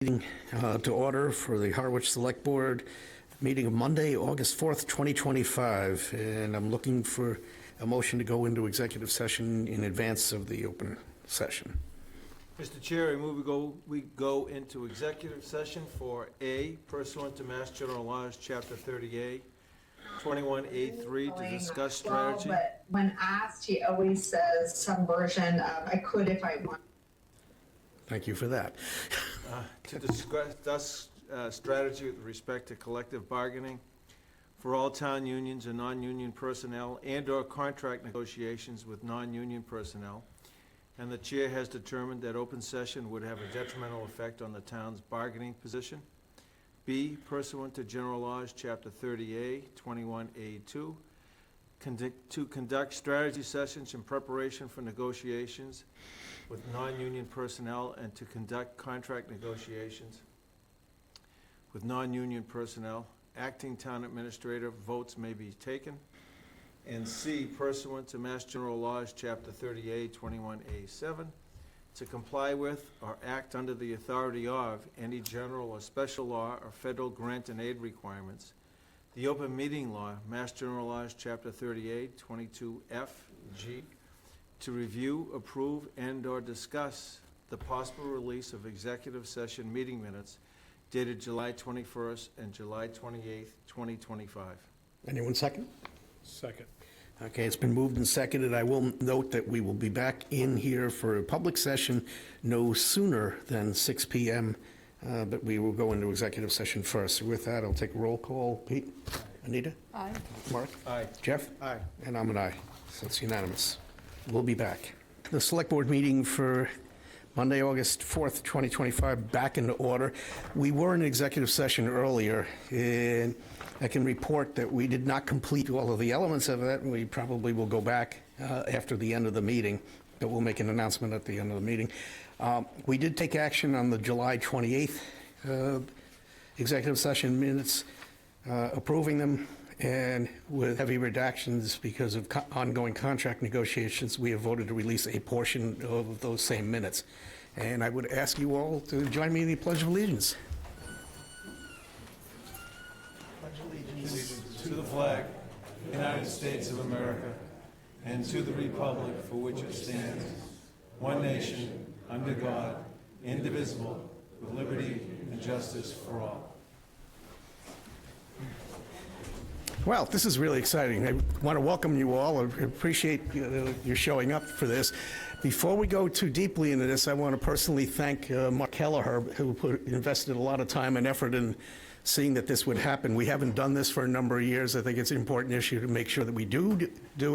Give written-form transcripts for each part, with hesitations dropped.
Meeting to order for the Harwich Select Board, meeting of Monday, August 4th, 2025. And I'm looking for a motion to go into executive session in advance of the open session. Mr. Chair, I move we go into executive session for A, pursuant to Mass General Laws, Chapter 30A, 21A3, to discuss strategy. Well, but when asked, he always says some version of, I could if I want. Thank you for that. To discuss strategy with respect to collective bargaining for all town unions and non-union personnel and/or contract negotiations with non-union personnel. And the chair has determined that open session would have a detrimental effect on the town's bargaining position. B, pursuant to General Laws, Chapter 30A, 21A2, to conduct strategy sessions in preparation for negotiations with non-union personnel and to conduct contract negotiations with non-union personnel. Acting town administrator votes may be taken. And C, pursuant to Mass General Laws, Chapter 30A, 21A7, to comply with or act under the authority of any general or special law or federal grant and aid requirements. The open meeting law, Mass General Laws, Chapter 38, 22F, G, to review, approve, and/or discuss the possible release of executive session meeting minutes dated July 21st and July 28th, 2025. Anyone second? Second. Okay, it's been moved and seconded. I will note that we will be back in here for a public session no sooner than 6 p.m., but we will go into executive session first. So with that, I'll take a roll call. Pete? Anita? Aye. Mark? Aye. Jeff? Aye. And I'm an aye, so it's unanimous. We'll be back. The Select Board meeting for Monday, August 4th, 2025, back into order. We were in executive session earlier, and I can report that we did not complete all of the elements of it. We probably will go back after the end of the meeting, but we'll make an announcement at the end of the meeting. We did take action on the July 28th executive session minutes, approving them, and with heavy redactions because of ongoing contract negotiations, we have voted to release a portion of those same minutes. And I would ask you all to join me in the Pledge of Allegiance. To the flag, United States of America, and to the republic for which it stands, one nation, under God, indivisible, with liberty and justice for all. Well, this is really exciting. I want to welcome you all. I appreciate your showing up for this. Before we go too deeply into this, I want to personally thank Mark Kelleher, who invested a lot of time and effort in seeing that this would happen. We haven't done this for a number of years. I think it's an important issue to make sure that we do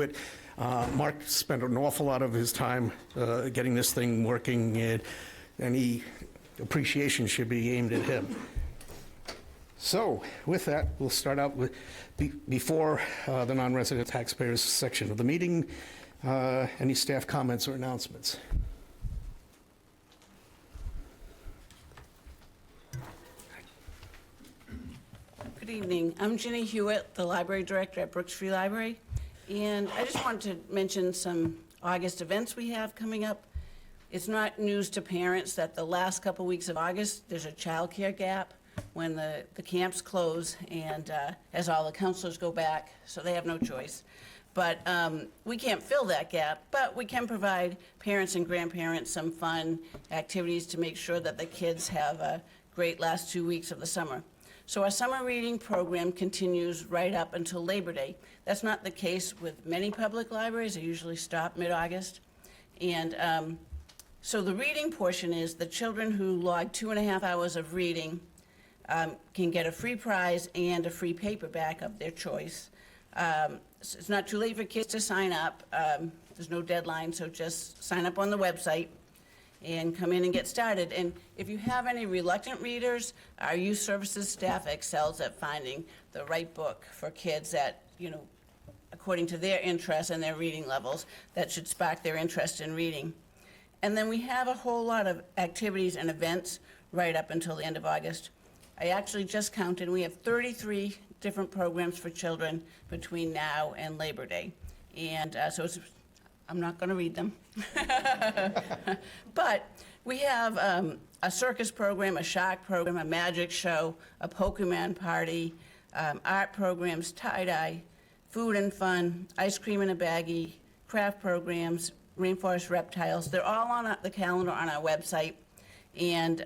it. Mark spent an awful lot of his time getting this thing working, and any appreciation should be aimed at him. So, with that, we'll start out with, before the non-resident taxpayers section of the meeting, any staff comments or announcements? Good evening. I'm Ginny Hewitt, the library director at Brooks Free Library, and I just wanted to mention some August events we have coming up. It's not news to parents that the last couple weeks of August, there's a childcare gap when the camps close and as all the counselors go back, so they have no choice. But we can't fill that gap, but we can provide parents and grandparents some fun activities to make sure that the kids have a great last 2 weeks of the summer. So our summer reading program continues right up until Labor Day. That's not the case with many public libraries. They usually stop mid-August. And so the reading portion is the children who log 2.5 hours of reading can get a free prize and a free paperback of their choice. It's not too late for kids to sign up. There's no deadline, so just sign up on the website and come in and get started. And if you have any reluctant readers, our youth services staff excels at finding the right book for kids that, according to their interests and their reading levels, that should spark their interest in reading. And then we have a whole lot of activities and events right up until the end of August. I actually just counted, we have 33 different programs for children between now and Labor Day. And so I'm not going to read them. But we have a circus program, a shark program, a magic show, a Pokemon party, art programs, tie-dye, food and fun, ice cream in a baggie, craft programs, rainforest reptiles. They're all on the calendar on our website. And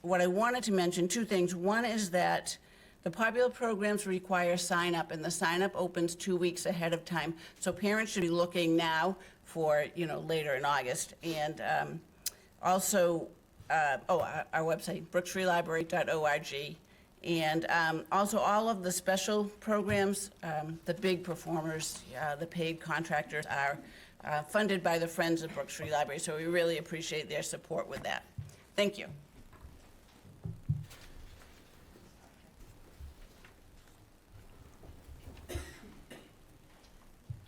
what I wanted to mention, two things. One is that the popular programs require sign-up, and the sign-up opens 2 weeks ahead of time. So parents should be looking now for, later in August. And also, our website, brooksfreelibrary.org. And also all of the special programs, the big performers, the paid contractors are funded by the Friends of Brooks Free Library. So we really appreciate their support with that. Thank you.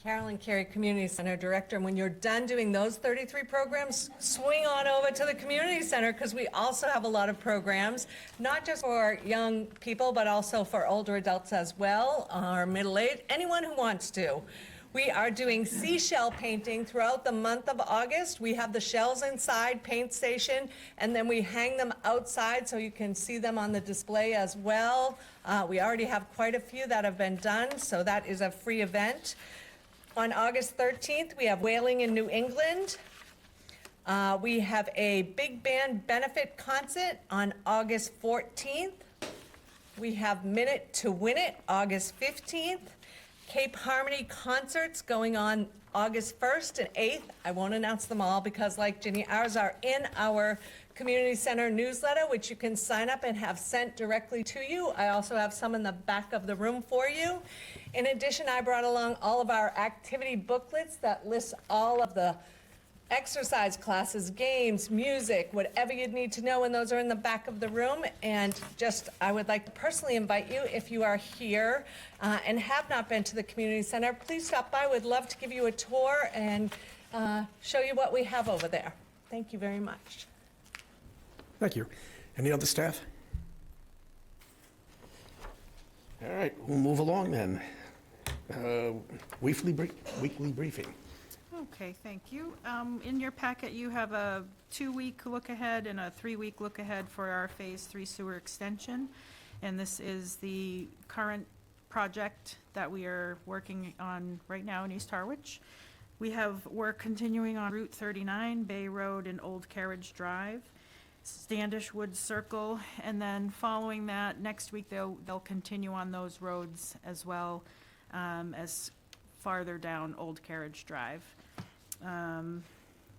Carolyn Carey, Community Center Director, and when you're done doing those 33 programs, swing on over to the Community Center, because we also have a lot of programs, not just for young people, but also for older adults as well, or middle-aged, anyone who wants to. We are doing seashell painting throughout the month of August. We have the shells inside, paint station, and then we hang them outside so you can see them on the display as well. We already have quite a few that have been done, so that is a free event. On August 13th, we have Whaling in New England. We have a big band benefit concert on August 14th. We have Minute to Win It, August 15th. Cape Harmony concerts going on August 1st and 8th. I won't announce them all because, like Ginny, ours are in our Community Center newsletter, which you can sign up and have sent directly to you. I also have some in the back of the room for you. In addition, I brought along all of our activity booklets that list all of the exercise classes, games, music, whatever you'd need to know, and those are in the back of the room. And I would like to personally invite you, if you are here and have not been to the Community Center, please stop by. We'd love to give you a tour and show you what we have over there. Thank you very much. Thank you. Any other staff? All right, we'll move along then. Weekly briefing. Okay, thank you. In your packet, you have a 2-week look ahead and a 3-week look ahead for our Phase 3 sewer extension. And this is the current project that we are working on right now in East Harwich. We have work continuing on Route 39, Bay Road and Old Carriage Drive, Standish Woods Circle, and then following that, next week they'll continue on those roads as well as farther down Old Carriage Drive. And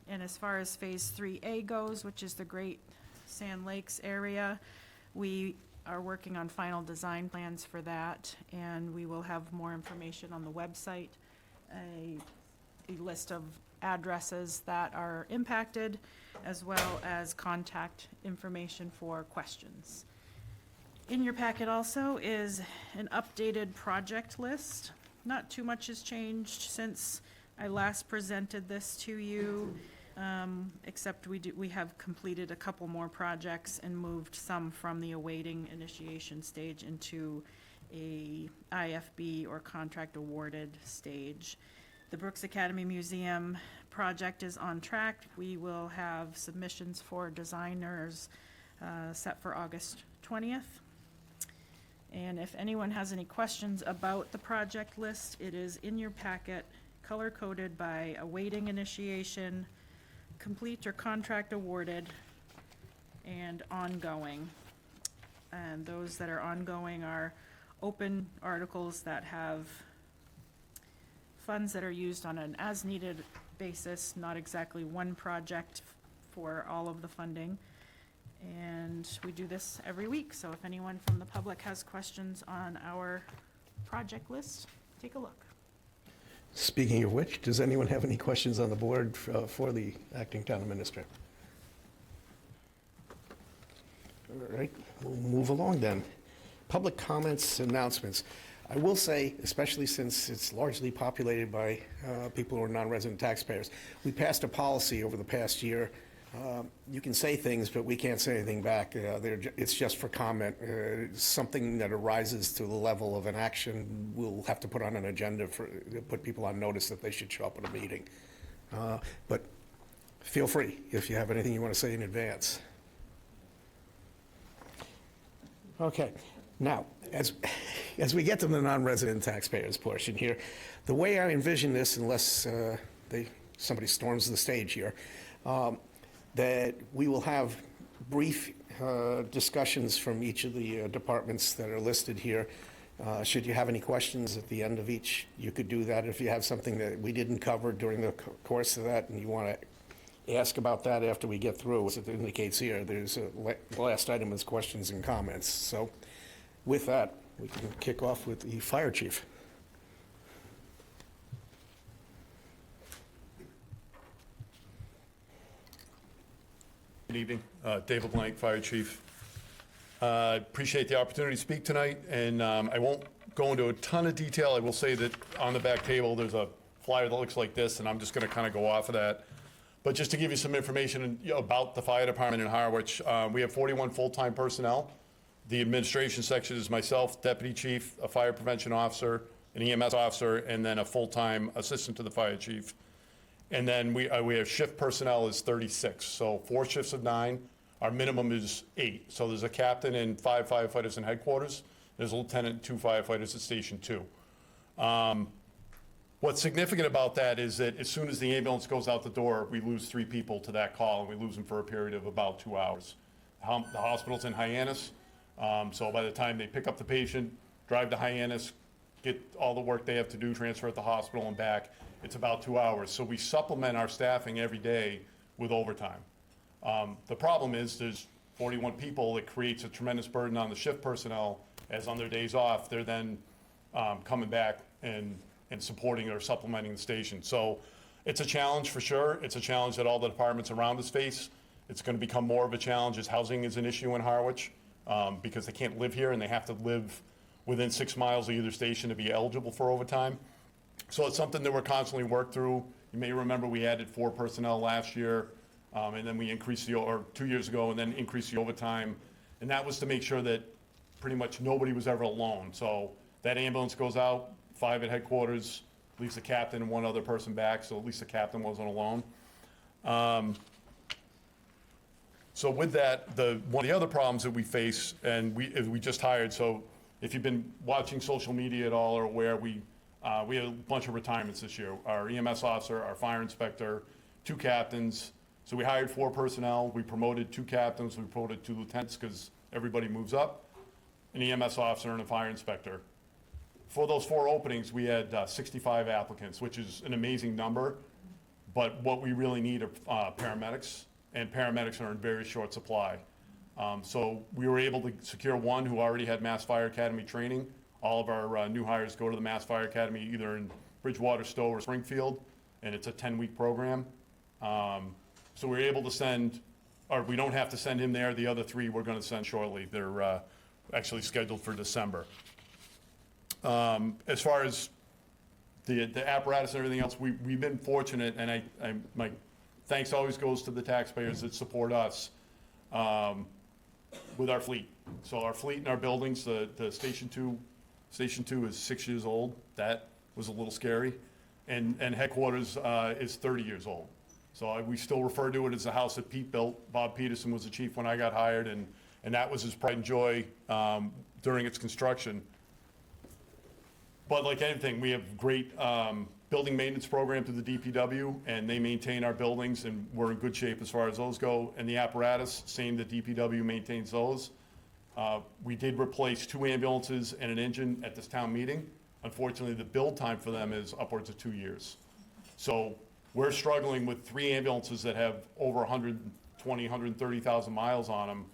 as far as Phase 3A goes, which is the Great Sand Lakes area, we are working on final design plans for that, and we will have more information on the website, a list of addresses that are impacted, as well as contact information for questions. In your packet also is an updated project list. Not too much has changed since I last presented this to you, except we have completed a couple more projects and moved some from the awaiting initiation stage into a IFB or contract awarded stage. The Brooks Academy Museum project is on track. We will have submissions for designers set for August 20th. And if anyone has any questions about the project list, it is in your packet, color-coded by awaiting initiation, complete or contract awarded, and ongoing. And those that are ongoing are open articles that have funds that are used on an as-needed basis, not exactly one project for all of the funding. And we do this every week, so if anyone from the public has questions on our project list, take a look. Speaking of which, does anyone have any questions on the board for the acting town administrator? All right, we'll move along then. Public comments, announcements. I will say, especially since it's largely populated by people who are non-resident taxpayers, we passed a policy over the past year. You can say things, but we can't say anything back. It's just for comment. Something that arises to the level of an action, we'll have to put on an agenda to put people on notice that they should show up at a meeting. But feel free if you have anything you want to say in advance. Okay, now, as we get to the non-resident taxpayers portion here, the way I envision this, unless somebody storms the stage here, that we will have brief discussions from each of the departments that are listed here. Should you have any questions at the end of each, you could do that. If you have something that we didn't cover during the course of that and you want to ask about that after we get through, as it indicates here, there's the last item is questions and comments. So with that, we can kick off with the fire chief. Good evening. David Blank, Fire Chief. Appreciate the opportunity to speak tonight, and I won't go into a ton of detail. I will say that on the back table, there's a flyer that looks like this, and I'm just going to kind of go off of that. But just to give you some information about the fire department in Harwich, we have 41 full-time personnel. The administration section is myself, deputy chief, a fire prevention officer, an EMS officer, and then a full-time assistant to the fire chief. And then we have shift personnel is 36, so 4 shifts of 9. Our minimum is 8. So there's a captain and 5 firefighters in headquarters. There's a lieutenant and 2 firefighters at Station 2. What's significant about that is that as soon as the ambulance goes out the door, we lose 3 people to that call, and we lose them for a period of about 2 hours. The hospital's in Hyannis, so by the time they pick up the patient, drive to Hyannis, get all the work they have to do, transfer at the hospital and back, it's about 2 hours. So we supplement our staffing every day with overtime. The problem is there's 41 people. It creates a tremendous burden on the shift personnel, as on their days off, they're then coming back and supporting or supplementing the station. So it's a challenge for sure. It's a challenge that all the departments around us face. It's going to become more of a challenge as housing is an issue in Harwich because they can't live here and they have to live within 6 miles of either station to be eligible for overtime. So it's something that we're constantly work through. You may remember we added 4 personnel last year, and then we increased or 2 years ago, and then increased the overtime. And that was to make sure that pretty much nobody was ever alone. So that ambulance goes out, 5 at headquarters, leaves the captain and 1 other person back, so at least the captain wasn't alone. So with that, one of the other problems that we face, and we just hired, so if you've been watching social media at all or aware, we had a bunch of retirements this year. Our EMS officer, our fire inspector, 2 captains. So we hired 4 personnel. We promoted 2 captains. We promoted 2 lieutenants because everybody moves up, an EMS officer and a fire inspector. For those 4 openings, we had 65 applicants, which is an amazing number. But what we really need are paramedics, and paramedics are in very short supply. So we were able to secure 1 who already had Mass Fire Academy training. All of our new hires go to the Mass Fire Academy either in Bridgewater, Stowe, or Springfield, and it's a 10-week program. So we're able to send, or we don't have to send him there. The other 3 we're going to send shortly. They're actually scheduled for December. As far as the apparatus and everything else, we've been fortunate, and my thanks always goes to the taxpayers that support us with our fleet. So our fleet in our buildings, the Station 2 is 6 years old. That was a little scary. And headquarters is 30 years old. So we still refer to it as the house that Pete built. Bob Peterson was the chief when I got hired, and that was his pride and joy during its construction. But like anything, we have great building maintenance program through the DPW, and they maintain our buildings, and we're in good shape as far as those go. And the apparatus, same, the DPW maintains those. We did replace 2 ambulances and an engine at this town meeting. Unfortunately, the build time for them is upwards of 2 years. So we're struggling with 3 ambulances that have over 120, 130,000 miles on them.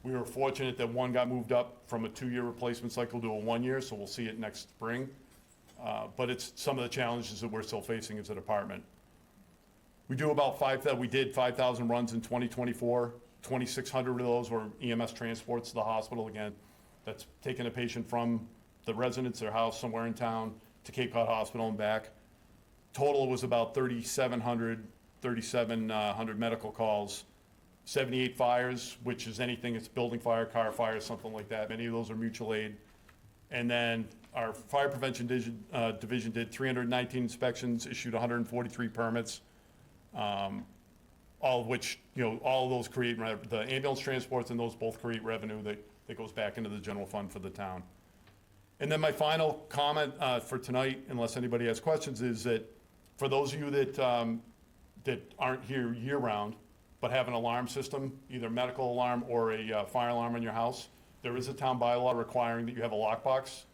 We were fortunate that 1 got moved up from a 2-year replacement cycle to a 1-year, so we'll see it next spring. But it's some of the challenges that we're still facing as a department. We do about 5,000 runs in 2024. 2,600 of those were EMS transports to the hospital. Again, that's taking a patient from the residence, their house somewhere in town, to Cape Cod Hospital and back. Total was about 3,700 medical calls, 78 fires, which is anything, it's building fire, car fire, something like that. Many of those are mutual aid. And then our fire prevention division did 319 inspections, issued 143 permits. all of which, all of those create, the ambulance transports and those both create revenue that goes back into the general fund for the town. And then my final comment for tonight, unless anybody has questions, is that for those of you that aren't here year-round, but have an alarm system, either medical alarm or a fire alarm in your house, there is a town bylaw requiring that you have a lockbox.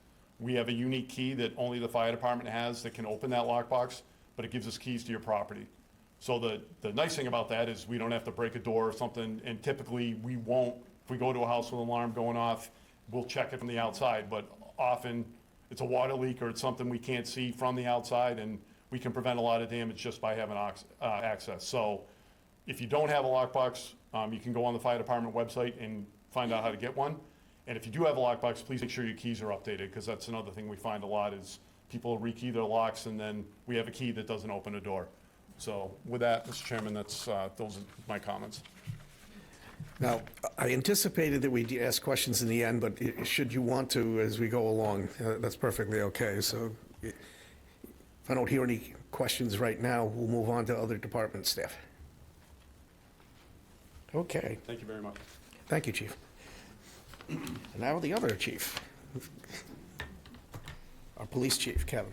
We have a unique key that only the fire department has that can open that lockbox, but it gives us keys to your property. So the nice thing about that is we don't have to break a door or something, and typically we won't. If we go to a house with an alarm going off, we'll check it from the outside, but often it's a water leak or it's something we can't see from the outside, and we can prevent a lot of damage just by having access. So if you don't have a lockbox, you can go on the fire department website and find out how to get one. And if you do have a lockbox, please make sure your keys are updated, because that's another thing we find a lot is people rekey their locks and then we have a key that doesn't open a door. So with that, Mr. Chairman, those are my comments. Now, I anticipated that we'd ask questions in the end, but should you want to as we go along, that's perfectly okay. So if I don't hear any questions right now, we'll move on to other department staff. Okay, Thank you very much. thank you, Chief. And now the other chief, our police chief, Kevin.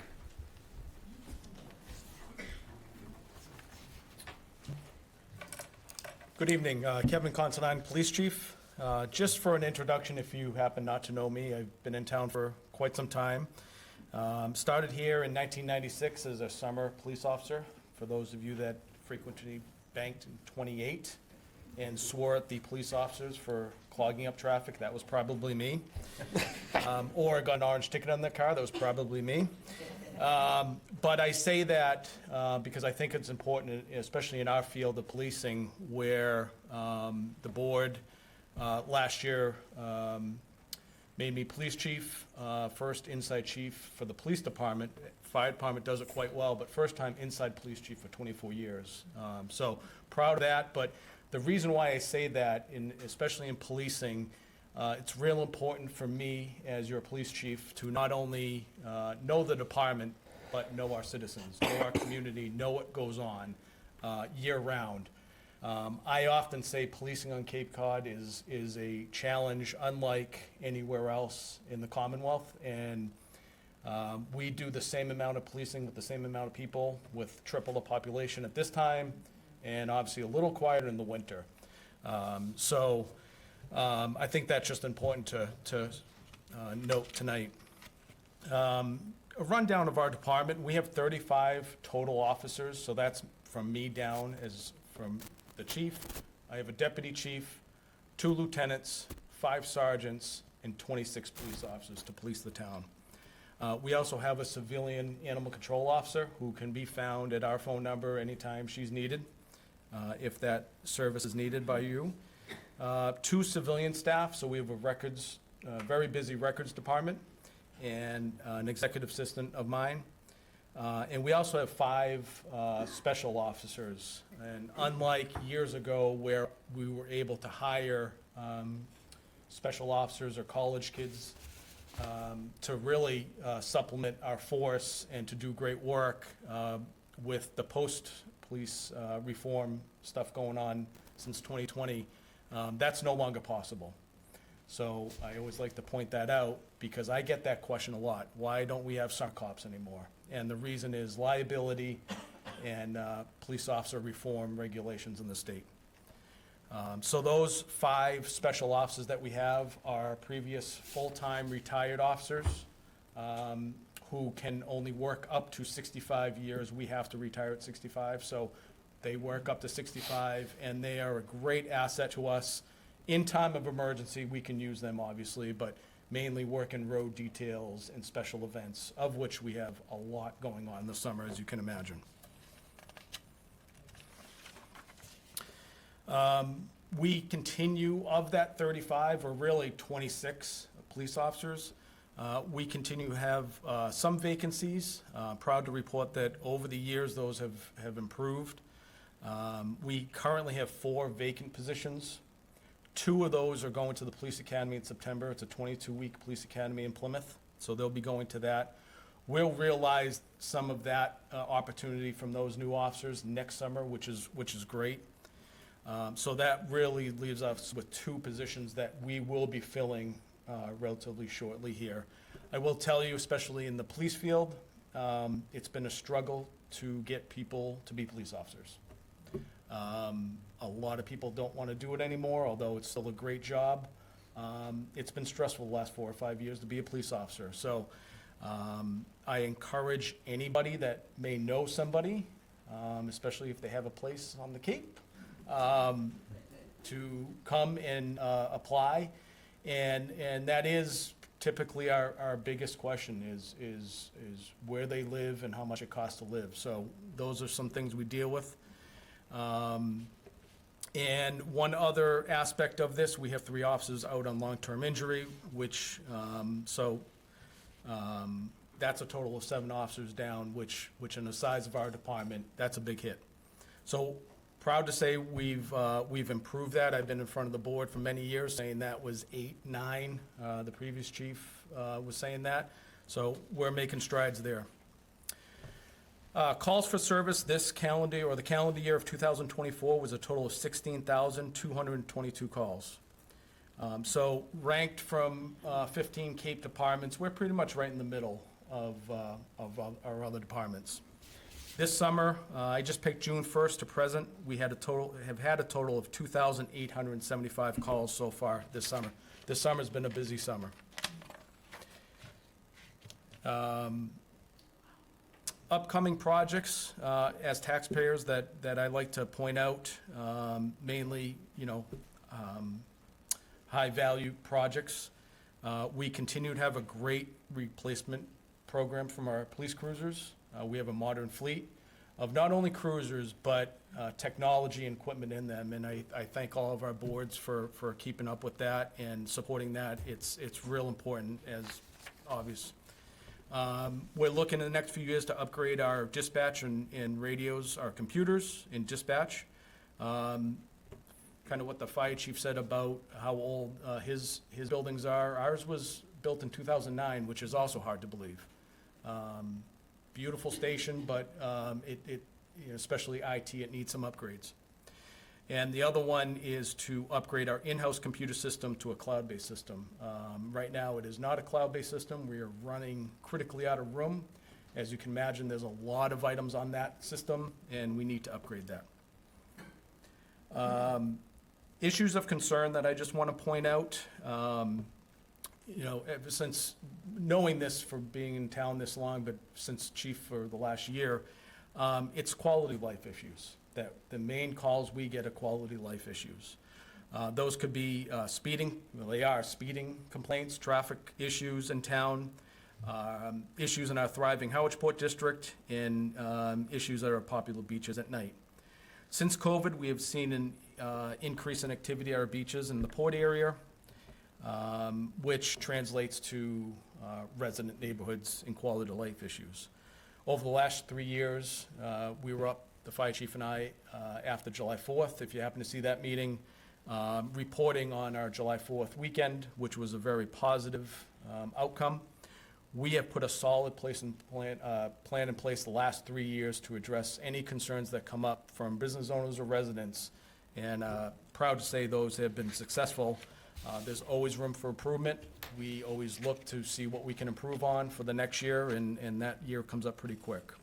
Good evening, Kevin Considine, Police Chief. Just for an introduction, if you happen not to know me, I've been in town for quite some time. Started here in 1996 as a summer police officer. For those of you that frequently banked in 28 and swore at the police officers for clogging up traffic, that was probably me. Or got an orange ticket on their car, that was probably me. But I say that because I think it's important, especially in our field of policing, where the board last year made me police chief, first inside chief for the police department. Fire department does it quite well, but first time inside police chief for 24 years. So proud of that, but the reason why I say that, especially in policing, it's real important for me as your police chief to not only know the department, but know our citizens, know our community, know what goes on year-round. I often say policing on Cape Cod is a challenge unlike anywhere else in the Commonwealth, and we do the same amount of policing with the same amount of people with triple the population at this time, and obviously a little quieter in the winter. I think that's just important to note tonight. A rundown of our department, we have 35 total officers, so that's from me down as from the chief. I have a deputy chief, 2 lieutenants, 5 sergeants, and 26 police officers to police the town. We also have a civilian animal control officer who can be found at our phone number anytime she's needed, if that service is needed by you. 2 civilian staff, so we have a very busy records department, and an executive assistant of mine. And we also have 5 special officers. And unlike years ago where we were able to hire special officers or college kids to really supplement our force and to do great work with the post-police reform stuff going on since 2020, that's no longer possible. So I always like to point that out because I get that question a lot. Why don't we have summer cops anymore? And the reason is liability and police officer reform regulations in the state. So those 5 special officers that we have are previous full-time retired officers who can only work up to 65 years. We have to retire at 65, so they work up to 65, and they are a great asset to us. In time of emergency, we can use them, obviously, but mainly work in road details and special events, of which we have a lot going on this summer, as you can imagine. We continue, of that 35, or really 26 police officers, we continue to have some vacancies. Proud to report that over the years, those have improved. We currently have 4 vacant positions. 2 of those are going to the police academy in September. It's a 22-week police academy in Plymouth, so they'll be going to that. We'll realize some of that opportunity from those new officers next summer, which is great. So that really leaves us with 2 positions that we will be filling relatively shortly here. I will tell you, especially in the police field, it's been a struggle to get people to be police officers. A lot of people don't want to do it anymore, although it's still a great job. It's been stressful the last 4 or 5 years to be a police officer. So I encourage anybody that may know somebody, especially if they have a place on the Cape, to come and apply. And that is typically our biggest question is where they live and how much it costs to live. So those are some things we deal with. And one other aspect of this, we have 3 officers out on long-term injury, which, that's a total of 7 officers down, which in the size of our department, that's a big hit. So proud to say we've improved that. I've been in front of the board for many years saying that was 8, 9. The previous chief was saying that. So we're making strides there. Calls for service this calendar, or the calendar year of 2024, was a total of 16,222 calls. So ranked from 15 Cape departments, we're pretty much right in the middle of our other departments. This summer, I just picked June 1st to present, we have had a total of 2,875 calls so far this summer. This summer's been a busy summer. Upcoming projects, as taxpayers that I like to point out, mainly, high-value projects. We continue to have a great replacement program from our police cruisers. We have a modern fleet of not only cruisers, but technology and equipment in them, and I thank all of our boards for keeping up with that and supporting that. It's real important, as obvious. We're looking in the next few years to upgrade our dispatch and radios, our computers in dispatch. Kind of what the fire chief said about how old his buildings are. Ours was built in 2009, which is also hard to believe. Beautiful station, but especially IT, it needs some upgrades. And the other one is to upgrade our in-house computer system to a cloud-based system. Right now, it is not a cloud-based system. We are running critically out of room. As you can imagine, there's a lot of items on that system, and we need to upgrade that. Issues of concern that I just want to point out, ever since knowing this for being in town this long, but since chief for the last year, it's quality of life issues. That the main calls we get are quality of life issues. Those could be speeding, well, they are speeding complaints, traffic issues in town, issues in our thriving Harwich Port District, and issues at our popular beaches at night. Since COVID, we have seen an increase in activity at our beaches in the port area, which translates to resident neighborhoods and quality of life issues. Over the last 3 years, we were up, the fire chief and I, after July 4th, if you happen to see that meeting, reporting on our July 4th weekend, which was a very positive outcome. We have put a solid plan in place the last 3 years to address any concerns that come up from business owners or residents, and proud to say those have been successful. There's always room for improvement. We always look to see what we can improve on for the next year, and that year comes up pretty quick.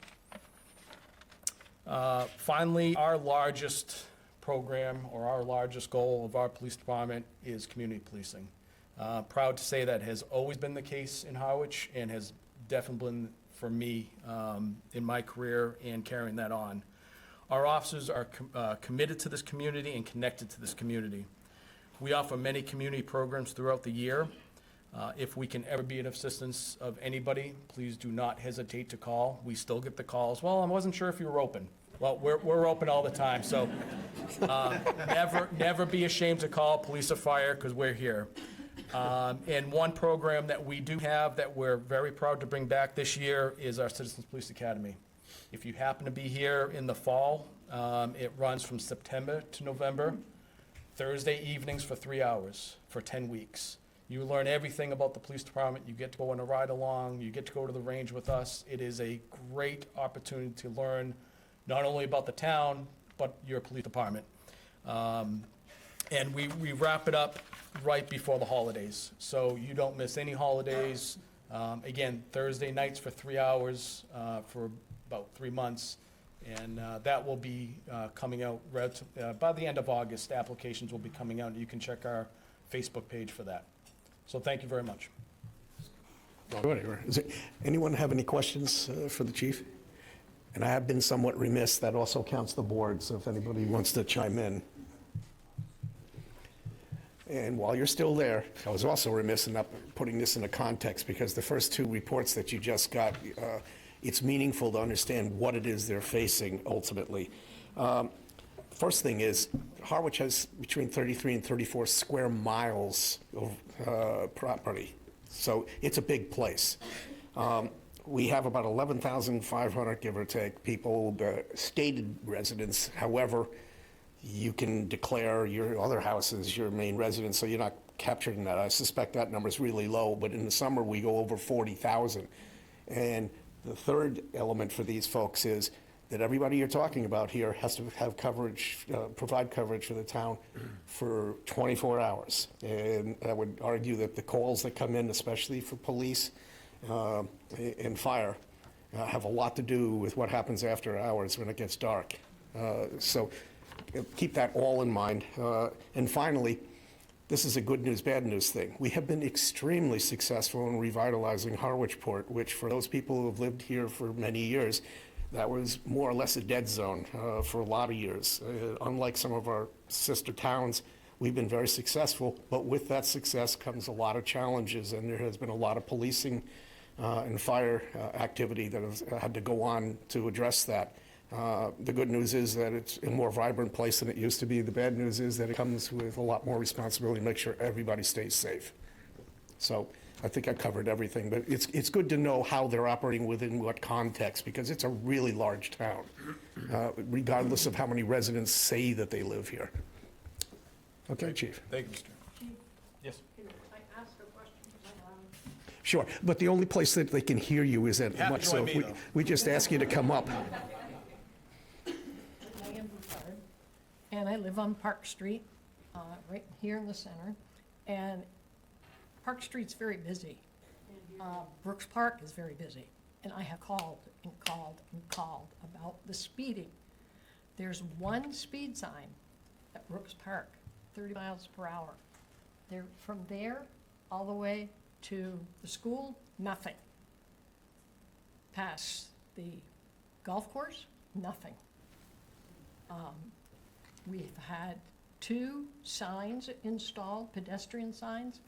Finally, our largest program, or our largest goal of our police department, is community policing. Proud to say that has always been the case in Harwich, and has definitely been for me in my career and carrying that on. Our officers are committed to this community and connected to this community. We offer many community programs throughout the year. If we can ever be of assistance of anybody, please do not hesitate to call. We still get the calls, well, I wasn't sure if you were open. Well, we're open all the time, so never be ashamed to call police or fire, because we're here. And one program that we do have that we're very proud to bring back this year is our Citizens Police Academy. If you happen to be here in the fall, it runs from September to November, Thursday evenings for 3 hours for 10 weeks. You learn everything about the police department. You get to go on a ride along. You get to go to the range with us. It is a great opportunity to learn not only about the town, but your police department. And we wrap it up right before the holidays, so you don't miss any holidays. Again, Thursday nights for 3 hours for about 3 months, and that will be coming out by the end of August. Applications will be coming out, and you can check our Facebook page for that. So thank you very much. Good. Anyone have any questions for the chief? And I have been somewhat remiss, that also counts the board, so if anybody wants to chime in. And while you're still there, I was also remiss in not putting this into context, because the first 2 reports that you just got, it's meaningful to understand what it is they're facing ultimately. First thing is, Harwich has between 33 and 34 square miles of property, so it's a big place. We have about 11,500, give or take, people, stated residents. However, you can declare your other houses your main residence, so you're not capturing that. I suspect that number is really low, but in the summer, we go over 40,000. And the third element for these folks is that everybody you're talking about here has to have coverage, provide coverage for the town for 24 hours. And I would argue that the calls that come in, especially for police and fire, have a lot to do with what happens after hours when it gets dark. So keep that all in mind. And finally, this is a good news, bad news thing. We have been extremely successful in revitalizing Harwich Port, which for those people who have lived here for many years, that was more or less a dead zone for a lot of years. Unlike some of our sister towns, we've been very successful, but with that success comes a lot of challenges, and there has been a lot of policing and fire activity that has had to go on to address that. The good news is that it's a more vibrant place than it used to be. The bad news is that it comes with a lot more responsibility to make sure everybody stays safe. So I think I covered everything, but it's good to know how they're operating within what context, because it's a really large town, regardless of how many residents say that they live here. Okay, Chief. Thank you, Mr. Yes. Sure, but the only place that they can hear you is at Have to much, join so me, though. we just ask you to come up. Diane Bouchard, and I live on Park Street, right here in the center. And Park Street's very busy. Brooks Park is very busy. And I have called and called and called about the speeding. There's one speed sign at Brooks Park, 30 miles per hour. From there all the way to the school, nothing. Past the golf course, nothing. We've had 2 signs installed, pedestrian signs.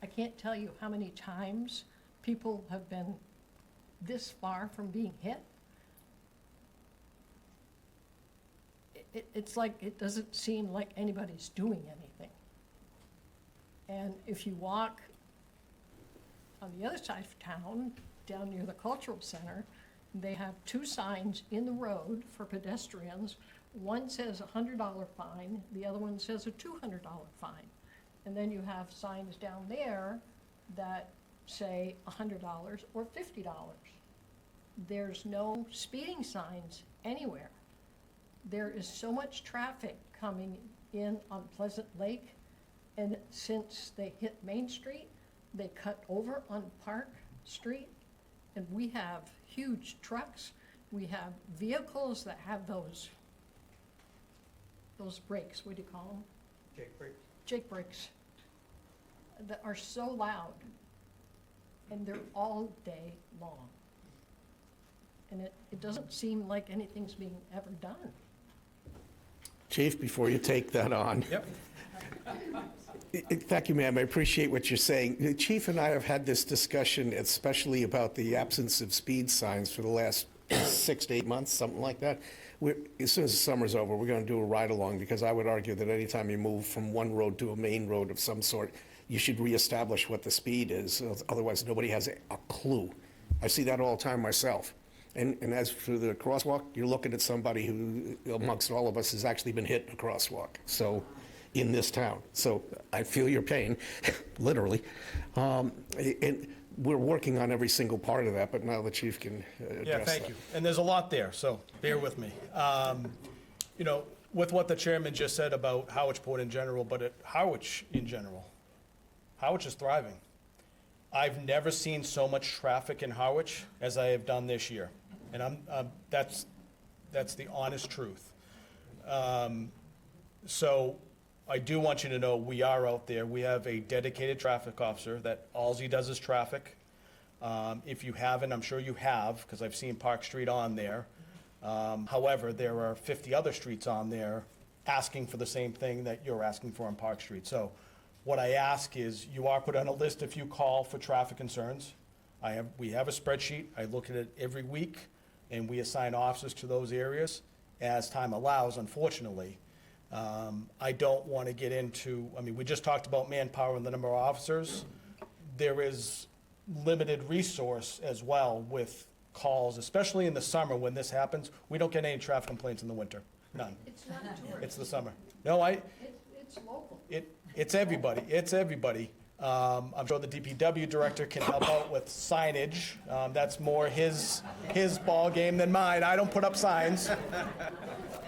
I can't tell you how many times people have been this far from being hit. It's like, it doesn't seem like anybody's doing anything. And if you walk on the other side of town, down near the cultural center, they have 2 signs in the road for pedestrians. One says a $100 fine, the other one says a $200 fine. And then you have signs down there that say $100 or $50. There's no speeding signs anywhere. There is so much traffic coming in on Pleasant Lake, and since they hit Main Street, they cut over on Park Street, and we have huge trucks. We have vehicles that have those brakes, what do you call them? Jake brakes, that are so loud, and they're all day long. And it doesn't seem like anything's being ever done. Chief, before you take that on. Yep. Thank you, ma'am. I appreciate what you're saying. The chief and I have had this discussion, especially about the absence of speed signs for the last 6 to 8 months, something like that. As soon as the summer's over, we're going to do a ride-along, because I would argue that anytime you move from one road to a main road of some sort, you should reestablish what the speed is. Otherwise, nobody has a clue. I see that all the time myself. And as for the crosswalk, you're looking at somebody who, amongst all of us, has actually been hit in a crosswalk, so, in this town. So I feel your pain, literally. And we're working on every single part of that, but now the chief can address that. Yeah, thank you. And there's a lot there, so bear with me. You know, with what the chairman just said about Harwich Port in general, but at Harwich in general, Harwich is thriving. I've never seen so much traffic in Harwich as I have done this year, and that's the honest truth. So I do want you to know we are out there. We have a dedicated traffic officer that all he does is traffic. If you haven't, I'm sure you have, because I've seen Park Street on there. However, there are 50 other streets on there asking for the same thing that you're asking for on Park Street. So what I ask is, you are put on a list if you call for traffic concerns. We have a spreadsheet. I look at it every week, and we assign officers to those areas as time allows, unfortunately. I don't want to get into, I mean, we just talked about manpower and the number of officers. There is limited resource as well with calls, especially in the summer when this happens. We don't get any traffic complaints in the winter, none. It's not tourists. It's the summer. No, It's local. it's everybody, it's everybody. I'm sure the DPW director can help out with signage. That's more his ball game than mine. I don't put up signs.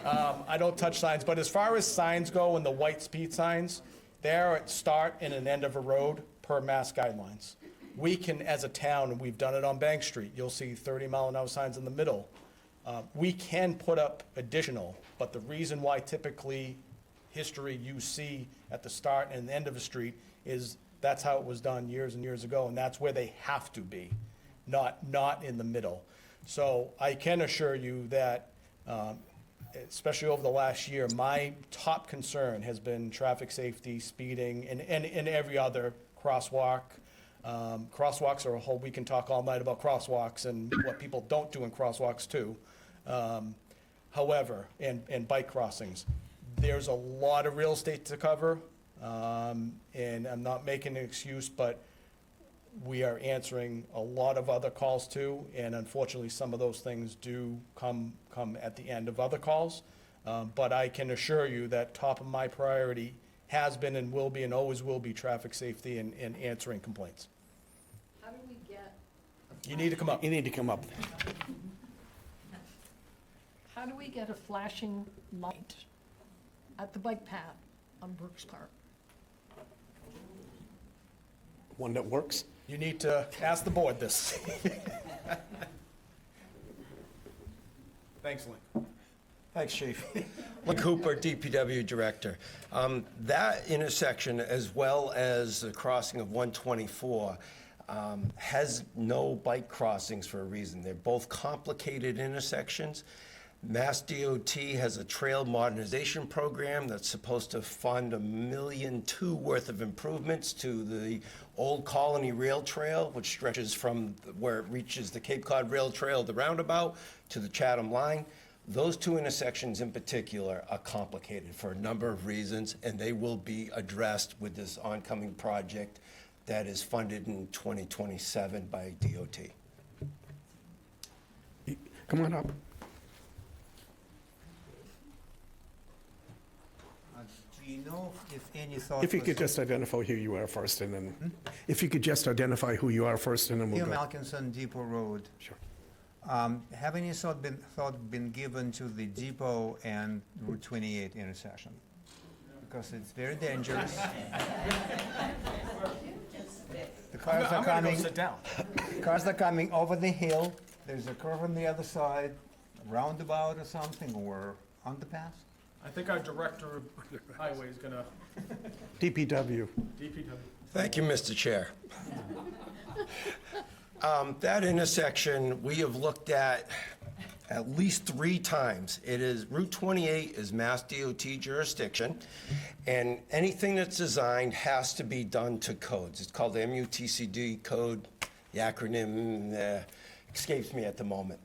I don't touch signs, but as far as signs go and the white speed signs, they're at start and an end of a road per mass guidelines. We can, as a town, and we've done it on Bank Street, you'll see 30-mile-an-hour signs in the middle. We can put up additional, but the reason why typically history you see at the start and the end of a street is that's how it was done years and years ago, and that's where they have to be, not in the middle. So I can assure you that, especially over the last year, my top concern has been traffic safety, speeding, and every other crosswalk. Crosswalks are a whole, we can talk all night about crosswalks and what people don't do in crosswalks too. However, and bike crossings, there's a lot of real estate to cover, and I'm not making an excuse, but we are answering a lot of other calls too, and unfortunately, some of those things do come at the end of other calls. But I can assure you that top of my priority has been and will be and always will be traffic safety and answering complaints. How do we get, You need to come up. You need to come up. how do we get a flashing light at the bike path on Brooks Park? One that works. You need to ask the board this. Thanks, Lynn. Thanks, Chief. Lynn Cooper, DPW Director. That intersection, as well as the crossing of 124, has no bike crossings for a reason. They're both complicated intersections. Mass DOT has a trail modernization program that's supposed to fund $1.2 million worth of improvements to the Old Colony Rail Trail, which stretches from where it reaches the Cape Cod Rail Trail, the roundabout, to the Chatham line. Those two intersections in particular are complicated for a number of reasons, and they will be addressed with this oncoming project that is funded in 2027 by DOT. Come on up. Do you know if any thought If you was- could just identify who you are first, and then, if you could just identify who you are first, and then we'll Tim go. Malkinson, Depot Road. Sure. Have any thought been given to the Depot and Route 28 intersection? Because it's very dangerous. The cars are I'm gonna go coming, sit down. cars are coming over the hill. There's a curve on the other side, roundabout or something, or underpass. I think our director of highway is gonna, DPW. DPW. Thank you, Mr. Chair. That intersection, we have looked at least 3 times. It is, Route 28 is Mass DOT jurisdiction, and anything that's designed has to be done to codes. It's called the MUTCD code. The acronym escapes me at the moment.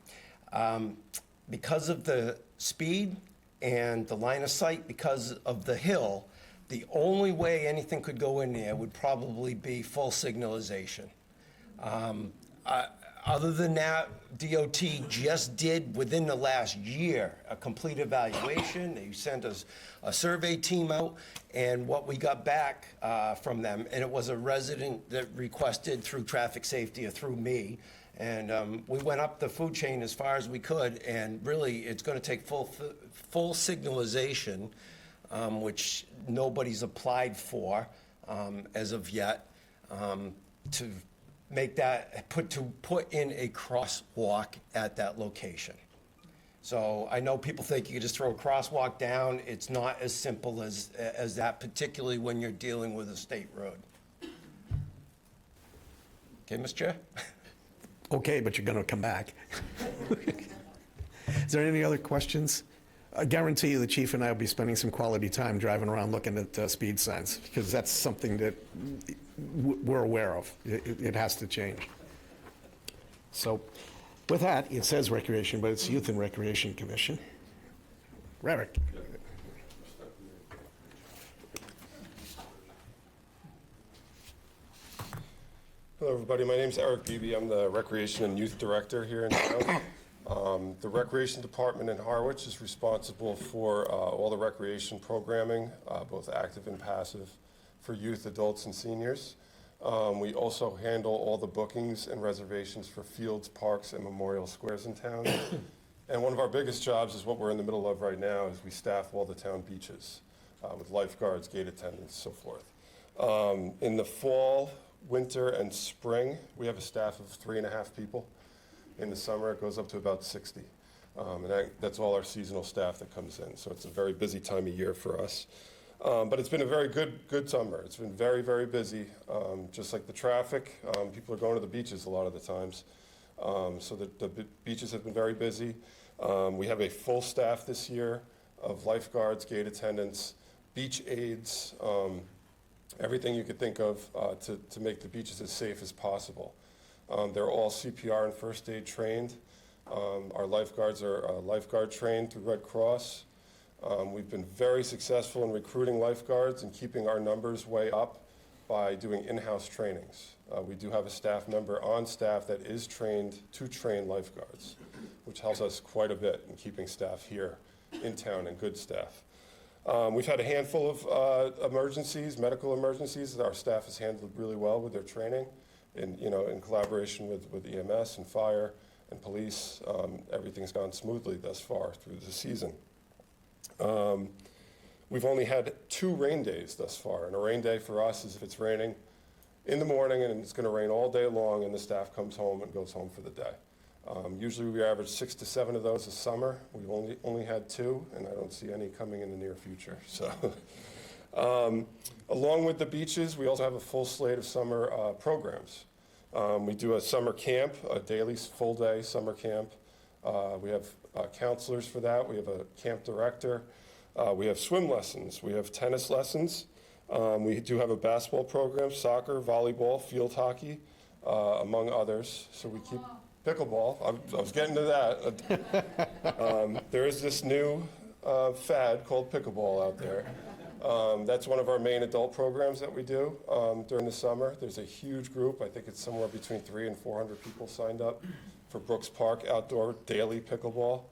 Because of the speed and the line of sight, because of the hill, the only way anything could go in there would probably be full signalization. Other than that, DOT just did, within the last year, a complete evaluation. They sent us a survey team out, and what we got back from them, and it was a resident that requested through traffic safety or through me, And we went up the food chain as far as we could, and really, it's going to take full signalization, which nobody's applied for as of yet, to make that, put in a crosswalk at that location. So I know people think you can just throw a crosswalk down. It's not as simple as that, particularly when you're dealing with a state road. Okay, Mr. Chair? Okay, but you're going to come back. Is there any other questions? I guarantee you the chief and I will be spending some quality time driving around looking at speed signs, because that's something that we're aware of. It has to change. So with that, it says Recreation, but it's Youth and Recreation Commission. Rarick. Hello, everybody. My name's Eric Beebe. I'm the Recreation and Youth Director here in town. The Recreation Department in Harwich is responsible for all the recreation programming, both active and passive, for youth, adults, and seniors. We also handle all the bookings and reservations for fields, parks, and memorial squares in town. And one of our biggest jobs is what we're in the middle of right now, is we staff all the town beaches with lifeguards, gate attendants, so forth. In the fall, winter, and spring, we have a staff of 3.5 people. In the summer, it goes up to about 60. And that's all our seasonal staff that comes in. So it's a very busy time of year for us. But it's been a very good summer. It's been very, very busy. Just like the traffic, people are going to the beaches a lot of the times. So the beaches have been very busy. We have a full staff this year of lifeguards, gate attendants, beach aides, everything you could think of to make the beaches as safe as possible. They're all CPR and first aid trained. Our lifeguards are lifeguard trained through Red Cross. We've been very successful in recruiting lifeguards and keeping our numbers way up by doing in-house trainings. We do have a staff member on staff that is trained to train lifeguards, which helps us quite a bit in keeping staff here in town and good staff. We've had a handful of emergencies, medical emergencies, that our staff has handled really well with their training, in collaboration with EMS and fire and police. Everything's gone smoothly thus far through the season. We've only had 2 rain days thus far, and a rain day for us is if it's raining in the morning and it's going to rain all day long, and the staff comes home and goes home for the day. Usually we average 6 to 7 of those a summer. We've only had 2, and I don't see any coming in the near future. So, along with the beaches, we also have a full slate of summer programs. We do a summer camp, a daily full-day summer camp. We have counselors for that. We have a camp director. We have swim lessons. We have tennis lessons. We do have a basketball program, soccer, volleyball, field hockey, among others. So we keep pickleball. I was getting to that. There is this new fad called pickleball out there. That's one of our main adult programs that we do during the summer. There's a huge group. I think it's somewhere between 300 and 400 people signed up for Brooks Park outdoor daily pickleball.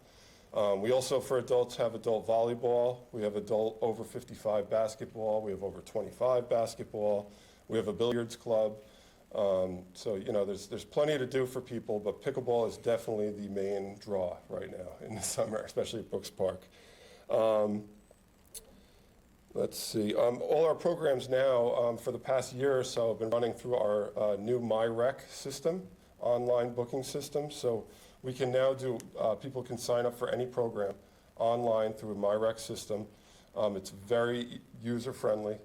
We also, for adults, have adult volleyball. We have adult over 55 basketball. We have over 25 basketball. We have a billiards club. So, there's plenty to do for people, but pickleball is definitely the main draw right now in the summer, especially at Brooks Park. Let's see. All our programs now, for the past year or so, have been running through our new MyRec system, online booking system. So we can now do, people can sign up for any program online through a MyRec system. It's very user-friendly.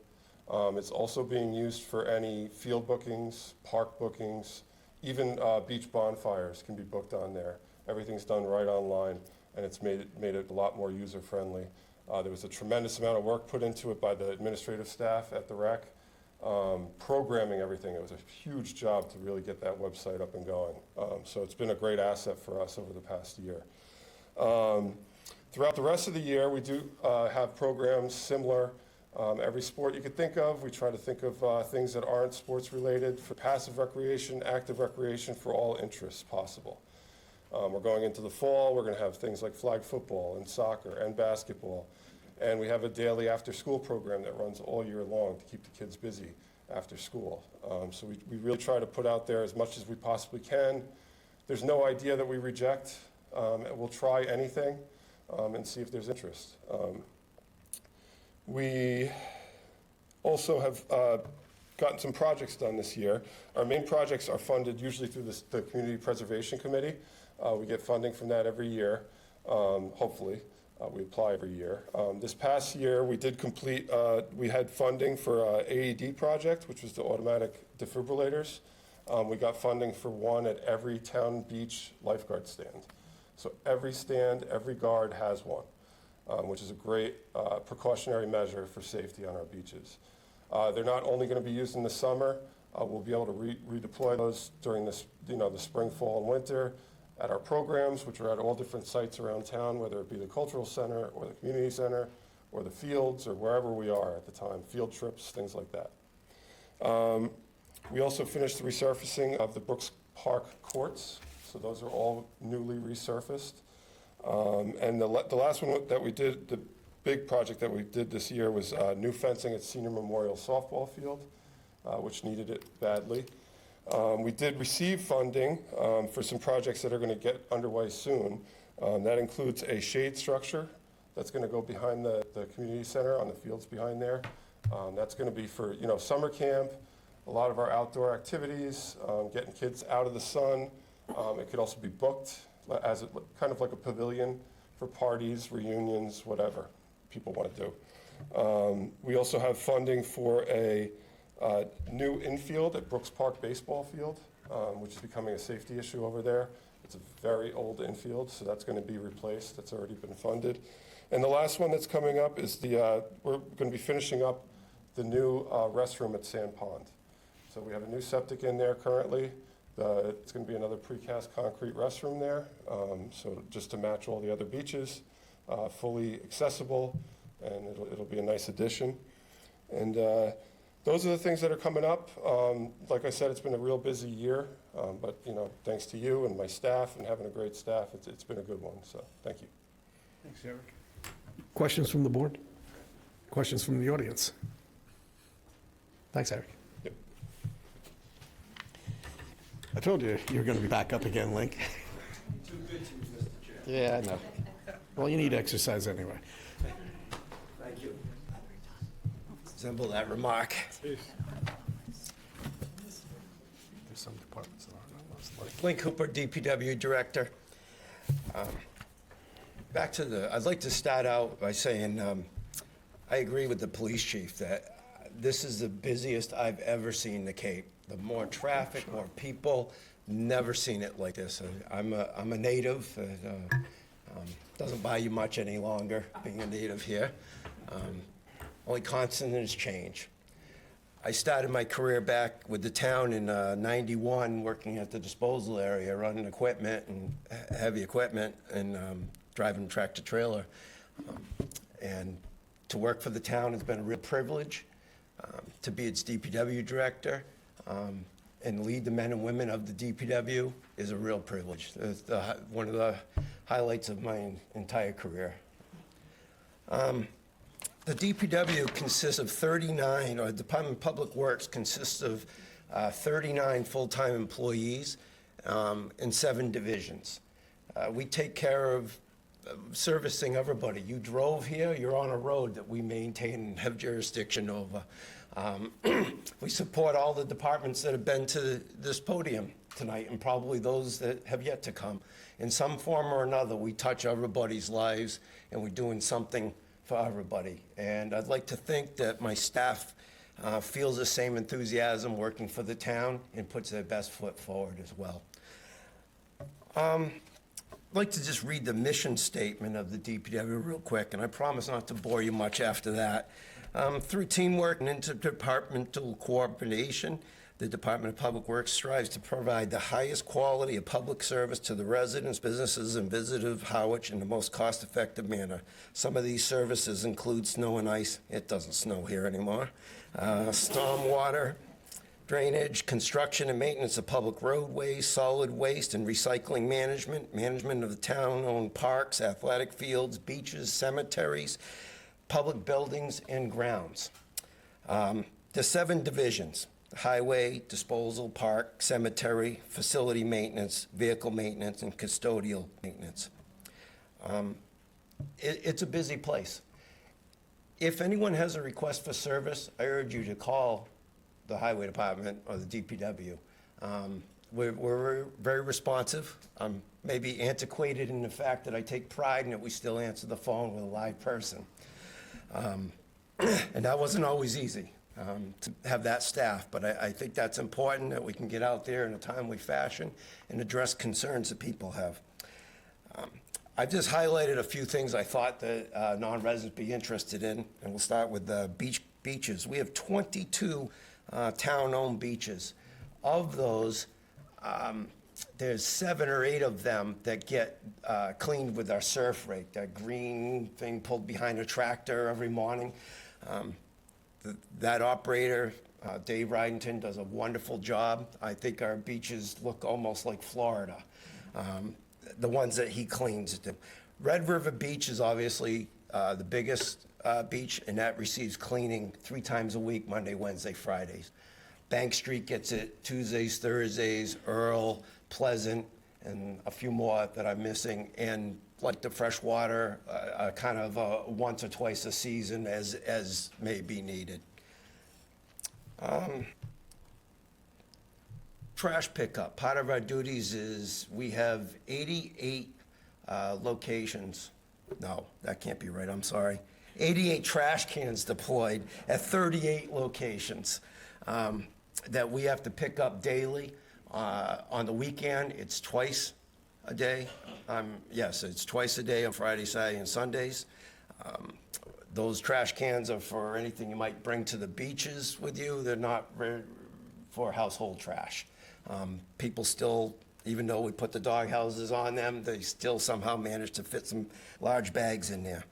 It's also being used for any field bookings, park bookings, even beach bonfires can be booked on there. Everything's done right online, and it's made it a lot more user-friendly. There was a tremendous amount of work put into it by the administrative staff at the rec, programming everything. It was a huge job to really get that website up and going. So it's been a great asset for us over the past year. Throughout the rest of the year, we do have programs similar. Every sport you could think of, we try to think of things that aren't sports related for passive recreation, active recreation, for all interests possible. We're going into the fall, we're going to have things like flag football and soccer and basketball. And we have a daily after-school program that runs all year long to keep the kids busy after school. So we really try to put out there as much as we possibly can There's no idea that we reject. We'll try anything and see if there's interest. We also have gotten some projects done this year. Our main projects are funded usually through the Community Preservation Committee. We get funding from that every year, hopefully. We apply every year. This past year, we did complete, we had funding for AED project, which was the automatic defibrillators. We got funding for one at every town beach lifeguard stand. So every stand, every guard has one, which is a great precautionary measure for safety on our beaches. They're not only going to be used in the summer. We'll be able to redeploy those during this, the spring, fall, and winter at our programs, which are at all different sites around town, whether it be the cultural center or the community center or the fields or wherever we are at the time, field trips, things like that. We also finished the resurfacing of the Brooks Park courts, so those are all newly resurfaced. And the last one that we did, the big project that we did this year was new fencing at Senior Memorial Softball Field, which needed it badly. We did receive funding for some projects that are going to get underway soon. That includes a shade structure that's going to go behind the community center on the fields behind there. That's going to be for summer camp, a lot of our outdoor activities, getting kids out of the sun. It could also be booked as kind of like a pavilion for parties, reunions, whatever people want to do. We also have funding for a new infield at Brooks Park Baseball Field, which is becoming a safety issue over there. It's a very old infield, so that's going to be replaced. That's already been funded. And the last one that's coming up is we're going to be finishing up the new restroom at Sand Pond. So we have a new septic in there currently. It's going to be another precast concrete restroom there, so just to match all the other beaches, fully accessible, and it'll be a nice addition. And those are the things that are coming up. Like I said, it's been a real busy year, but thanks to you and my staff and having a great staff, it's been a good one. So thank you. Thanks, Eric. Questions from the board? Questions from the audience? Thanks, Eric. Yep. I told you you're going to be back up again, Link. Too good to you, Mr. Chair. Yeah, I know. Well, you need exercise anyway. Thank you. Resemble that remark. There's some departments that aren't on this list. Link Cooper, DPW Director. I'd like to start out by saying I agree with the police chief that this is the busiest I've ever seen the Cape. The more traffic, more people, never seen it like this. I'm a native. Doesn't buy you much any longer being a native here. Only constant is change. I started my career back with the town in '91, working at the disposal area, running equipment and heavy equipment and driving tractor trailer. And to work for the town has been a real privilege. To be its DPW director and lead the men and women of the DPW is a real privilege. It's one of the highlights of my entire career. The DPW consists of 39, or the Department of Public Works consists of 39 full-time employees in 7 divisions. We take care of servicing everybody. You drove here, you're on a road that we maintain and have jurisdiction over. We support all the departments that have been to this podium tonight and probably those that have yet to come. In some form or another, we touch everybody's lives and we're doing something for everybody. And I'd like to think that my staff feels the same enthusiasm working for the town and puts their best foot forward as well. I'd like to just read the mission statement of the DPW real quick, and I promise not to bore you much after that. Through teamwork and interdepartmental coordination, the Department of Public Works strives to provide the highest quality of public service to the residents, businesses, and visitors of Harwich in the most cost-effective manner. Some of these services include snow and ice. It doesn't snow here anymore. Stormwater, drainage, construction and maintenance of public roadways, solid waste and recycling management, management of the town-owned parks, athletic fields, beaches, cemeteries, public buildings, and grounds. The 7 divisions. highway, disposal, park, cemetery, facility maintenance, vehicle maintenance, and custodial maintenance. It's a busy place. If anyone has a request for service, I urge you to call the highway department or the DPW. We're very responsive. I'm maybe antiquated in the fact that I take pride in that we still answer the phone with a live person. And that wasn't always easy, to have that staff, but I think that's important, that we can get out there in a timely fashion and address concerns that people have. I've just highlighted a few things I thought that non-residents be interested in, and we'll start with the beaches. We have 22 town-owned beaches. Of those, there's 7 or 8 of them that get cleaned with our surf rake, that green thing pulled behind a tractor every morning. That operator, Dave Ridington, does a wonderful job. I think our beaches look almost like Florida, the ones that he cleans. Red River Beach is obviously the biggest beach, and that receives cleaning 3 times a week, Monday, Wednesday, Fridays. Bank Street gets it Tuesdays, Thursdays, Earl, Pleasant, and a few more that I'm missing. And like the freshwater, kind of once or twice a season as may be needed. Trash pickup. Part of our duties is we have 88 locations. No, that can't be right, I'm sorry. 88 trash cans deployed at 38 locations that we have to pick up daily. On the weekend, it's twice a day. Yes, it's twice a day on Friday, Saturday, and Sundays. Those trash cans are for anything you might bring to the beaches with you. They're not for household trash. People still, even though we put the dog houses on them, they still somehow manage to fit some large bags in there.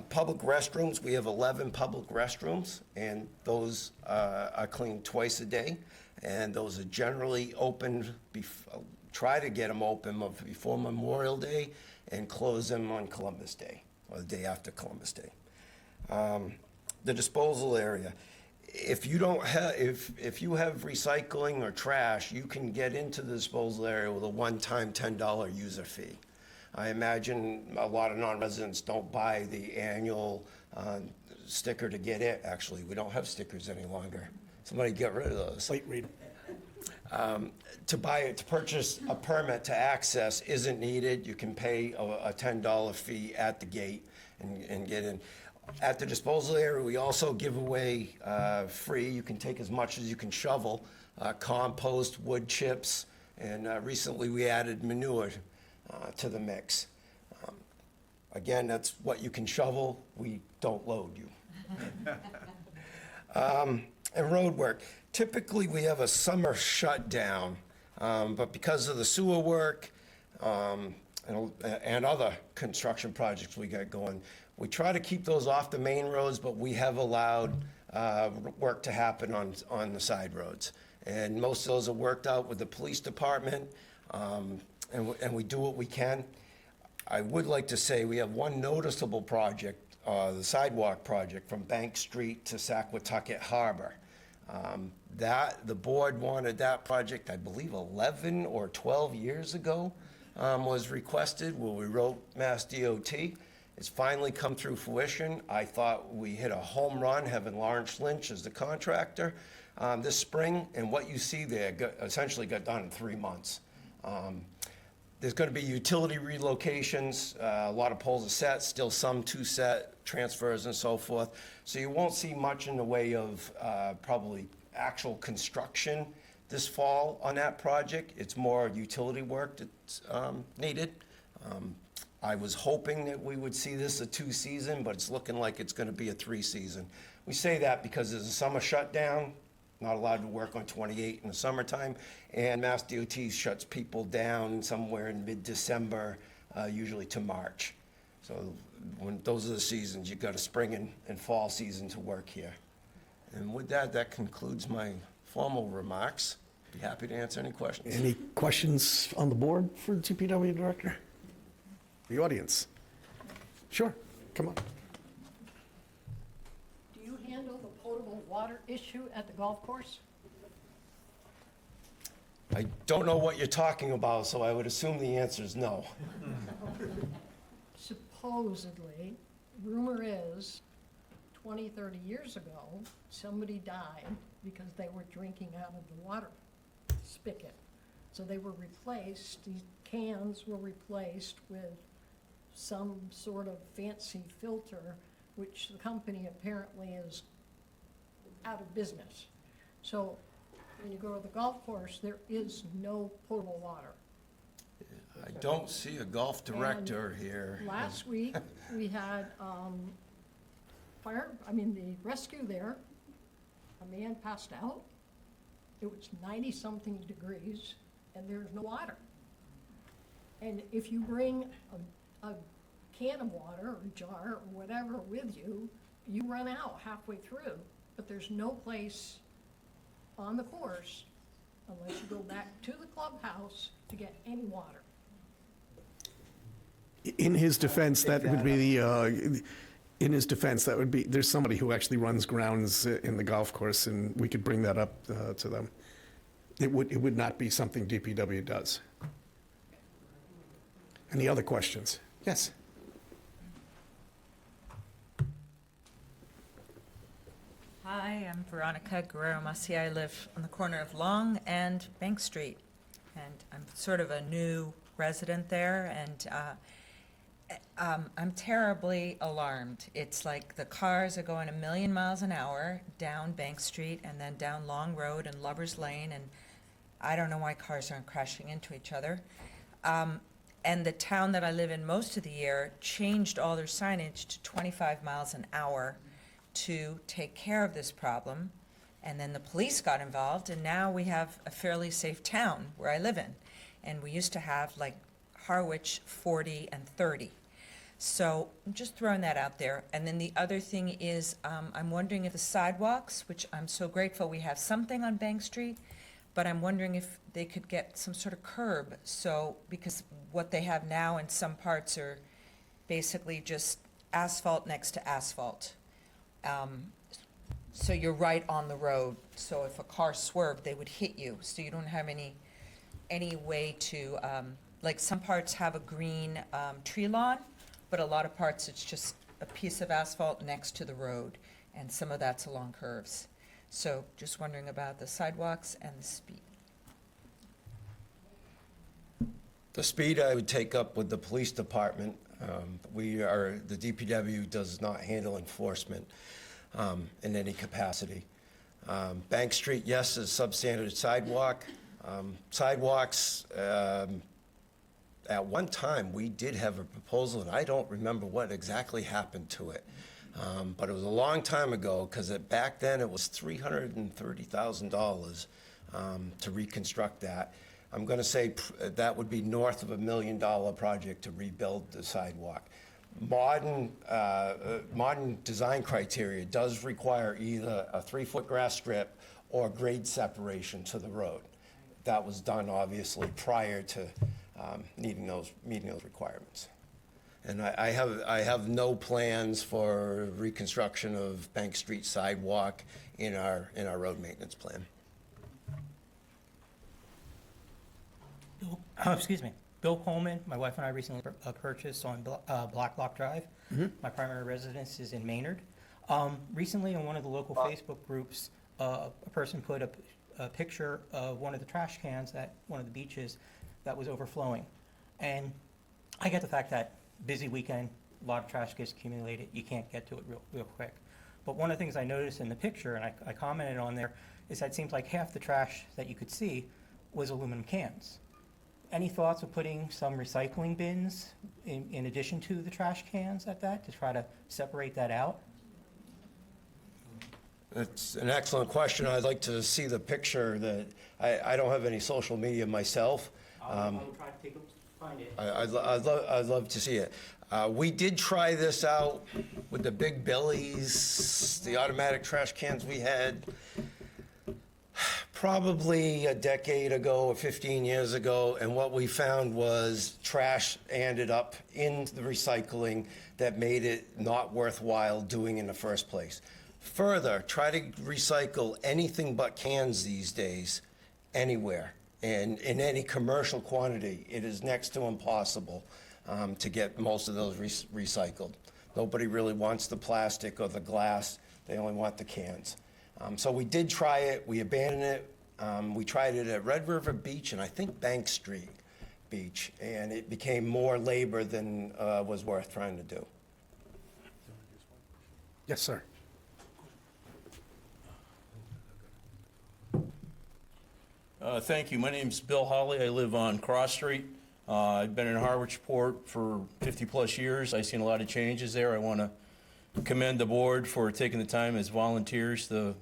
Public restrooms, we have 11 public restrooms, and those are cleaned twice a day. And those are generally open, try to get them open before Memorial Day and close them on Columbus Day, or the day after Columbus Day. The disposal area. If you don't have, if you have recycling or trash, you can get into the disposal area with a one-time $10 user fee. I imagine a lot of non-residents don't buy the annual sticker to get it. Actually, we don't have stickers any longer. Somebody get rid of those. Wait, read. To purchase a permit to access isn't needed. You can pay a $10 fee at the gate and get in. At the disposal area, we also give away free. You can take as much as you can shovel, compost, wood chips, and recently we added manure to the mix. Again, that's what you can shovel. We don't load you. And road work. Typically, we have a summer shutdown, but because of the sewer work and other construction projects we got going, we try to keep those off the main roads, but we have allowed work to happen on the side roads. And most of those are worked out with the police department, and we do what we can. I would like to say we have one noticeable project, the sidewalk project from Bank Street to Saquatucket Harbor. The board wanted that project, I believe 11 or 12 years ago, was requested. Well, we wrote Mass DOT. It's finally come through fruition. I thought we hit a home run having Lawrence Lynch as the contractor this spring, and what you see there essentially got done in 3 months. There's going to be utility relocations, a lot of poles are set, still some to set, transfers and so forth. So you won't see much in the way of probably actual construction this fall on that project. It's more utility work that's needed. I was hoping that we would see this a 2-season, but it's looking like it's going to be a 3-season. We say that because there's a summer shutdown, not allowed to work on 28 in the summertime, and Mass DOT shuts people down somewhere in mid-December, usually to March. So when those are the seasons, you've got a spring and fall season to work here. And with that, that concludes my formal remarks. Be happy to answer any questions. Any questions on the board for the DPW director? The audience? Sure, come on. Do you handle the potable water issue at the golf course? I don't know what you're talking about, so I would assume the answer is no. Supposedly, rumor is, 20, 30 years ago, somebody died because they were drinking out of the water spigot. So they were replaced, these cans were replaced with some sort of fancy filter, which the company apparently is out of business. So when you go to the golf course, there is no potable water. I don't see a golf director here. Last week, we had the rescue there. A man passed out. It was 90-something degrees, and there's no water. And if you bring a can of water or jar or whatever with you, you run out halfway through. But there's no place on the course unless you go back to the clubhouse to get any water. In his defense, that would be there's somebody who actually runs grounds in the golf course, and we could bring that up to them. It would not be something DPW does. Any other questions? Yes. Hi, I'm Veronica Guerrero-Masi. I live on the corner of Long and Bank Street, and I'm sort of a new resident there, and I'm terribly alarmed. It's like the cars are going 1,000,000 miles an hour down Bank Street and then down Long Road and Lover's Lane, and I don't know why cars aren't crashing into each other. And the town that I live in most of the year changed all their signage to 25 miles an hour to take care of this problem. And then the police got involved, and now we have a fairly safe town where I live in. And we used to have like Harwich 40 and 30. So I'm just throwing that out there. And then the other thing is, I'm wondering if the sidewalks, which I'm so grateful we have something on Bank Street, but I'm wondering if they could get some sort of curb. So, because what they have now in some parts are basically just asphalt next to asphalt. So you're right on the road. So if a car swerved, they would hit you. So you don't have any way to, like some parts have a green tree lawn, but a lot of parts it's just a piece of asphalt next to the road, and some of that's along curves. So just wondering about the sidewalks and the speed. The speed I would take up with the police department. The DPW does not handle enforcement in any capacity. Bank Street, yes, is substandard sidewalk. Sidewalks, at one time, we did have a proposal, and I don't remember what exactly happened to it. But it was a long time ago, because back then it was $330,000 to reconstruct that. I'm going to say that would be north of $1 million project to rebuild the sidewalk. Modern design criteria does require either a 3-foot grass strip or grade separation to the road. That was done obviously prior to meeting those requirements. And I have no plans for reconstruction of Bank Street sidewalk in our road maintenance plan. Excuse me. Bill Coleman, my wife and I recently purchased on Black Lock Drive. My primary residence is in Maynard. Recently, on one of the local Facebook groups, a person put a picture of one of the trash cans at one of the beaches that was overflowing. And I get the fact that busy weekend, a lot of trash gets accumulated, you can't get to it real quick. But one of the things I noticed in the picture, and I commented on there, is that it seems like half the trash that you could see was aluminum cans. Any thoughts of putting some recycling bins in addition to the trash cans at that, to try to separate that out? It's an excellent question. I'd like to see the picture. That I don't have any social media myself. I will try to find it. I'd love to see it. We did try this out with the Big Billies, the automatic trash cans we had probably a decade ago or 15 years ago, and what we found was trash ended up in the recycling that made it not worthwhile doing in the first place. Further, try to recycle anything but cans these days, anywhere. And in any commercial quantity, it is next to impossible to get most of those recycled. Nobody really wants the plastic or the glass. They only want the cans. So we did try it. We abandoned it. We tried it at Red River Beach and I think Bank Street Beach, and it became more labor than was worth trying to do. Yes, sir. Thank you. My name's Bill Hawley. I live on Cross Street. I've been in Harwich Port for 50-plus years. I've seen a lot of changes there. I want to commend the board for taking the time as volunteers to,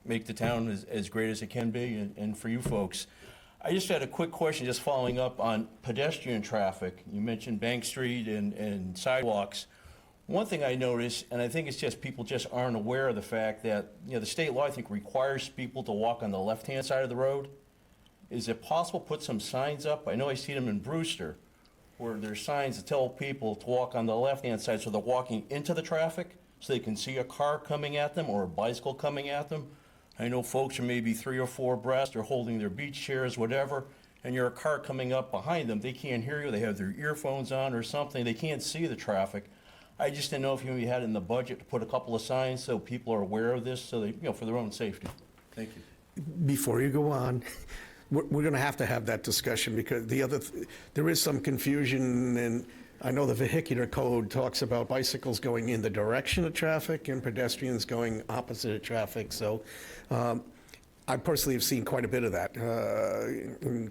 make the town as great as it can be, and for you folks. I just had a quick question, just following up on pedestrian traffic. You mentioned Bank Street and sidewalks. One thing I noticed, and I think it's just people just aren't aware of the fact that, the state law, I think, requires people to walk on the left-hand side of the road. Is it possible to put some signs up? I know I see them in Brewster, where there's signs that tell people to walk on the left-hand side so they're walking into the traffic so they can see a car coming at them or a bicycle coming at them. I know folks are maybe 3 or 4 abreast, they're holding their beach chairs, whatever, and you're a car coming up behind them. They can't hear you, they have their earphones on or something, they can't see the traffic. I just didn't know if you had it in the budget to put a couple of signs so people are aware of this, so they, for their own safety. Thank you. Before you go on, we're going to have that discussion because there is some confusion, and I know the vehicular code talks about bicycles going in the direction of traffic and pedestrians going opposite of traffic. So I personally have seen quite a bit of that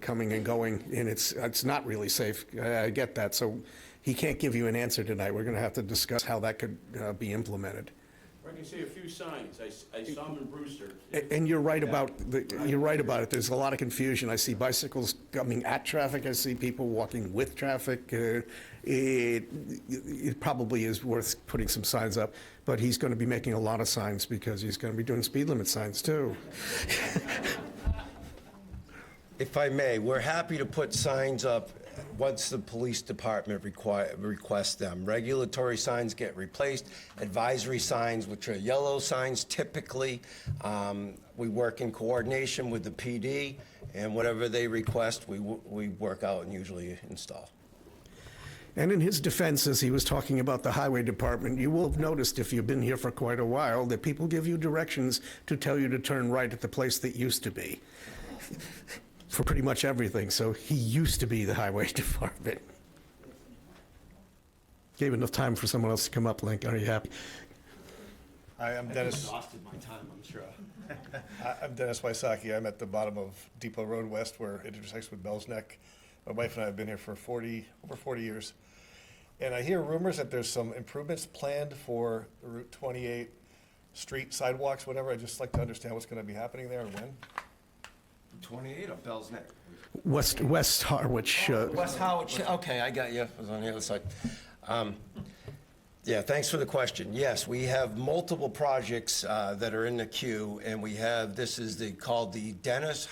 coming and going, and it's not really safe. I get that. So he can't give you an answer tonight. We're going to have to discuss how that could be implemented. I can see a few signs. I saw them in Brewster. And you're right about you're right about it. There's a lot of confusion. I see bicycles coming at traffic. I see people walking with traffic. It probably is worth putting some signs up, but he's going to be making a lot of signs because he's going to be doing speed limit signs too. If I may, we're happy to put signs up once the police department requests them. Regulatory signs get replaced, advisory signs, which are yellow signs typically. We work in coordination with the PD, and whatever they request, we work out and usually install. And in his defense, as he was talking about the highway department, you will have noticed if you've been here for quite a while that people give you directions to tell you to turn right at the place that used to be. For pretty much everything, so he used to be the highway department. Gave enough time for someone else to come up, Link. Are you happy? Hi, I'm Dennis. Exhausted my time, I'm sure. I'm Dennis Wysocki. I'm at the bottom of Depot Road West where it intersects with Bell's Neck. My wife and I have been here for over 40 years. And I hear rumors that there's some improvements planned for Route 28 street sidewalks, whatever. I'd just like to understand what's going to be happening there and when. 28 or Bell's Neck? West Harwich. West Harwich, okay, I got you. I was on the other side. Yeah, thanks for the question. Yes, we have multiple projects that are in the queue, and we have, this is called the Dennis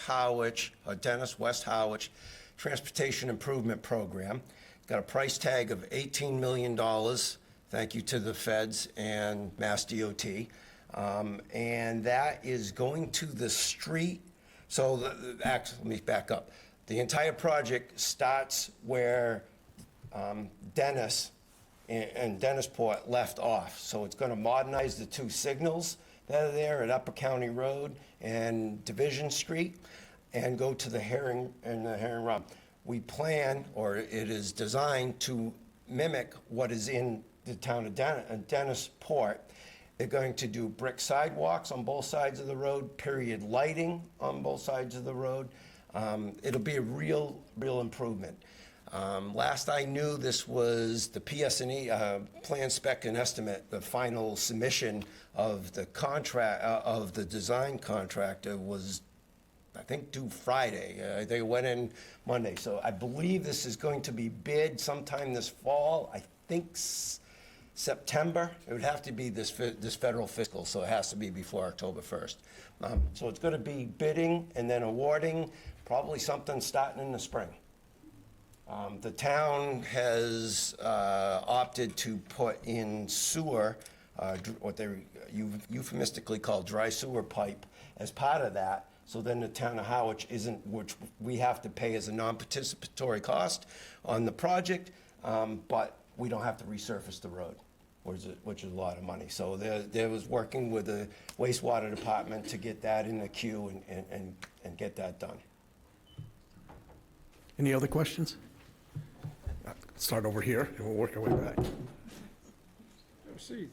West Harwich Transportation Improvement Program. It's got a price tag of $18 million. Thank you to the feds and Mass DOT. And that is going to the street. So, let me back up. The entire project starts where Dennis and Dennisport left off. So it's going to modernize the 2 signals that are there at Upper County Road and Division Street and go to the Herring Run. We plan, or it is designed to mimic what is in the town of Dennisport. They're going to do brick sidewalks on both sides of the road, period lighting on both sides of the road. It'll be a real improvement. Last I knew, this was the PS&E, Plan, Spec, and Estimate. The final submission of the contract, of the design contractor was, I think, due Friday. They went in Monday. So I believe this is going to be bid sometime this fall. I think September. It would have to be this federal fiscal, so it has to be before October 1st. So it's going to be bidding and then awarding, probably something starting in the spring. The town has opted to put in sewer, what they euphemistically call dry sewer pipe, as part of that, So then the town of Harwich isn't, which we have to pay as a non-participatory cost on the project, but we don't have to resurface the road, which is a lot of money. So there was working with the wastewater department to get that in the queue and get that done. Any other questions? Start over here, and we'll work our way back. Have a seat.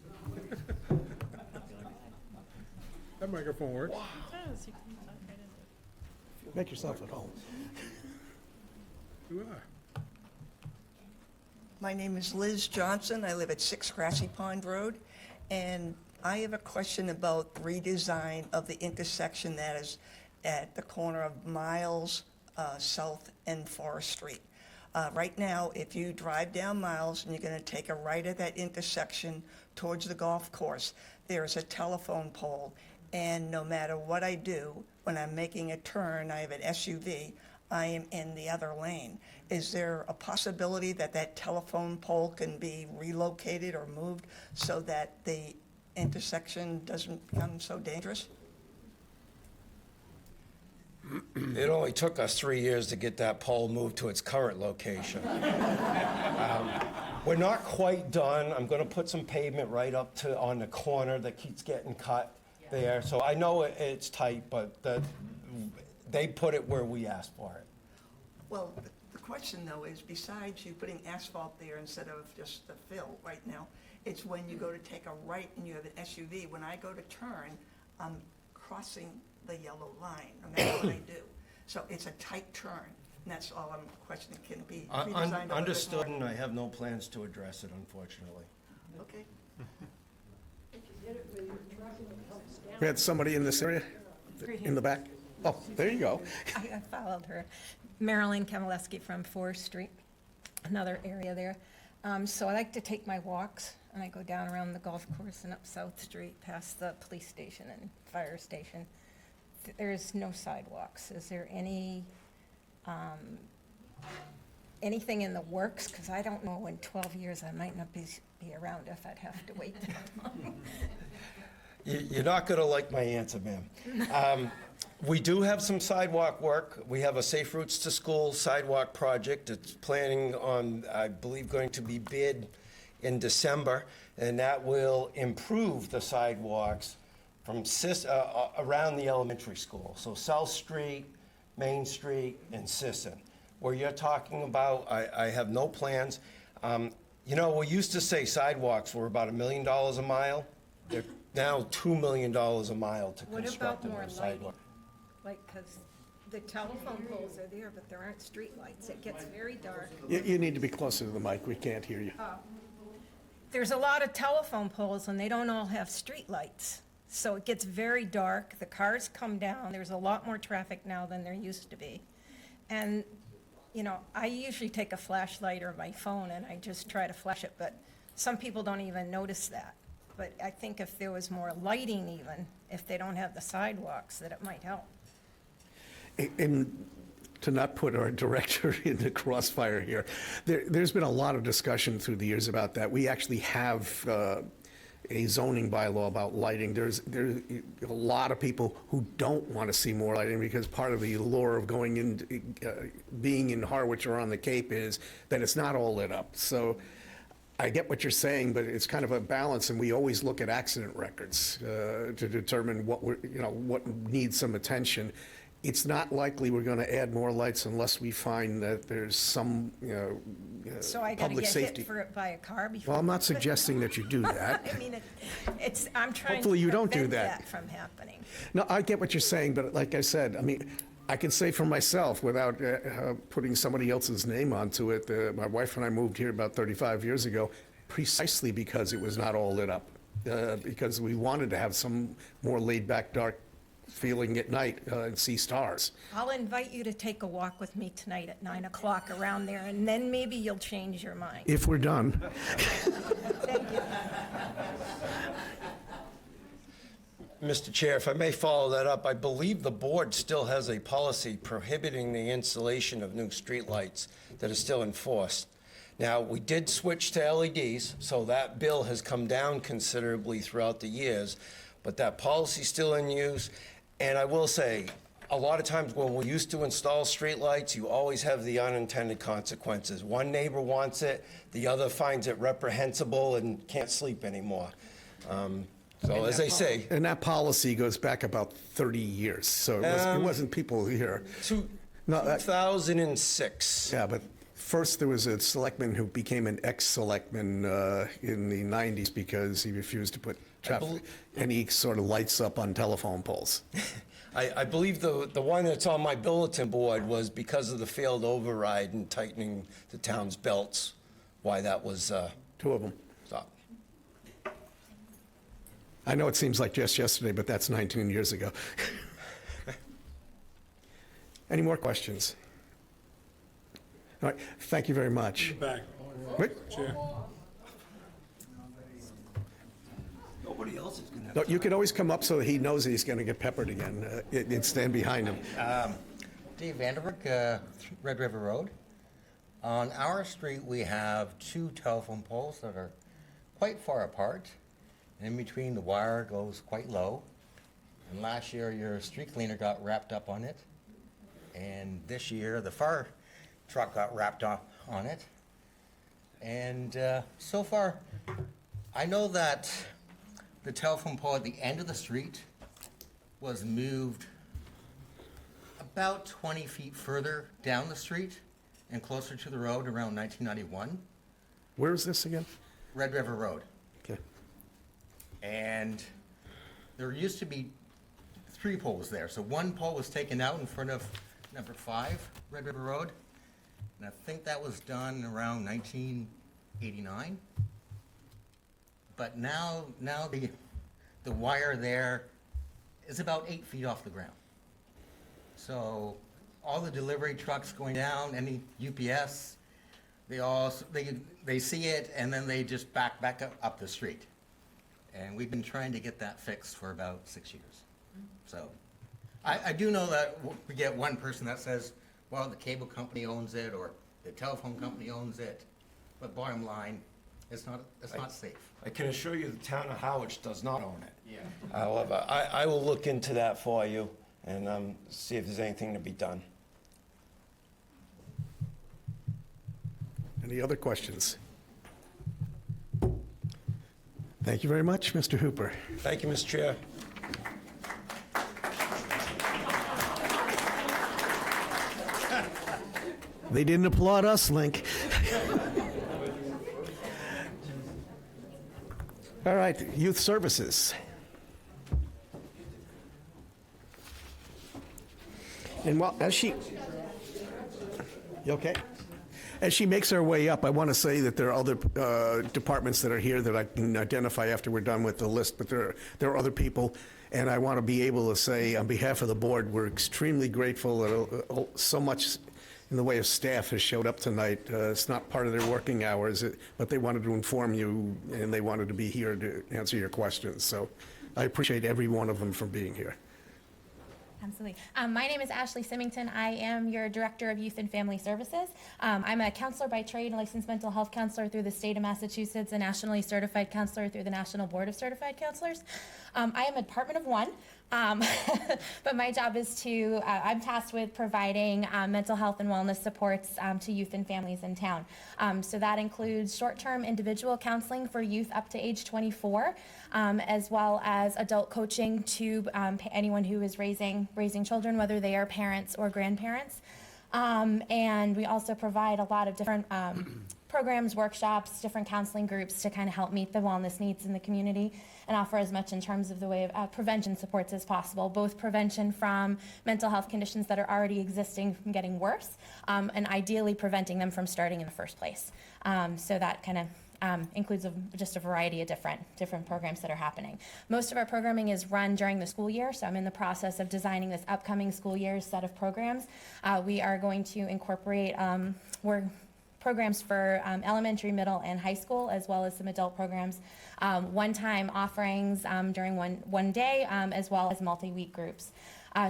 That microphone works. Make yourself at home. You are. My name is Liz Johnson. I live at 6 Grassy Pond Road, and I have a question about the redesign of the intersection that is at the corner of Miles South and Forest Street. Right now, if you drive down Miles and you're going to take a right at that intersection towards the golf course, there is a telephone pole, and no matter what I do, when I'm making a turn, I have an SUV, I am in the other lane. Is there a possibility that that telephone pole can be relocated or moved so that the intersection doesn't become so dangerous? It only took us 3 years to get that pole moved to its current location. We're not quite done. I'm going to put some pavement right up to on the corner that keeps getting cut there. So I know it's tight, but they put it where we asked for it. Well, the question though is, besides you putting asphalt there instead of just the fill right now, it's when you go to take a right and you have an SUV. When I go to turn, I'm crossing the yellow line, no matter what I do. So it's a tight turn, and that's all I'm questioning. Can it be redesigned a little bit more? Understood, and I have no plans to address it, unfortunately. Okay. We had somebody in this area, in the back? Oh, there you go. I followed her. Marilyn Kamaleski from 4th Street, another area there. So I like to take my walks, and I go down around the golf course and up South Street past the police station and fire station. There's no sidewalks. Is there any, anything in the works? Because I don't know, in 12 years, I might not be around if I'd have to wait that long. You're not going to like my answer, ma'am. We do have some sidewalk work. We have a Safe Routes to School sidewalk project. It's planning on, I believe, going to be bid in December, and that will improve the sidewalks from around the elementary school. So South Street, Main Street, and Sisson. Where you're talking about, I have no plans. You know, we used to say sidewalks were about $1 million a mile. They're now $2 million a mile to What construct about a more lighting? sidewalk. Like, because the telephone poles are there, but there aren't street lights. It gets very dark. You need to be closer to the mic. We can't hear you. There's a lot of telephone poles, and they don't all have street lights. So it gets very dark. The cars come down. There's a lot more traffic now than there used to be. And, you know, I usually take a flashlight or my phone, and I just try to flash it, but some people don't even notice that. But I think if there was more lighting even, if they don't have the sidewalks, that it might help. And to not put our director in the crossfire here, there's been a lot of discussion through the years about that. We actually have a zoning bylaw about lighting. There's a lot of people who don't want to see more lighting because part of the allure of going in, being in Harwich or on the Cape is that it's not all lit up. So I get what you're saying, but it's kind of a balance, and we always look at accident records to determine what needs some attention. It's not likely we're going to add more lights unless we find that there's some, So I gotta public get safety. hit for it by a car before? Well, I'm not suggesting that you do that. I mean, I'm trying Hopefully to you don't do prevent that. that from happening. No, I get what you're saying, but like I said, I mean, I can say for myself, without putting somebody else's name onto it, my wife and I moved here about 35 years ago, precisely because it was not all lit up, because we wanted to have some more laid-back, dark feeling at night and see stars. I'll invite you to take a walk with me tonight at 9 o'clock around there, and then maybe you'll change your mind. If we're done. Thank you. Mr. Chair, if I may follow that up, I believe the board still has a policy prohibiting the installation of new streetlights that is still enforced. Now, we did switch to LEDs, so that bill has come down considerably throughout the years, but that policy's still in use. And I will say, a lot of times when we used to install streetlights, you always have the unintended consequences. One neighbor wants it, the other finds it reprehensible and can't sleep anymore. So as they say, And that policy goes back about 30 years, so it wasn't people here. No, 2006. Yeah, but first there was a selectman who became an ex-selectman in the 90s because he refused to put any sort of lights up on telephone poles. I believe the one that's on my bulletin board was because of the failed override and tightening the town's belts, why that was. 2 of them. Stopped. I know it seems like just yesterday, but that's 19 years ago. Any more questions? All right, thank you very much. Back. Wait. Chair. Nobody else is going to. No, you can always come up so he knows he's going to get peppered again and stand behind him. Dave Vanderberg, Red River Road. On our street, we have 2 telephone poles that are quite far apart. In between, the wire goes quite low. And last year, your street cleaner got wrapped up on it. And this year, the fire truck got wrapped up on it. And so far, I know that the telephone pole at the end of the street was moved about 20 feet further down the street and closer to the road around 1991. Where is this again? Red River Road. Okay. And there used to be 3 poles there. So 1 pole was taken out in front of number 5, Red River Road. And I think that was done around 1989. But now the wire there is about 8 feet off the ground. So all the delivery trucks going down, any UPS, they see it and then they just back up the street. And we've been trying to get that fixed for about 6 years. So I do know that we get one person that says, well, the cable company owns it or the telephone company owns it. But bottom line, it's not safe. I can assure you the town of Harwich does not own it. Yeah. However, I will look into that for you and see if there's anything to be done. Any other questions? Thank you very much, Mr. Hooper. Thank you, Mr. Chair. They didn't applaud us, Link. All right, Youth Services. And while, as she, you okay? As she makes her way up, I want to say that there are other departments that are here that I can identify after we're done with the list, but there are other people, and I want to be able to say on behalf of the board, we're extremely grateful that so much in the way of staff has showed up tonight. It's not part of their working hours, but they wanted to inform you, and they wanted to be here to answer your questions. So I appreciate every one of them for being here. Absolutely. My name is Ashley Symington. I am your Director of Youth and Family Services. I'm a counselor by trade, a licensed mental health counselor through the state of Massachusetts, a nationally certified counselor through the National Board of Certified Counselors. I am a department of one, but my job is to, I'm tasked with providing mental health and wellness supports to youth and families in town. So that includes short-term individual counseling for youth up to age 24, as well as adult coaching to anyone who is raising children, whether they are parents or grandparents. And we also provide a lot of different programs, workshops, different counseling groups to kind of help meet the wellness needs in the community and offer as much in terms of the way of prevention supports as possible, both prevention from mental health conditions that are already existing from getting worse, and ideally preventing them from starting in the first place. So that kind of includes just a variety of different programs that are happening. Most of our programming is run during the school year, so I'm in the process of designing this upcoming school year's set of programs. We are going to incorporate programs for elementary, middle, and high school, as well as some adult programs, one-time offerings during one day, as well as multi-week groups.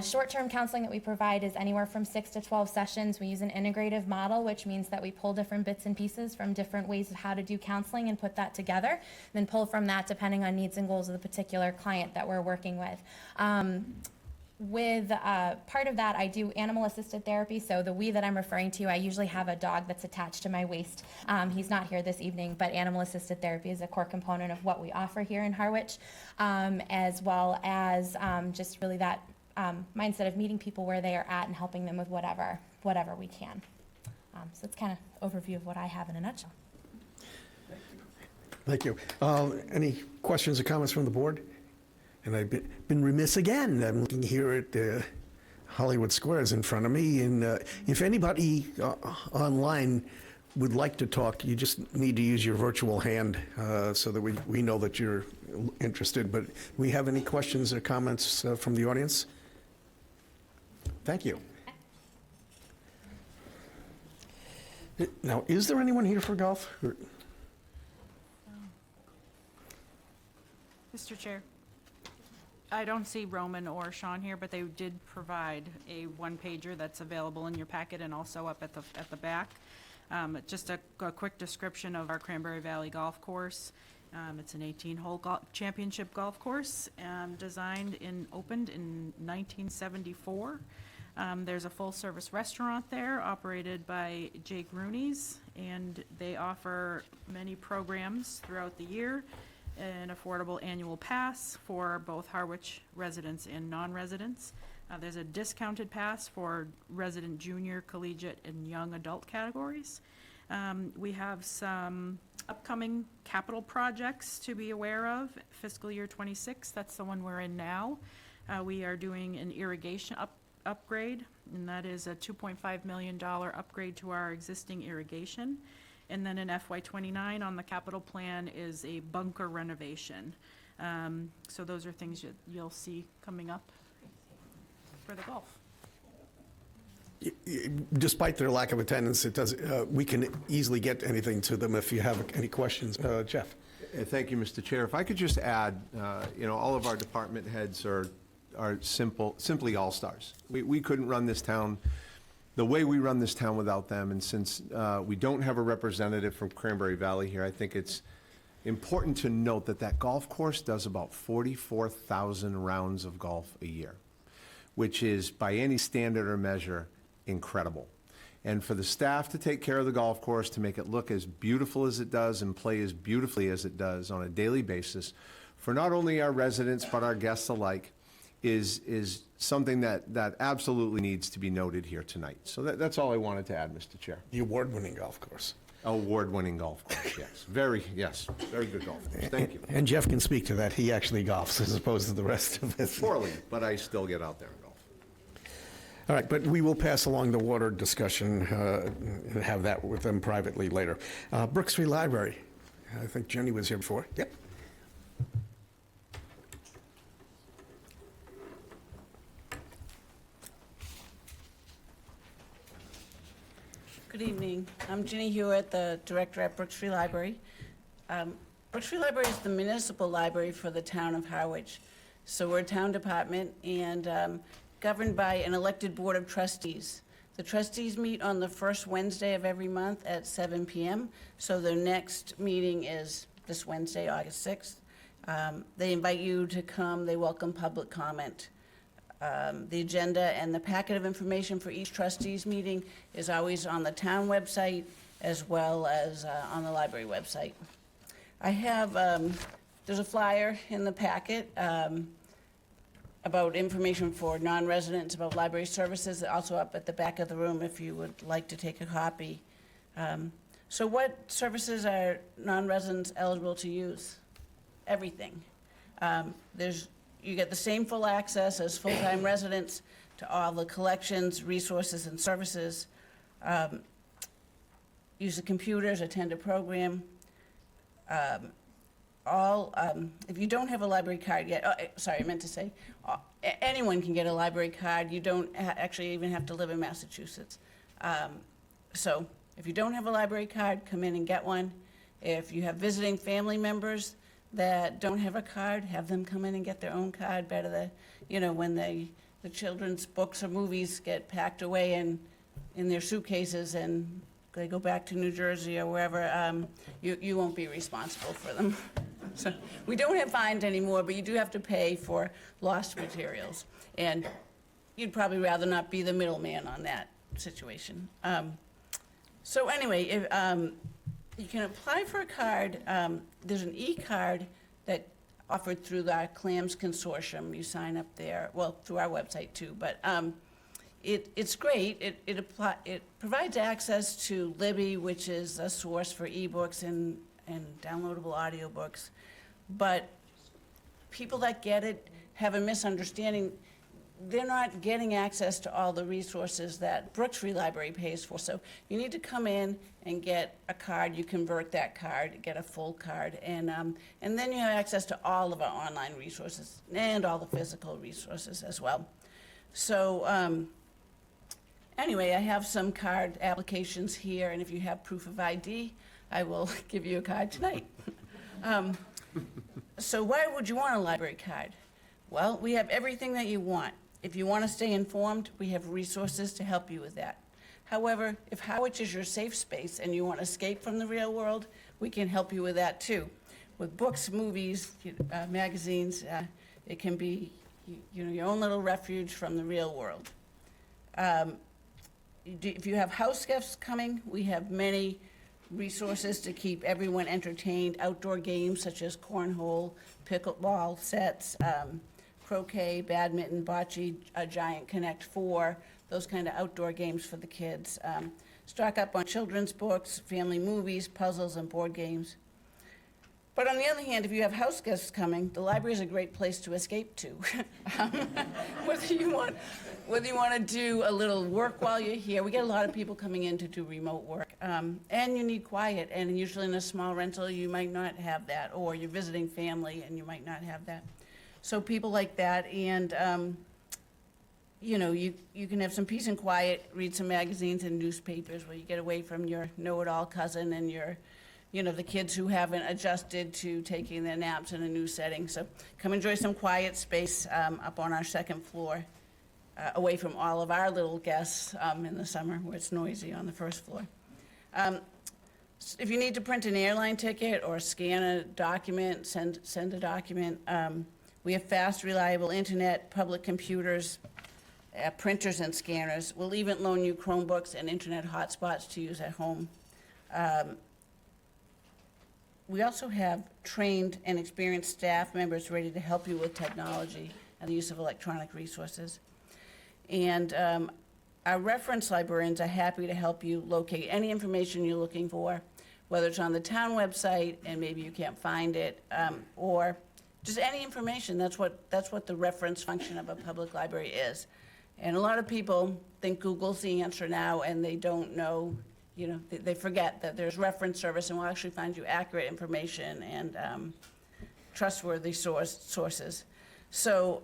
Short-term counseling that we provide is anywhere from 6 to 12 sessions. We use an integrative model, which means that we pull different bits and pieces from different ways of how to do counseling and put that together, then pull from that depending on needs and goals of the particular client that we're working with. with part of that, I do animal-assisted therapy. So the we that I'm referring to, I usually have a dog that's attached to my waist. He's not here this evening, but animal-assisted therapy is a core component of what we offer here in Harwich, as well as just really that mindset of meeting people where they are at and helping them with whatever we can. So it's kind of overview of what I have in a nutshell. Thank you. Any questions or comments from the board? And I've been remiss again. I'm looking here at Hollywood Squares in front of me. And if anybody online would like to talk, you just need to use your virtual hand so that we know that you're interested. But do we have any questions or comments from the audience? Thank you. Now, is there anyone here for golf? Mr. Chair, I don't see Roman or Sean here, but they did provide a one-pager that's available in your packet and also up at the back. Just a quick description of our Cranberry Valley Golf Course. It's an 18-hole championship golf course, opened in 1974. There's a full-service restaurant there operated by Jake Rooney's, and they offer many programs throughout the year. An affordable annual pass for both Harwich residents and non-residents. There's a discounted pass for resident, junior, collegiate, and young adult categories. We have some upcoming capital projects to be aware of. Fiscal year 26, that's the one we're in now. We are doing an irrigation upgrade, and that is a $2.5 million upgrade to our existing irrigation. And then in FY29 on the capital plan is a bunker renovation. So those are things you'll see coming up for the golf. Despite their lack of attendance, we can easily get anything to them if you have any questions. Jeff. Thank you, Mr. Chair. If I could just add, all of our department heads are simply all-stars. We couldn't run this town the way we run this town without them, and since we don't have a representative from Cranberry Valley here, I think it's important to note that golf course does about 44,000 rounds of golf a year, which is, by any standard or measure, incredible. And for the staff to take care of the golf course, to make it look as beautiful as it does and play as beautifully as it does on a daily basis, for not only our residents but our guests alike, is something that absolutely needs to be noted here tonight. So that's all I wanted to add, Mr. Chair. The award-winning golf course. Award-winning golf course, yes. Very good golf course. Thank you. And Jeff can speak to that. He actually golfs as opposed to the rest of us. Poorly, but I still get out there and golf. All right, but we will pass along the water discussion and have that with them privately later. Brooks Free Library. I think Jenny was here before. Yep. Good evening. I'm Ginny Hewitt, the director at Brooks Free Library. Brooks Free Library is the municipal library for the town of Harwich. So we're a town department and governed by an elected board of trustees. The trustees meet on the first Wednesday of every month at 7 p.m. So their next meeting is this Wednesday, August 6th. They invite you to come. They welcome public comment. The agenda and the packet of information for each trustees meeting is always on the town website as well as on the library website. I have, there's a flyer in the packet about information for non-residents about library services, also up at the back of the room if you would like to take a copy. So what services are non-residents eligible to use? Everything. You get the same full access as full-time residents to all the collections, resources, and services. Use the computers, attend a program. If you don't have a library card yet, sorry, I meant to say, anyone can get a library card. You don't actually even have to live in Massachusetts. So if you don't have a library card, come in and get one. If you have visiting family members that don't have a card, have them come in and get their own card. Better than, when the children's books or movies get packed away in their suitcases and they go back to New Jersey or wherever, you won't be responsible for them. So we don't have fines anymore, but you do have to pay for lost materials. And you'd probably rather not be the middleman on that situation. So anyway, if, you can apply for a card. There's an e-card that offered through the CLAMS Consortium. You sign up there, well, through our website too, but it's great. It provides access to Libby, which is a source for ebooks and downloadable audiobooks. But people that get it have a misunderstanding. They're not getting access to all the resources that Brooks Free Library pays for. So you need to come in and get a card. You convert that card, get a full card, and then you have access to all of our online resources and all the physical resources as well. So anyway, I have some card applications here, and if you have proof of ID, I will give you a card tonight. So why would you want a library card? Well, we have everything that you want. If you want to stay informed, we have resources to help you with that. However, if Harwich is your safe space and you want to escape from the real world, we can help you with that too. With books, movies, magazines, it can be your own little refuge from the real world. If you have house guests coming, we have many resources to keep everyone entertained. Outdoor games such as cornhole, pickleball sets, croquet, badminton, bocce, a giant Connect 4, those kind of outdoor games for the kids. Stock up on children's books, family movies, puzzles, and board games. But on the other hand, if you have house guests coming, the library is a great place to escape to. Whether you want to do a little work while you're here, we get a lot of people coming in to do remote work, and you need quiet, and usually in a small rental you might not have that, or you're visiting family and you might not have that. So people like that, and you can have some peace and quiet, read some magazines and newspapers where you get away from your know-it-all cousin and your, the kids who haven't adjusted to taking their naps in a new setting. So come enjoy some quiet space up on our second floor, away from all of our little guests in the summer where it's noisy on the first floor. If you need to print an airline ticket or scan a document, send a document. We have fast, reliable internet, public computers, printers and scanners. We'll even loan you Chromebooks and internet hotspots to use at home. We also have trained and experienced staff members ready to help you with technology and the use of electronic resources. And our reference librarians are happy to help you locate any information you're looking for, whether it's on the town website and maybe you can't find it, or just any information. That's what the reference function of a public library is. And a lot of people think Google's the answer now, and they don't know, they forget that there's reference service, and we'll actually find you accurate information and trustworthy sources. So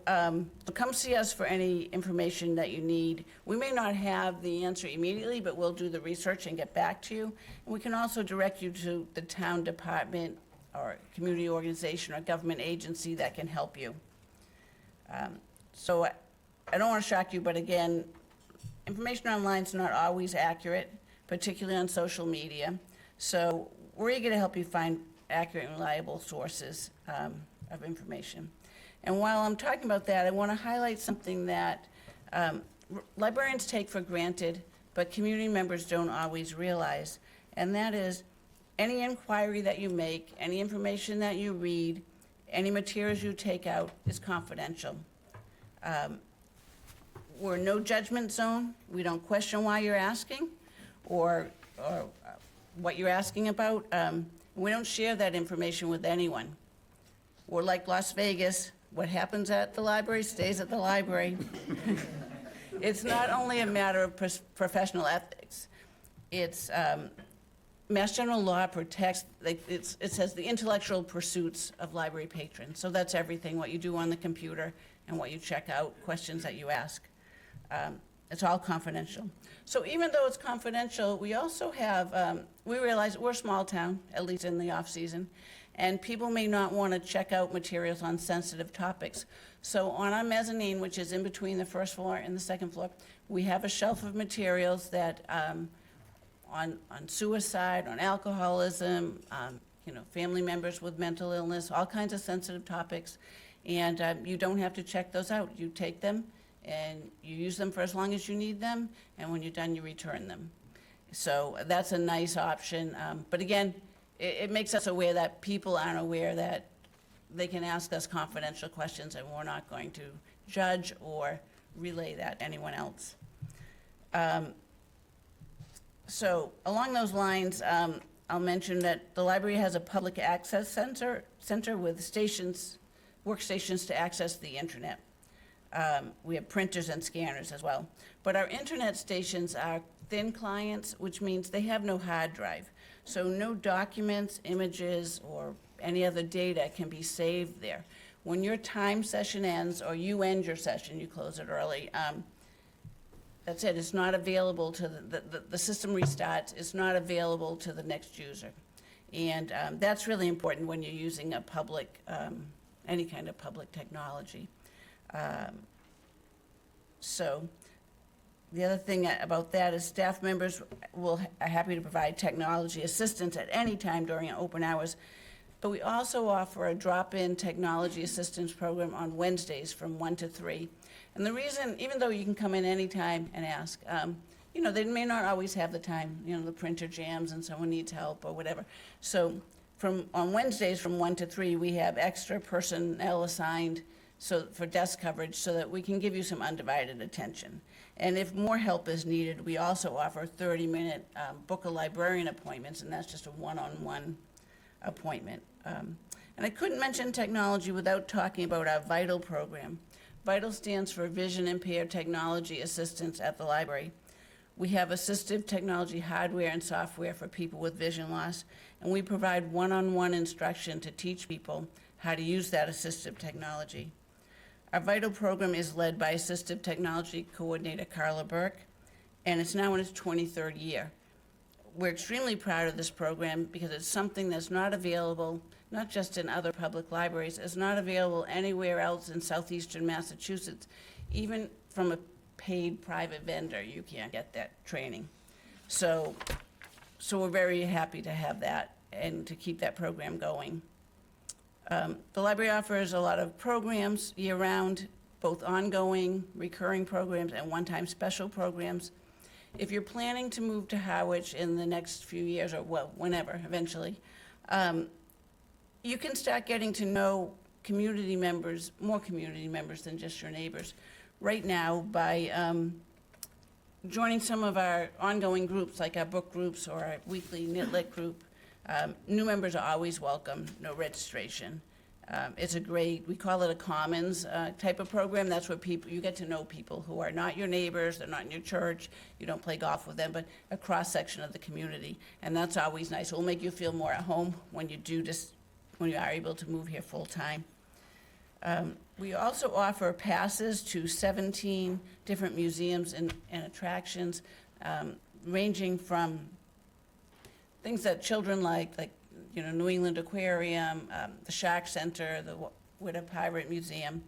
come see us for any information that you need. We may not have the answer immediately, but we'll do the research and get back to you. And we can also direct you to the town department or community organization or government agency that can help you. So I don't want to shock you, but again, information online is not always accurate, particularly on social media. So we're eager to help you find accurate and reliable sources of information. And while I'm talking about that, I want to highlight something that librarians take for granted, but community members don't always realize, and that is any inquiry that you make, any information that you read, any materials you take out is confidential. We're no judgment zone. We don't question why you're asking or what you're asking about. We don't share that information with anyone. We're like Las Vegas. What happens at the library stays at the library. It's not only a matter of professional ethics. It's Mass General Law protects, it says the intellectual pursuits of library patrons. So that's everything, what you do on the computer and what you check out, questions that you ask. It's all confidential. So even though it's confidential, we also have, we realize we're a small town, at least in the off-season, and people may not want to check out materials on sensitive topics. So on our mezzanine, which is in between the first floor and the second floor, we have a shelf of materials that on suicide, on alcoholism, family members with mental illness, all kinds of sensitive topics. And you don't have to check those out. You take them and you use them for as long as you need them, and when you're done, you return them. So that's a nice option. But again, it makes us aware that people aren't aware that they can ask us confidential questions, and we're not going to judge or relay that to anyone else. So along those lines, I'll mention that the library has a public access center with workstations to access the internet. We have printers and scanners as well. But our internet stations are thin clients, which means they have no hard drive. So no documents, images, or any other data can be saved there. When your time session ends, or you end your session, you close it early, that's it. It's not available to the system restarts. It's not available to the next user. And that's really important when you're using a public, any kind of public technology. So the other thing about that is staff members are happy to provide technology assistance at any time during open hours. But we also offer a drop-in technology assistance program on Wednesdays from 1 to 3. And the reason, even though you can come in anytime and ask, you know, they may not always have the time, you know, the printer jams and someone needs help or whatever. So on Wednesdays from 1 to 3, we have extra personnel assigned for desk coverage so that we can give you some undivided attention. And if more help is needed, we also offer 30-minute book a librarian appointments, and that's just a one-on-one appointment. And I couldn't mention technology without talking about our VITAL program. VITAL stands for Vision Impaired Technology Assistance at the library. We have assistive technology hardware and software for people with vision loss, and we provide one-on-one instruction to teach people how to use that assistive technology. Our VITAL program is led by Assistive Technology Coordinator Carla Burke, and it's now in its 23rd year. We're extremely proud of this program because it's something that's not available, not just in other public libraries, it's not available anywhere else in southeastern Massachusetts. Even from a paid private vendor, you can't get that training. So we're very happy to have that and to keep that program going. The library offers a lot of programs year-round, both ongoing, recurring programs, and one-time special programs. If you're planning to move to Harwich in the next few years, or well, whenever, eventually, you can start getting to know community members, more community members than just your neighbors, right now by joining some of our ongoing groups, like our book groups or our weekly knit-lit group. New members are always welcome, no registration. It's a great, we call it a commons type of program. That's where you get to know people who are not your neighbors, they're not in your church, you don't play golf with them, but a cross-section of the community. And that's always nice. It will make you feel more at home when you when you are able to move here full-time. We also offer passes to 17 different museums and attractions, ranging from things that children like, you know, New England Aquarium, the Shark Center, the Widow Pirate Museum,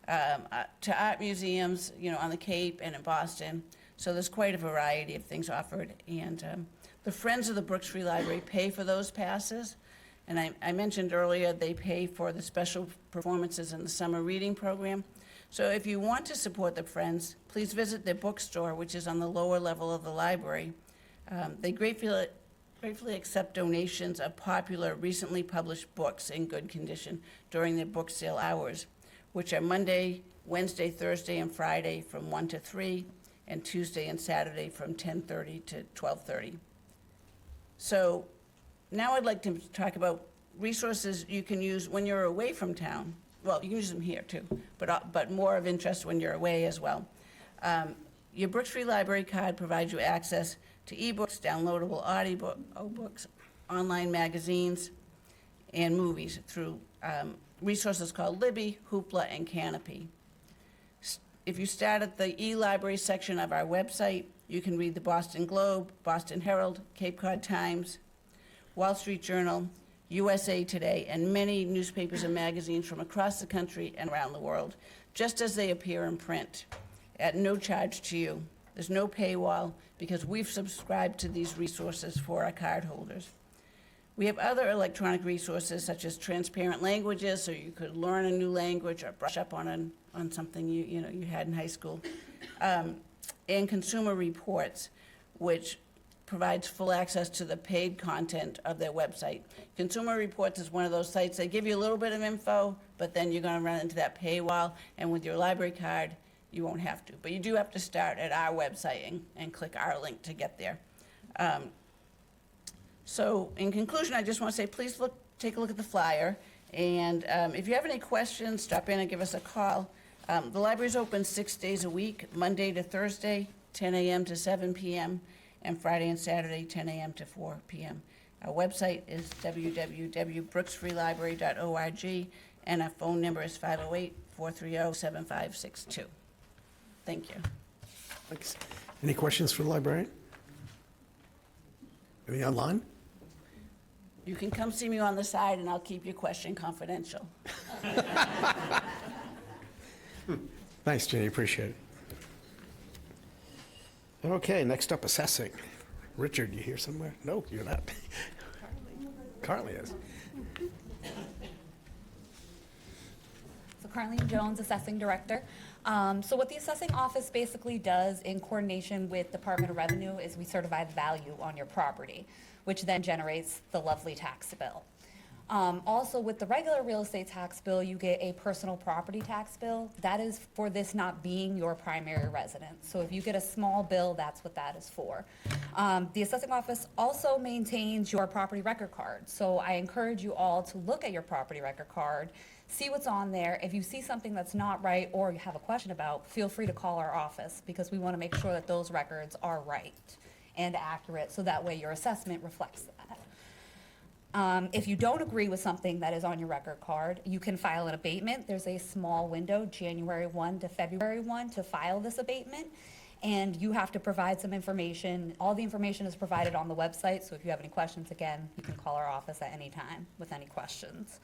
to art museums, you know, on the Cape and in Boston. So there's quite a variety of things offered. And the Friends of the Brooks Free Library pay for those passes. And I mentioned earlier, they pay for the special performances in the summer reading program. So if you want to support the Friends, please visit their bookstore, which is on the lower level of the library. They gratefully accept donations of popular, recently published books in good condition during their book sale hours, which are Monday, Wednesday, Thursday, and Friday from 1 to 3, and Tuesday and Saturday from 10:30 to 12:30. So now I'd like to talk about resources you can use when you're away from town. Well, you can use them here too, but more of interest when you're away as well. Your Brooks Free Library card provides you access to ebooks, downloadable audiobooks, online magazines, and movies through resources called Libby, Hoopla, and Canopy. If you start at the e-library section of our website, you can read the Boston Globe, Boston Herald, Cape Cod Times, Wall Street Journal, USA Today, and many newspapers and magazines from across the country and around the world, just as they appear in print, at no charge to you. There's no paywall because we've subscribed to these resources for our card holders. We have other electronic resources such as transparent languages, so you could learn a new language or brush up on on something you had in high school. And Consumer Reports, which provides full access to the paid content of their website. Consumer Reports is one of those sites, they give you a little bit of info, but then you're gonna run into that paywall, and with your library card, you won't have to. But you do have to start at our website and click our link to get there. So in conclusion, I just want to say, please take a look at the flyer. And if you have any questions, stop in and give us a call. The library's open 6 days a week, Monday to Thursday, 10 a.m. to 7 p.m., and Friday and Saturday, 10 a.m. to 4 p.m. Our website is www.brooksfreelibrary.org, and our phone number is 508-430-7562. Thank you. Thanks. Any questions for the librarian? Any online? You can come see me on the side, and I'll keep your question confidential. Thanks, Jenny, appreciate it. Okay, next up, assessing. Richard, you here somewhere? No, you're not. Carly is. So Carlene Jones, Assessing Director. So what the assessing office basically does in coordination with Department of Revenue is we certify the value on your property, which then generates the lovely tax bill. Also, with the regular real estate tax bill, you get a personal property tax bill. That is for this not being your primary residence. So if you get a small bill, that's what that is for. The assessing office also maintains your property record card. So I encourage you all to look at your property record card, see what's on there. If you see something that's not right or you have a question about, feel free to call our office because we want to make sure that those records are right and accurate, so that way your assessment reflects that. If you don't agree with something that is on your record card, you can file an abatement. There's a small window, January 1 to February 1, to file this abatement, and you have to provide some information. All the information is provided on the website, so if you have any questions, again, you can call our office at any time with any questions.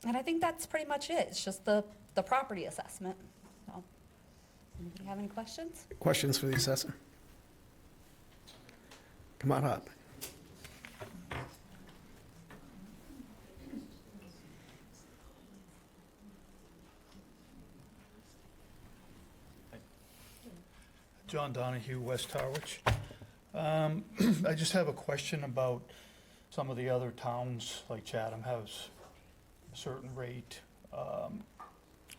And I think that's pretty much it. It's just the property assessment. So, anybody have any questions? Questions for the assessor? Come on up. John Donahue, West Harwich. I just have a question about some of the other towns, like Chatham has a certain rate.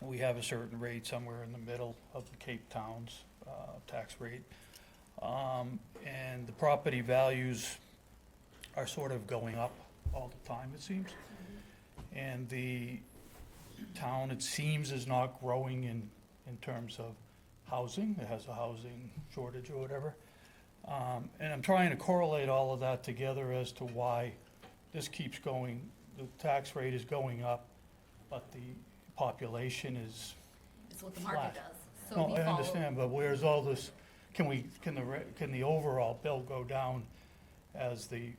We have a certain rate somewhere in the middle of the Cape Towns tax rate. And the property values are sort of going up all the time, it seems. And the town, it seems, is not growing in terms of housing. It has a housing shortage or whatever. And I'm trying to correlate all of that together as to why this keeps going, the tax rate is going up, but the population is It's what the market flat. does. So No, we I follow- understand, but where's all this, can the overall bill go down as the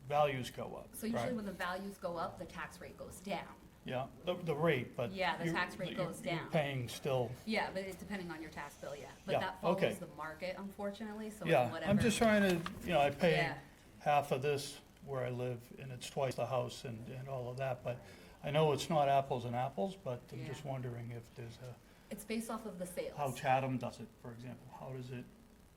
values go up? So usually right? when the values go up, the tax rate goes down. Yeah, the rate, but. Yeah, the you're- tax rate you're- goes You're down. paying still, Yeah, but it's depending on your tax bill, yeah. But Yeah, that follows okay. the market, unfortunately, so yeah, it's whatever. I'm just trying to, I pay Yeah. half of this where I live, and it's twice the house and all of that, but I know it's not apples and apples, but I'm Yeah. just wondering if there's It's based off of the sales. how Chatham does it, for example, how does it?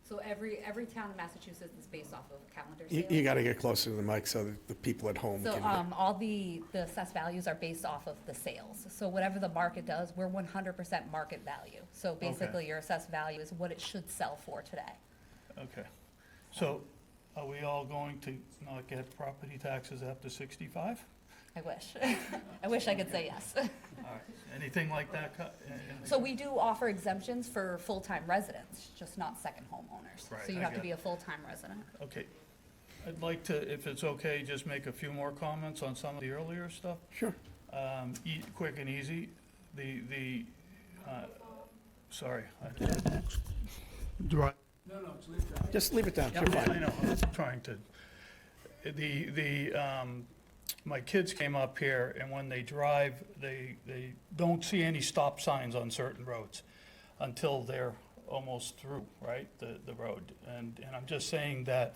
So every town in Massachusetts is based off of calendar You sales. got to get closer to the mic so that the people at home So, can. all the assessed values are based off of the sales. So whatever the market does, we're 100% market value. So basically, your assessed value is what it should sell for today. Okay, so are we all going to not get property taxes after 65? I wish. I wish I could say yes. All right, anything like that? So we do offer exemptions for full-time residents, just not second homeowners. Right, So you I have to get be it. a full-time resident. Okay, I'd like to, if it's okay, just make a few more comments on some of the earlier stuff. Sure. Quick and easy, sorry. Dry. Just leave it down, Yeah, you're fine. I know, I'm trying to, my kids came up here, and when they drive, they don't see any stop signs on certain roads until they're almost through, right, the road. And I'm just saying that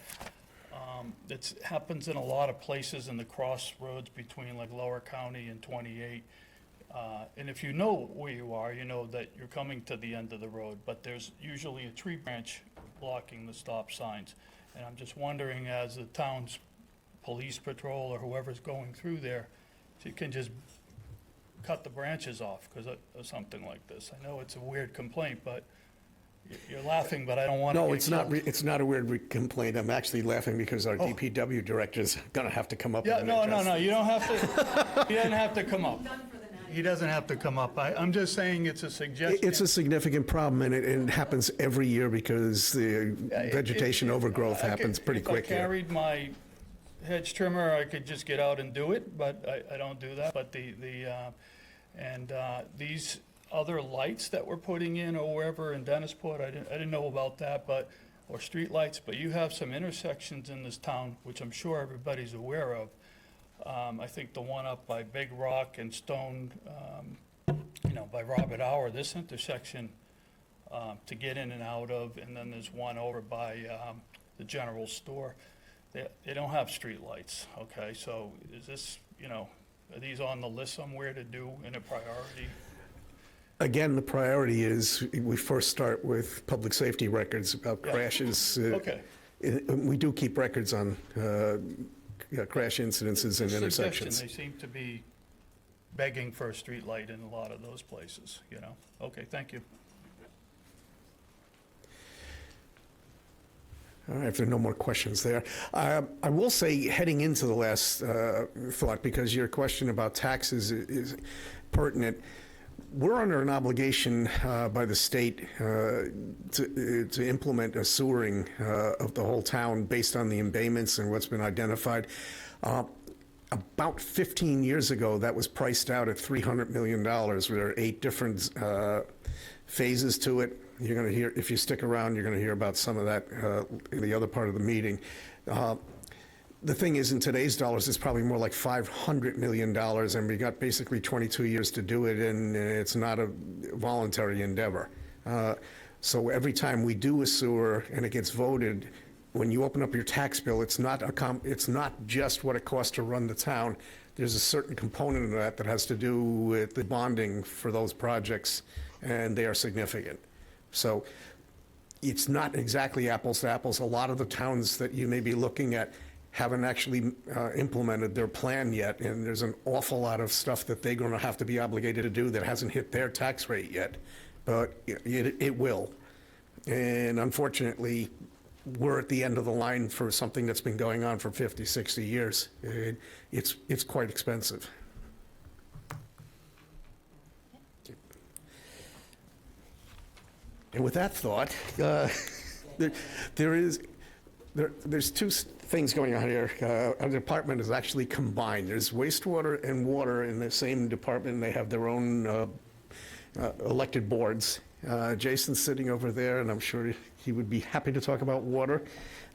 it happens in a lot of places in the crossroads between like Lower County and 28. And if you know where you are, you know that you're coming to the end of the road, but there's usually a tree branch blocking the stop signs. And I'm just wondering, as the town's police patrol or whoever's going through there, if you can just cut the branches off because of something like this. I know it's a weird complaint, but you're laughing, but I don't want to. No, it's not a weird complaint. I'm actually laughing because our DPW director's gonna have to come up. Yeah, and no, adjust. you don't have to, he doesn't have to come up. He doesn't have to come up. I'm just saying it's a suggestion. It's a significant problem, and it happens every year because the vegetation overgrowth happens pretty quick If I here. carried my hedge trimmer, I could just get out and do it, but I don't do that. But these other lights that we're putting in or wherever in Dennisport, I didn't know about that, or street lights, but you have some intersections in this town, which I'm sure everybody's aware of. I think the one up by Big Rock and Stone, by Robert Hour, this intersection to get in and out of, and then there's one over by the general store. They don't have street lights, okay? So is this, are these on the list somewhere to do in a priority? Again, the priority is we first start with public safety records about crashes. Okay. We do keep records on crash incidences and intersections. They seem to be begging for a street light in a lot of those places, Okay, thank you. All right, if there are no more questions there. I will say, heading into the last thought, because your question about taxes is pertinent, we're under an obligation by the state to implement a sewering of the whole town based on the embayments and what's been identified. About 15 years ago, that was priced out at $300 million. There are 8 different phases to it. You're going to hear, if you stick around, you're going to hear about some of that in the other part of the meeting. The thing is, in today's dollars, it's probably more like $500 million, and we got basically 22 years to do it, and it's not a voluntary endeavor. So every time we do a sewer and it gets voted, when you open up your tax bill, it's not just what it costs to run the town. There's a certain component of that has to do with the bonding for those projects, and they are significant. So it's not exactly apples to apples. A lot of the towns that you may be looking at haven't actually implemented their plan yet, and there's an awful lot of stuff that they're going to have to be obligated to do that hasn't hit their tax rate yet, but it will. And unfortunately, we're at the end of the line for something that's been going on for 50, 60 years. It's quite expensive. And with that thought, there's two things going on here. Our department is actually combined. There's wastewater and water in the same department. They have their own elected boards. Jason's sitting over there, and I'm sure he would be happy to talk about water.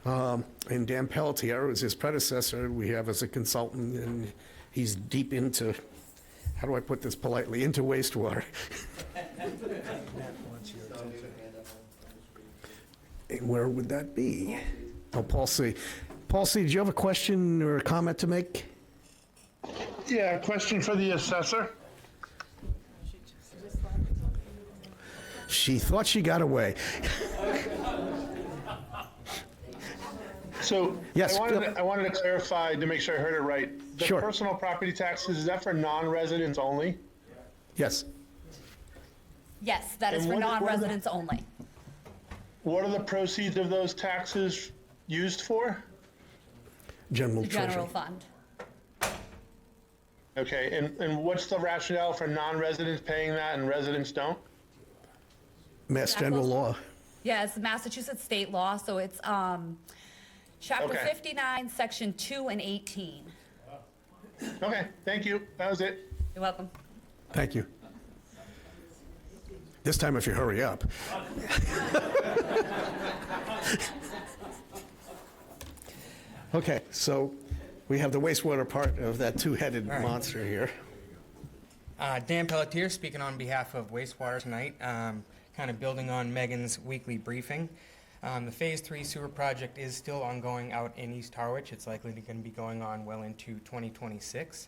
And Dan Pelletier is his predecessor we have as a consultant, and he's deep into, how do I put this politely, into wastewater. And where would that be? Oh, Paul C. Paul C., did you have a question or a comment to make? Yeah, a question for the assessor. She thought she got away. So Yes, I wanted to clarify to make sure I heard it right. The Sure. personal property taxes, is that for non-residents only? Yes. Yes, that is And for what are the- non-residents only. What are the proceeds of those taxes used for? General The treasure. general fund. Okay, and what's the rationale for non-residents paying that and residents don't? Mass general law. Yeah, it's Massachusetts state law, so it's Chapter Okay. 59, Section 2 and 18. Okay, thank you. That was it. You're welcome. Thank you. This time if you hurry up. Okay, so we have the wastewater part of that two-headed monster here. Dan Pelletier speaking on behalf of Wastewater tonight, kind of building on Megan's weekly briefing. The Phase 3 sewer project is still ongoing out in East Harwich. It's likely going to be going on well into 2026.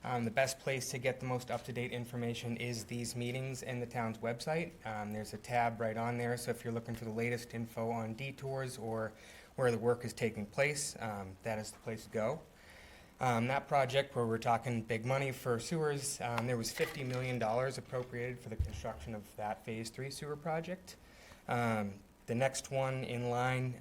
The best place to get the most up-to-date information is these meetings in the town's website. There's a tab right on there, so if you're looking for the latest info on detours or where the work is taking place, that is the place to go. That project, where we're talking big money for sewers, there was $50 million appropriated for the construction of that Phase 3 sewer project. The next one in line,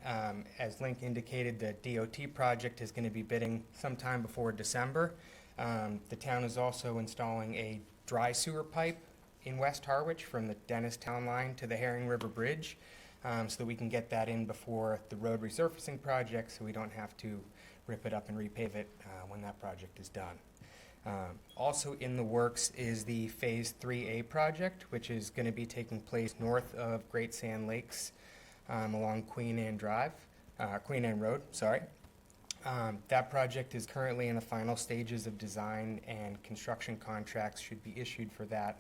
as Link indicated, the DOT project is going to be bidding sometime before December. The town is also installing a dry sewer pipe in West Harwich from the Dennis Town Line to the Herring River Bridge, so that we can get that in before the road resurfacing project, so we don't have to rip it up and repave it when that project is done. Also in the works is the Phase 3A project, which is going to be taking place north of Great Sand Lakes along Queen Anne Road. That project is currently in the final stages of design, and construction contracts should be issued for that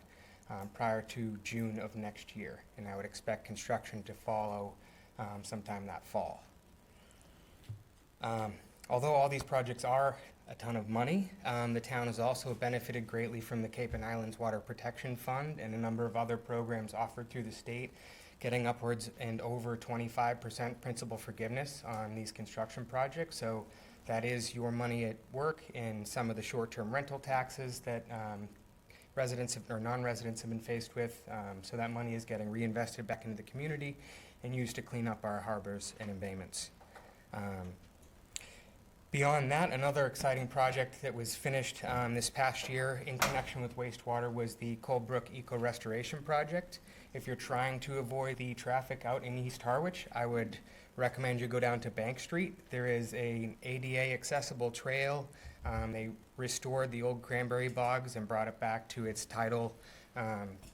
prior to June of next year. And I would expect construction to follow sometime that fall. Although all these projects are a ton of money, the town has also benefited greatly from the Cape and Islands Water Protection Fund and a number of other programs offered through the state, getting upwards and over 25% principal forgiveness on these construction projects. So that is your money at work in some of the short-term rental taxes that residents or non-residents have been faced with. So that money is getting reinvested back into the community and used to clean up our harbors and embayments. Beyond that, another exciting project that was finished this past year in connection with wastewater was the Coldbrook Eco Restoration Project. If you're trying to avoid the traffic out in East Harwich, I would recommend you go down to Bank Street. There is an ADA accessible trail. They restored the old cranberry bogs and brought it back to its tidal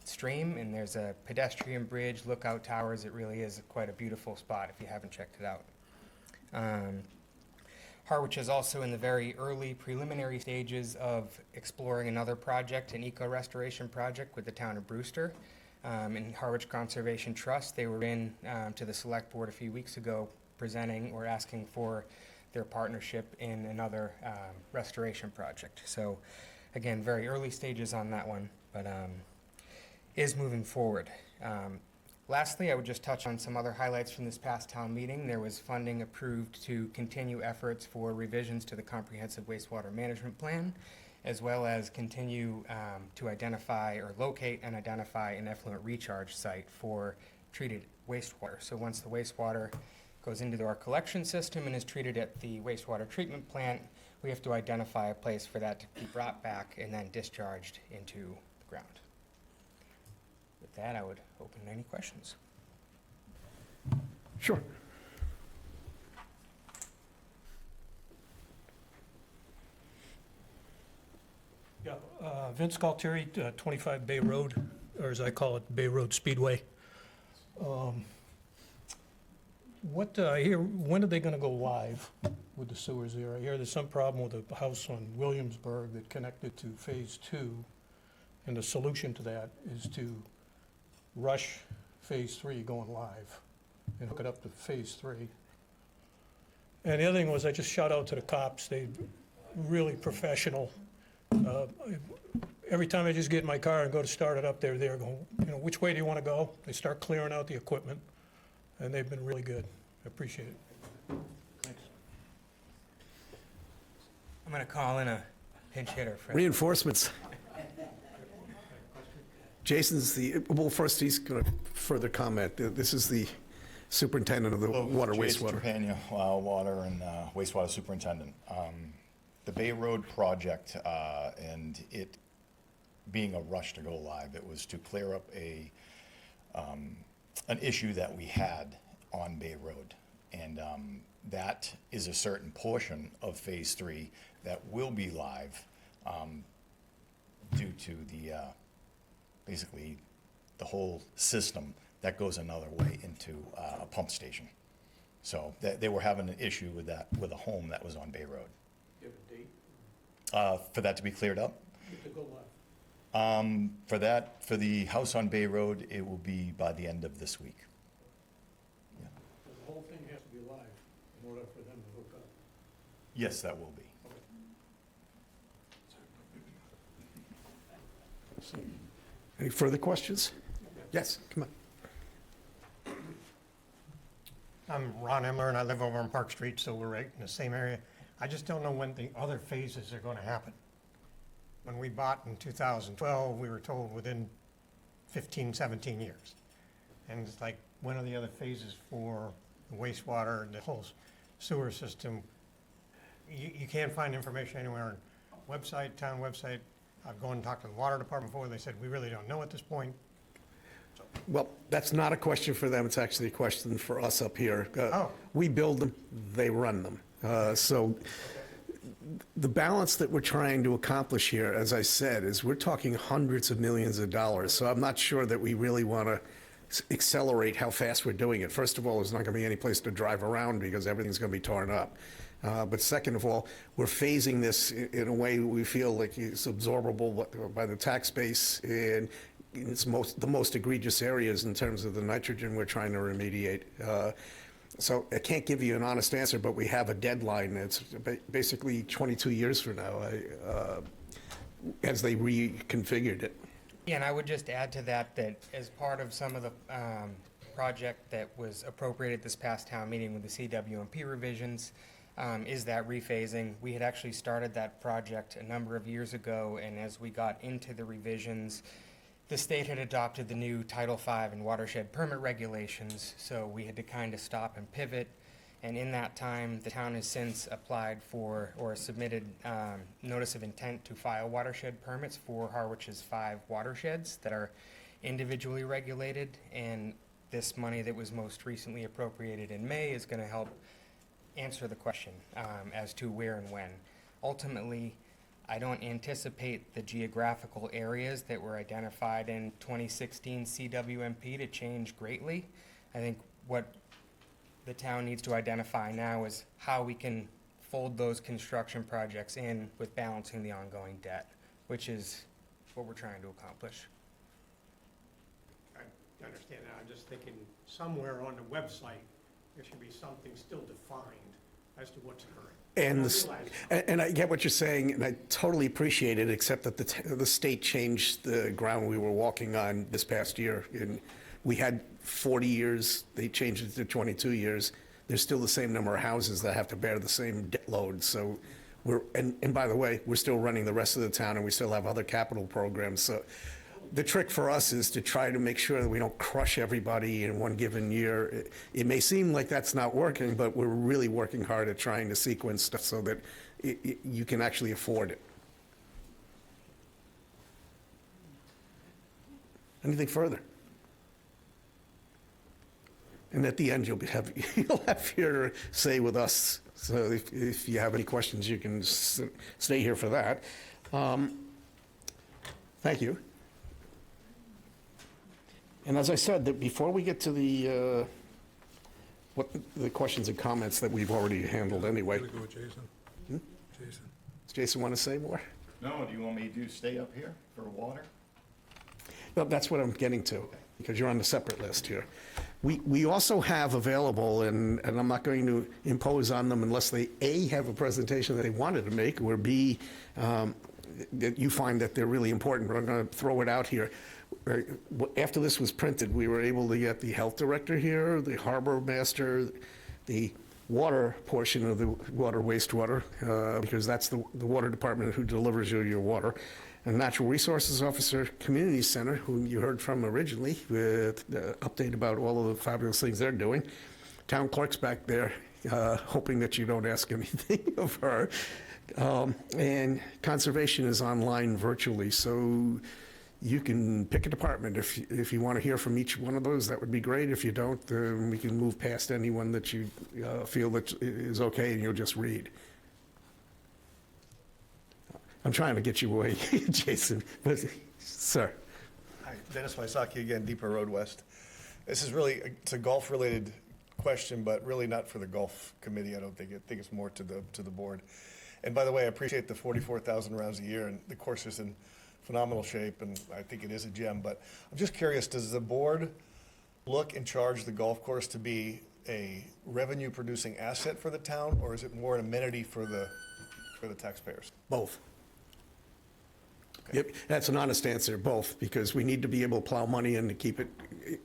stream, and there's a pedestrian bridge, lookout towers. It really is quite a beautiful spot if you haven't checked it out. Harwich is also in the very early preliminary stages of exploring another project, an eco-restoration project with the town of Brewster. In Harwich Conservation Trust, they were in to the Select Board a few weeks ago presenting or asking for their partnership in another restoration project. So again, very early stages on that one, but is moving forward. Lastly, I would just touch on some other highlights from this past town meeting. There was funding approved to continue efforts for revisions to the Comprehensive Wastewater Management Plan, as well as continue to identify or locate and identify an effluent recharge site for treated wastewater. So once the wastewater goes into our collection system and is treated at the wastewater treatment plant, we have to identify a place for that to be brought back and then discharged into the ground. With that, I would open any questions. Sure. Yeah, Vince Galtieri, 25 Bay Road, or as I call it, Bay Road Speedway. What I hear, when are they gonna go live with the sewers there? I hear there's some problem with a house on Williamsburg that connected to Phase 2, and the solution to that is to rush Phase 3 going live and hook it up to Phase 3. And the other thing was, I just shout out to the cops, they really professional. Every time I just get in my car and go to start it up, they're there going, you know, which way do you want to go? They start clearing out the equipment, and they've been really good. I appreciate it. Thanks. I'm going to call in a pinch hitter for Reinforcements. Jason's well, first he's going to further comment. This is the superintendent of the water wastewater. Jason Trepagna, water and wastewater superintendent. The Bay Road project and it being a rush to go live, it was to clear up an issue that we had on Bay Road. And that is a certain portion of Phase 3 that will be live due to the basically the whole system that goes another way into a pump station. So they were having an issue with that, with a home that was on Bay Road. Do you have a date? For that to be cleared up? To go live. For the house on Bay Road, it will be by the end of this week. Yeah. The whole thing has to be live in order for them to hook up. Yes, that will be. Any further questions? Yes, come on. I'm Ron Emler, and I live over on Park Street, so we're right in the same area. I just don't know when the other phases are going to happen. When we bought in 2012, we were told within 15, 17 years. And it's like, when are the other phases for the wastewater and the whole sewer system? You can't find information anywhere on website, town website. I've gone and talked to the water department before. They said, we really don't know at this point. Well, that's not a question for them, it's actually a question for us up here. Oh. We build them, they run them. So the balance that we're trying to accomplish here, as I said, is we're talking hundreds of millions of dollars. So I'm not sure that we really want to accelerate how fast we're doing it. First of all, there's not going to be any place to drive around because everything's going to be torn up. But second of all, we're phasing this in a way we feel like it's absorbable by the tax base, and it's the most egregious areas in terms of the nitrogen we're trying to remediate. So I can't give you an honest answer, but we have a deadline. It's basically 22 years from now, as they reconfigured it. Yeah, and I would just add to that, that as part of some of the project that was appropriated this past town meeting with the CWMP revisions, is that rephasing. We had actually started that project a number of years ago, and as we got into the revisions, the state had adopted the new Title V and watershed permit regulations, so we had to kind of stop and pivot. And in that time, the town has since applied for or submitted notice of intent to file watershed permits for Harwich's 5 watersheds that are individually regulated. And this money that was most recently appropriated in May is going to help answer the question as to where and when. Ultimately, I don't anticipate the geographical areas that were identified in 2016 CWMP to change greatly. I think what the town needs to identify now is how we can fold those construction projects in with balancing the ongoing debt, which is what we're trying to accomplish. I understand that. I'm just thinking somewhere on the website, there should be something still defined as to what's occurring. And I get what you're saying, and I totally appreciate it, except that the state changed the ground we were walking on this past year. And we had 40 years, they changed it to 22 years. There's still the same number of houses that have to bear the same debt load. So and by the way, we're still running the rest of the town, and we still have other capital programs. So the trick for us is to try to make sure that we don't crush everybody in one given year. It may seem like that's not working, but we're really working hard at trying to sequence stuff so that you can actually afford it. Anything further? And at the end, you'll have your say with us. So if you have any questions, you can stay here for that. Thank you. And as I said, that before we get to the questions and comments that we've already handled anyway. Go with Jason. Jason. Does Jason want to say more? No, do you want me to stay up here for water? Well, that's what I'm getting to, because you're on the separate list here. We also have available, and I'm not going to impose on them unless they, A, have a presentation that they wanted to make, or B, that you find that they're really important, but I'm going to throw it out here. After this was printed, we were able to get the health director here, the harbor master, the water portion of the water wastewater, because that's the water department who delivers you your water, and natural resources officer, community center, who you heard from originally, with the update about all of the fabulous things they're doing. Town clerk's back there, hoping that you don't ask anything of her. And conservation is online virtually, so you can pick a department. If you want to hear from each one of those, that would be great. If you don't, we can move past anyone that you feel that is okay, and you'll just read. I'm trying to get you away, Jason, but, sir. Hi, Dennis Wysocki again, Depot Road West. This is really, it's a golf-related question, but really not for the golf committee. I don't think think it's more to the board. And by the way, I appreciate the 44,000 rounds a year, and the course is in phenomenal shape, and I think it is a gem. But I'm just curious, does the board look and charge the golf course to be a revenue-producing asset for the town, or is it more an amenity for the taxpayers? Both. Yep, that's an honest answer, both, because we need to be able to plow money in to keep it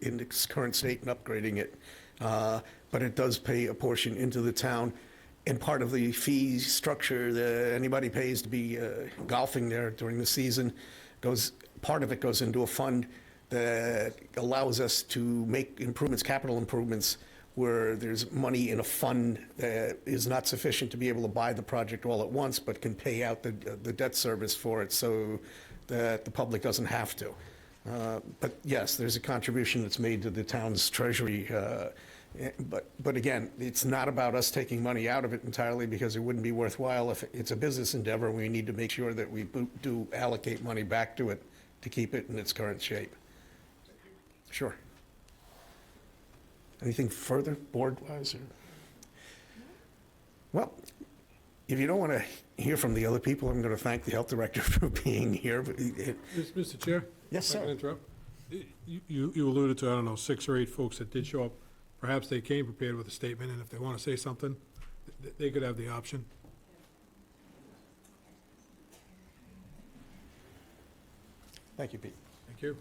in its current state and upgrading it. But it does pay a portion into the town, and part of the fee structure that anybody pays to be golfing there during the season part of it goes into a fund that allows us to make improvements, capital improvements, where there's money in a fund that is not sufficient to be able to buy the project all at once, but can pay out the debt service for it so that the public doesn't have to. But yes, there's a contribution that's made to the town's treasury. But again, it's not about us taking money out of it entirely, because it wouldn't be worthwhile. If it's a business endeavor, we need to make sure that we do allocate money back to it to keep it in its current shape. Sure. Anything further, board-wise? Well, if you don't want to hear from the other people, I'm going to thank the health director for being here. Mr. Chair? Yes, If I sir. can interrupt? You alluded to, I don't know, 6 or 8 folks that did show up. Perhaps they came prepared with a statement, and if they want to say something, they could have the option. Thank you, Pete. Thank you.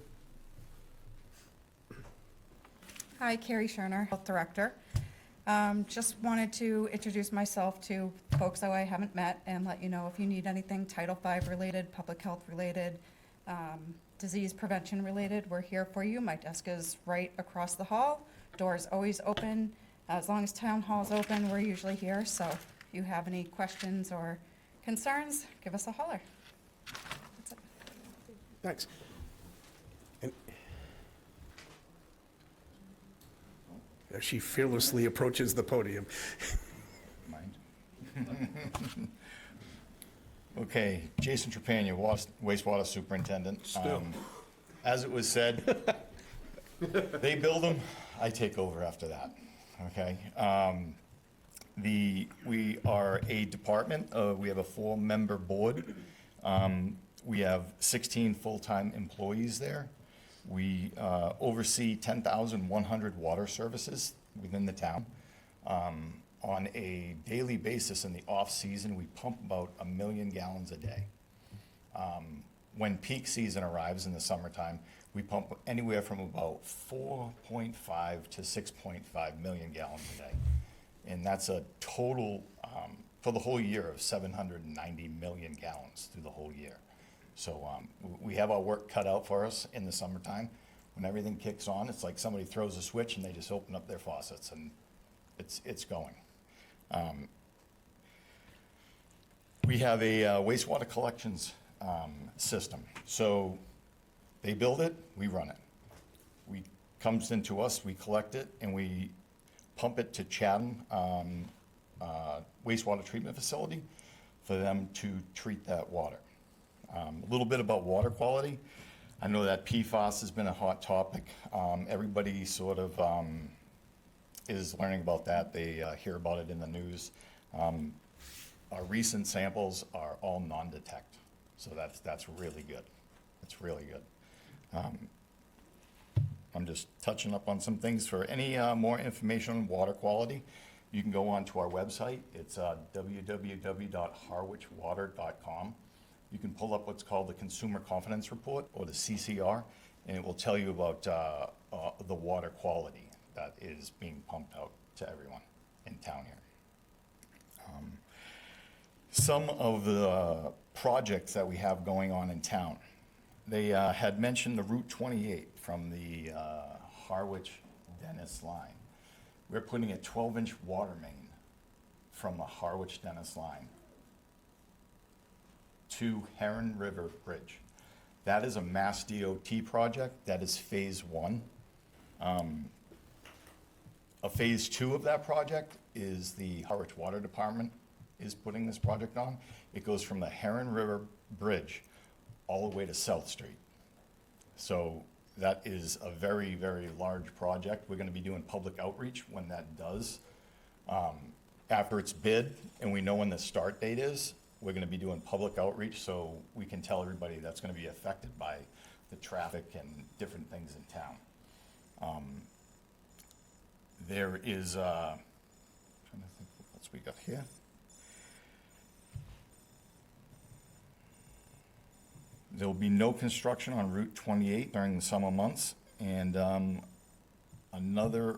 Hi, Carrie Scherner, Health Director. Just wanted to introduce myself to folks that I haven't met and let you know if you need anything Title V related, public health related, disease prevention related, we're here for you. My desk is right across the hall. Door's always open. As long as town hall's open, we're usually here. So if you have any questions or concerns, give us a holler. That's it. Thanks. And as she fearlessly approaches the podium. Okay, Jason Trepanier, wastewater superintendent. Still. As it was said, they build them, I take over after that, okay? We are a department, we have a 4-member board. We have 16 full-time employees there. We oversee 10,100 water services within the town. On a daily basis in the off-season, we pump about 1 million gallons a day. When peak season arrives in the summertime, we pump anywhere from about 4.5 to 6.5 million gallons a day. And that's a total, for the whole year, of 790 million gallons through the whole year. So we have our work cut out for us in the summertime. When everything kicks on, it's like somebody throws a switch and they just open up their faucets and it's going. We have a wastewater collections system. So they build it, we run it. Comes into us, we collect it, and we pump it to Chatham wastewater treatment facility for them to treat that water. A little bit about water quality. I know that PFAS has been a hot topic. Everybody sort of is learning about that. They hear about it in the news. Our recent samples are all non-detect, so that's really good. It's really good. I'm just touching up on some things. For any more information on water quality, you can go on to our website. It's www.harwichwater.com. You can pull up what's called the Consumer Confidence Report, or the CCR, and it will tell you about the water quality that is being pumped out to everyone in town here. Some of the projects that we have going on in town, they had mentioned the Route 28 from the Harwich Dennis line. We're putting a 12-inch water main from the Harwich Dennis line to Heron River Bridge. That is a Mass DOT project. That is phase 1. A phase 2 of that project is the Harwich Water Department is putting this project on. It goes from the Heron River Bridge all the way to South Street. So that is a very, very large project. We're going to be doing public outreach when that does. After it's bid and we know when the start date is, we're going to be doing public outreach so we can tell everybody that's going to be affected by the traffic and different things in town. There is, trying to think what else we got here. There will be no construction on Route 28 during the summer months. And another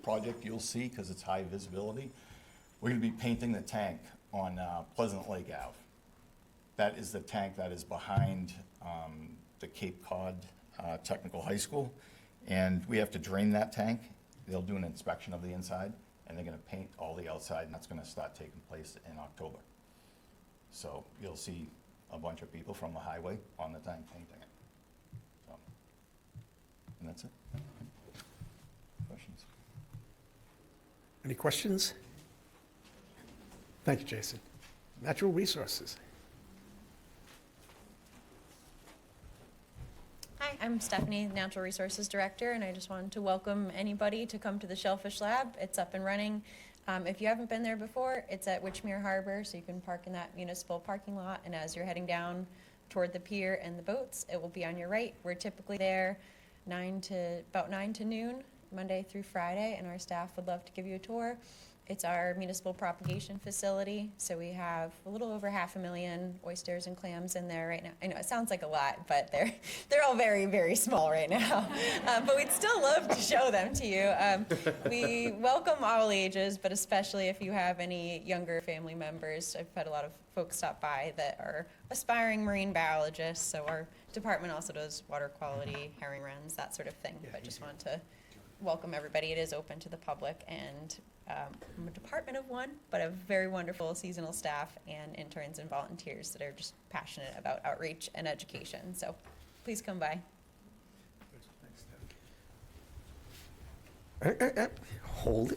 project you'll see, because it's high visibility, we're going to be painting the tank on Pleasant Lake Ave. That is the tank that is behind the Cape Cod Technical High School. And we have to drain that tank. They'll do an inspection of the inside, and they're going to paint all the outside, and that's going to start taking place in October. So you'll see a bunch of people from the highway on the tank painting it. So, and that's it. Questions? Any questions? Thank you, Jason. Natural Resources. Hi, I'm Stephanie, Natural Resources Director, and I just wanted to welcome anybody to come to the Shellfish Lab. It's up and running. If you haven't been there before, it's at Witchmere Harbor, so you can park in that municipal parking lot, and as you're heading down toward the pier and the boats, it will be on your right. We're typically there about 9 to noon, Monday through Friday, and our staff would love to give you a tour. It's our municipal propagation facility, so we have a little over 500,000 oysters and clams in there right now. I know it sounds like a lot, but they're all very, very small right now. But we'd still love to show them to you. We welcome all ages, but especially if you have any younger family members. I've had a lot of folks stop by that are aspiring marine biologists, so our department also does water quality, herring runs, that sort of thing. But just wanted to welcome everybody. It is open to the public, and I'm a department of one, but a very wonderful seasonal staff and interns and volunteers that are just passionate about outreach and education. So please come by. Hold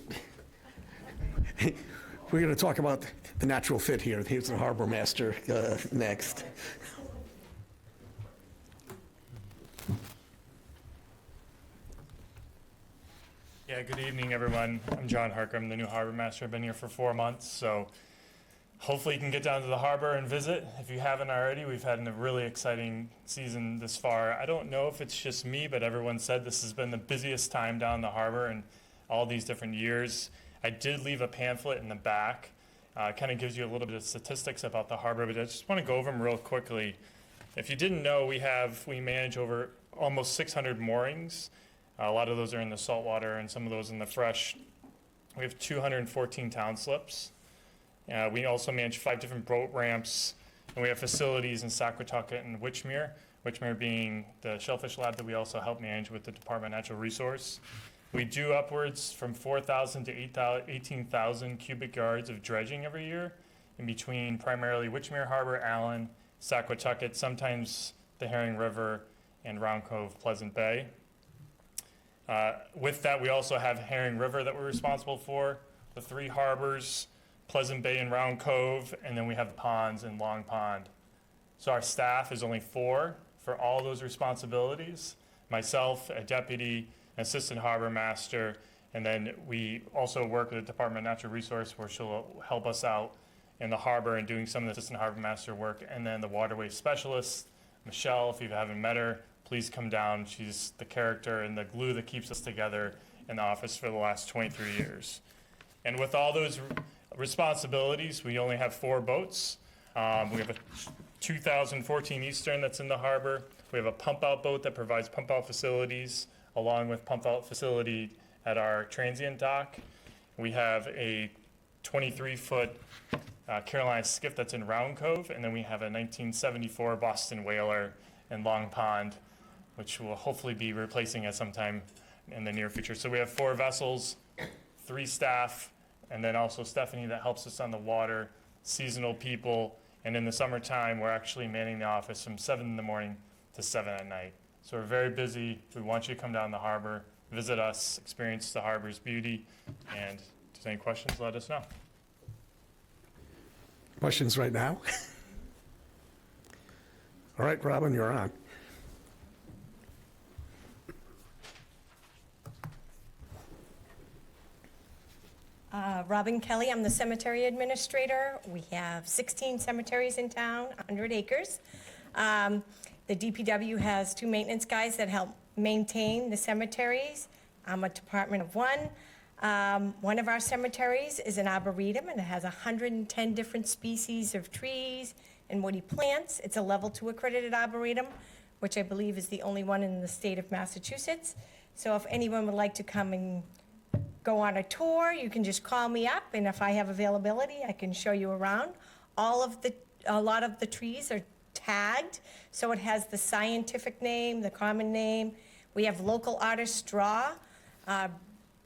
it. We're going to talk about the natural fit here. Here's the harbor master next. Yeah, good evening, everyone. I'm John Harker. I'm the new harbor master. I've been here for 4 months, so hopefully you can get down to the harbor and visit. If you haven't already, we've had a really exciting season this far. I don't know if it's just me, but everyone said this has been the busiest time down the harbor in all these different years. I did leave a pamphlet in the back. Kind of gives you a little bit of statistics about the harbor, but I just want to go over them real quickly. If you didn't know, we manage over almost 600 moorings. A lot of those are in the saltwater and some of those in the fresh. We have 214 town slips. We also manage 5 different boat ramps, and we have facilities in Saquatucket and Witchmere, Witchmere being the Shellfish Lab that we also help manage with the Department of Natural Resource. We do upwards from 4,000 to 18,000 cubic yards of dredging every year in between primarily Witchmere Harbor, Allen, Saquatucket, sometimes the Herring River, and Round Cove, Pleasant Bay. With that, we also have Herring River that we're responsible for, the 3 harbors, Pleasant Bay and Round Cove, and then we have ponds in Long Pond. So our staff is only 4 for all those responsibilities. Myself, a deputy, an assistant harbor master, and then we also work with the Department of Natural Resource where she'll help us out in the harbor and doing some of the assistant harbor master work. And then the waterway specialist, Michelle, if you haven't met her, please come down. She's the character and the glue that keeps us together in the office for the last 23 years. And with all those responsibilities, we only have 4 boats. We have a 2014 Eastern that's in the harbor. We have a pump-out boat that provides pump-out facilities, along with pump-out facility at our transient dock. We have a 23-foot Carolina skiff that's in Round Cove, and then we have a 1974 Boston Whaler in Long Pond, which will hopefully be replacing at some time in the near future. So we have 4 vessels, 3 staff, and then also Stephanie that helps us on the water, seasonal people, and in the summertime, we're actually manning the office from 7 in the morning to 7 at night. So we're very busy. We want you to come down the harbor, visit us, experience the harbor's beauty, and if there's any questions, let us know. Questions right now? All right, Robin, you're on. Robin Kelly, I'm the cemetery administrator. We have 16 cemeteries in town, 100 acres. The DPW has 2 maintenance guys that help maintain the cemeteries. I'm a department of 1. One of our cemeteries is an arboretum, and it has 110 different species of trees and what he plants. It's a level 2 accredited arboretum, which I believe is the only one in the state of Massachusetts. So if anyone would like to come and go on a tour, you can just call me up, and if I have availability, I can show you around. A lot of the trees are tagged, so it has the scientific name, the common name. We have local artist draw.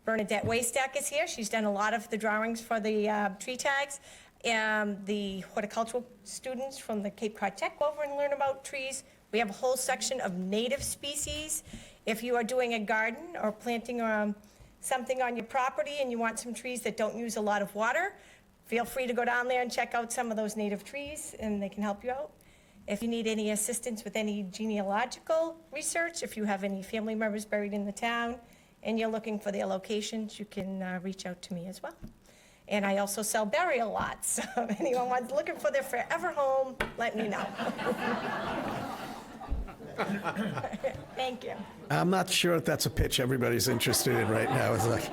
Bernadette Waystack is here. She's done a lot of the drawings for the tree tags. The horticultural students from the Cape Cod Tech go over and learn about trees. We have a whole section of native species. If you are doing a garden or planting something on your property and you want some trees that don't use a lot of water, feel free to go down there and check out some of those native trees, and they can help you out. If you need any assistance with any genealogical research, if you have any family members buried in the town and you're looking for their locations, you can reach out to me as well. And I also sell burial lots, so if anyone wants looking for their forever home, let me know. Thank you. I'm not sure if that's a pitch everybody's interested in right now. It's like,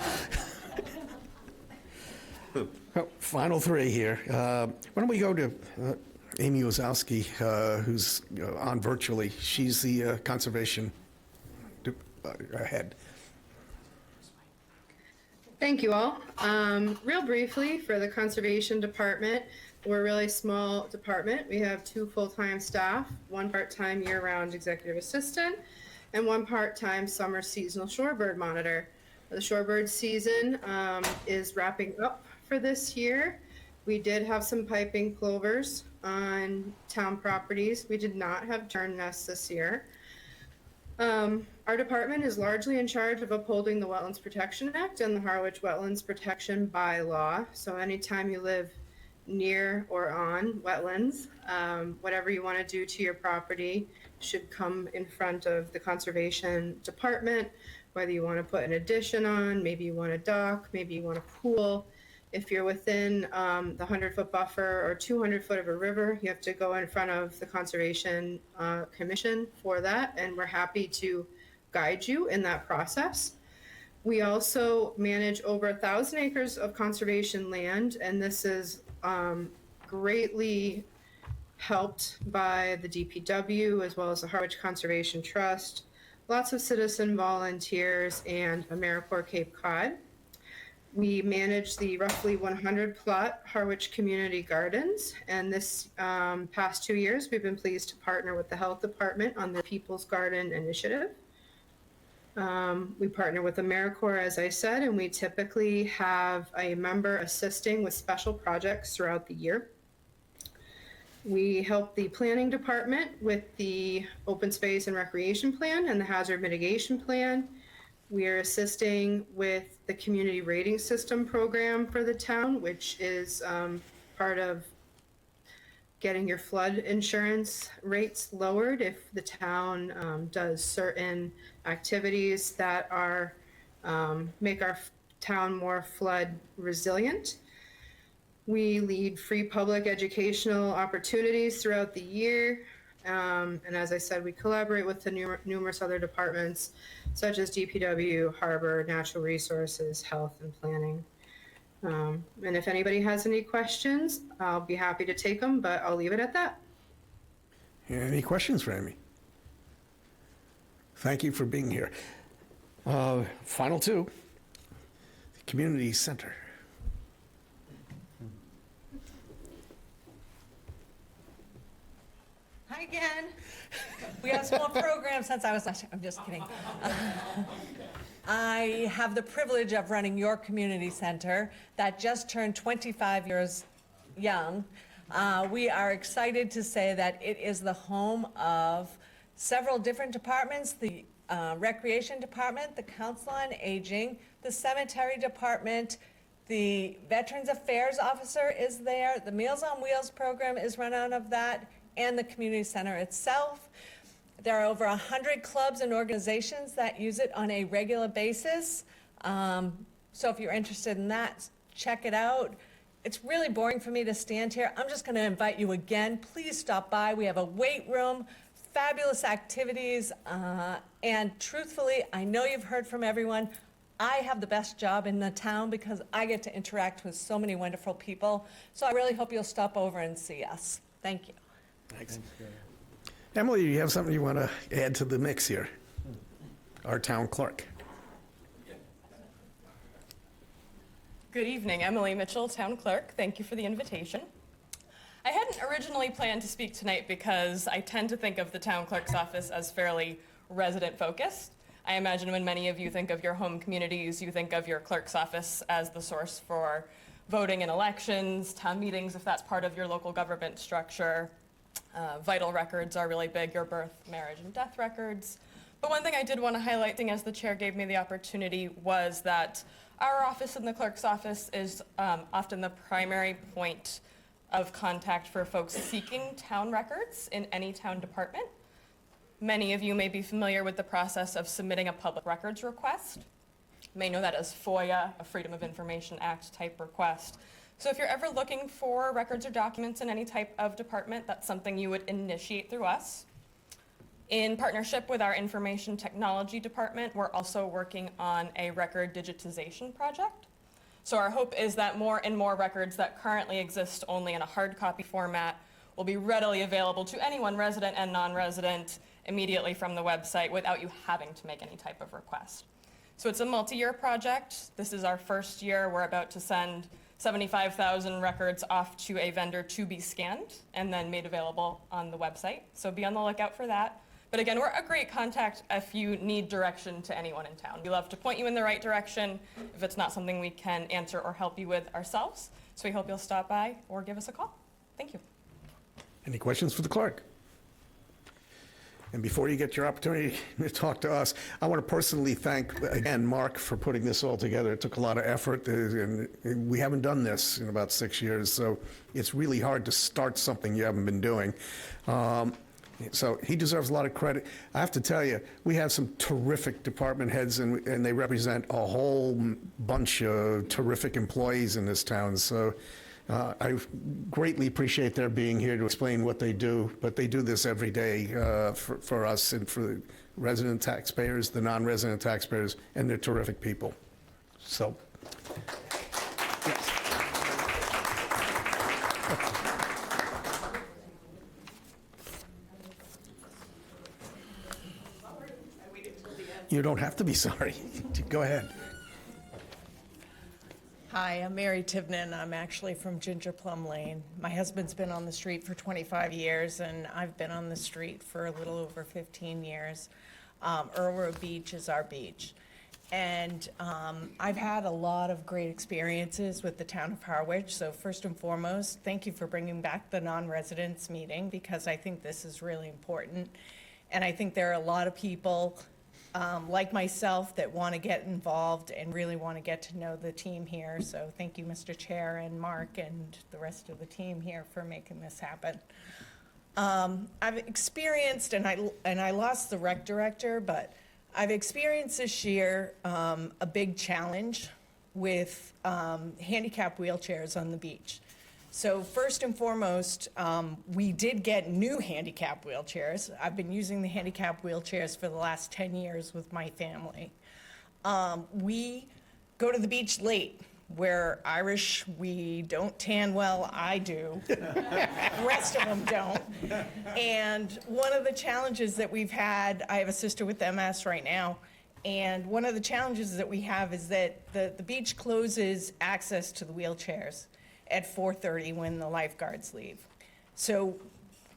oh, final three here. Why don't we go to Amy Wazowski, who's on virtually. She's the conservation head. Thank you all. Real briefly, for the Conservation Department, we're a really small department. We have 2 full-time staff, 1 part-time year-round executive assistant, and 1 part-time summer seasonal shorebird monitor. The shorebird season is wrapping up for this year. We did have some piping plovers on town properties. We did not have tern nests this year. Our department is largely in charge of upholding the Wetlands Protection Act and the Harwich Wetlands Protection Bylaw. So anytime you live near or on wetlands, whatever you want to do to your property should come in front of the Conservation Department, whether you want to put an addition on, maybe you want a dock, maybe you want a pool. If you're within the 100-foot buffer or 200 foot of a river, you have to go in front of the Conservation Commission for that, and we're happy to guide you in that process. We also manage over 1,000 acres of conservation land, and this is greatly helped by the DPW as well as the Harwich Conservation Trust, lots of citizen volunteers, and AmeriCorps Cape Cod. We manage the roughly 100-plot Harwich Community Gardens, and this past 2 years, we've been pleased to partner with the Health Department on the People's Garden Initiative. We partner with AmeriCorps, as I said, and we typically have a member assisting with special projects throughout the year. We help the Planning Department with the Open Space and Recreation Plan and the Hazard Mitigation Plan. We are assisting with the Community Rating System program for the town, which is part of getting your flood insurance rates lowered if the town does certain activities that are make our town more flood resilient. We lead free public educational opportunities throughout the year. And as I said, we collaborate with the numerous other departments such as DPW, Harbor, Natural Resources, Health, and Planning. And if anybody has any questions, I'll be happy to take them, but I'll leave it at that. Any questions for Amy? Thank you for being here. Final two, the community center. Hi again. We have some more programs since I was last. I'm just kidding. I have the privilege of running your community center that just turned 25 years young. We are excited to say that it is the home of several different departments, the Recreation Department, the Council on Aging, the Cemetery Department, the Veterans Affairs Officer is there, the Meals on Wheels program is run out of that, and the community center itself. There are over 100 clubs and organizations that use it on a regular basis. So if you're interested in that, check it out. It's really boring for me to stand here. I'm just going to invite you again. Please stop by. We have a weight room, fabulous activities, and truthfully, I know you've heard from everyone. I have the best job in the town because I get to interact with so many wonderful people. So I really hope you'll stop over and see us. Thank you. Thanks. Emily, do you have something you want to add to the mix here? Our town clerk. Good evening, Emily Mitchell, Town Clerk. Thank you for the invitation. I hadn't originally planned to speak tonight because I tend to think of the Town Clerk's office as fairly resident-focused. I imagine when many of you think of your home communities, you think of your clerk's office as the source for voting in elections, town meetings if that's part of your local government structure. Vital records are really big, your birth, marriage, and death records. But one thing I did want to highlight, as the chair gave me the opportunity, was that our office in the clerk's office is often the primary point of contact for folks seeking town records in any town department. Many of you may be familiar with the process of submitting a public records request. You may know that as FOIA, a Freedom of Information Act type request. So if you're ever looking for records or documents in any type of department, that's something you would initiate through us. In partnership with our information technology department, we're also working on a record digitization project. So our hope is that more and more records that currently exist only in a hard copy format will be readily available to anyone, resident and non-resident, immediately from the website without you having to make any type of request. So it's a multi-year project. This is our first year. We're about to send 75,000 records off to a vendor to be scanned and then made available on the website. So be on the lookout for that. But again, we're a great contact if you need direction to anyone in town. We love to point you in the right direction if it's not something we can answer or help you with ourselves. So we hope you'll stop by or give us a call. Thank you. Any questions for the clerk? And before you get your opportunity to talk to us, I want to personally thank, again, Mark for putting this all together. It took a lot of effort, and we haven't done this in about 6 years, so it's really hard to start something you haven't been doing. So he deserves a lot of credit. I have to tell you, we have some terrific department heads, and they represent a whole bunch of terrific employees in this town. So I greatly appreciate their being here to explain what they do, but they do this every day for us and for the resident taxpayers, the non-resident taxpayers, and they're terrific people. So, yes. You don't have to be sorry. Go ahead. Hi, I'm Mary Tivnan. I'm actually from Ginger Plum Lane. My husband's been on the street for 25 years, and I've been on the street for a little over 15 years. Earl Road Beach is our beach. And I've had a lot of great experiences with the town of Harwich. So first and foremost, thank you for bringing back the non-residents meeting, because I think this is really important. And I think there are a lot of people like myself that want to get involved and really want to get to know the team here. So thank you, Mr. Chair and Mark and the rest of the team here for making this happen. I've experienced, and I lost the rec director, but I've experienced this year a big challenge with handicap wheelchairs on the beach. So first and foremost, we did get new handicap wheelchairs. I've been using the handicap wheelchairs for the last 10 years with my family. We go to the beach late. We're Irish, we don't tan well, I do. The rest of them don't. And one of the challenges that we've had, I have a sister with MS right now, and one of the challenges that we have is that the beach closes access to the wheelchairs at 4:30 when the lifeguards leave. So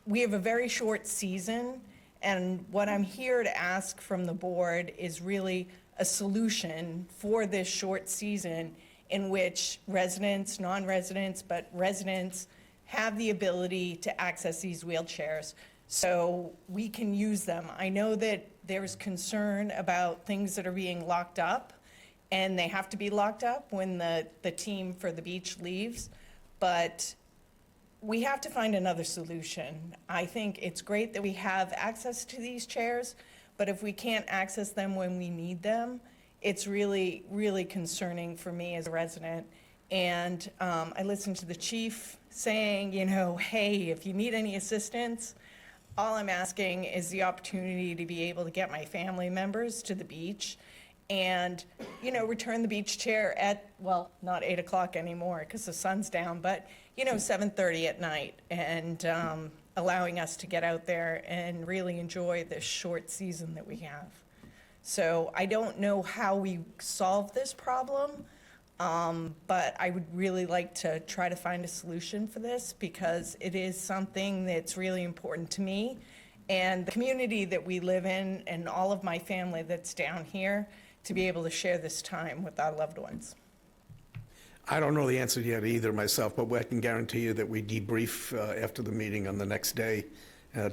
we have a very short season, and what I'm here to ask from the board is really a solution for this short season in which residents, non-residents, but residents have the ability to access these wheelchairs so we can use them. I know that there's concern about things that are being locked up, and they have to be locked up when the team for the beach leaves. But we have to find another solution. I think it's great that we have access to these chairs, but if we can't access them when we need them, it's really, really concerning for me as a resident. And I listened to the chief saying, you know, hey, if you need any assistance, all I'm asking is the opportunity to be able to get my family members to the beach and, you know, return the beach chair at, well, not 8 o'clock anymore because the sun's down, but, you know, 7:30 at night. And allowing us to get out there and really enjoy this short season that we have. So I don't know how we solve this problem, but I would really like to try to find a solution for this because it is something that's really important to me and the community that we live in and all of my family that's down here to be able to share this time with our loved ones. I don't know the answer yet either myself, but I can guarantee you that we debrief after the meeting on the next day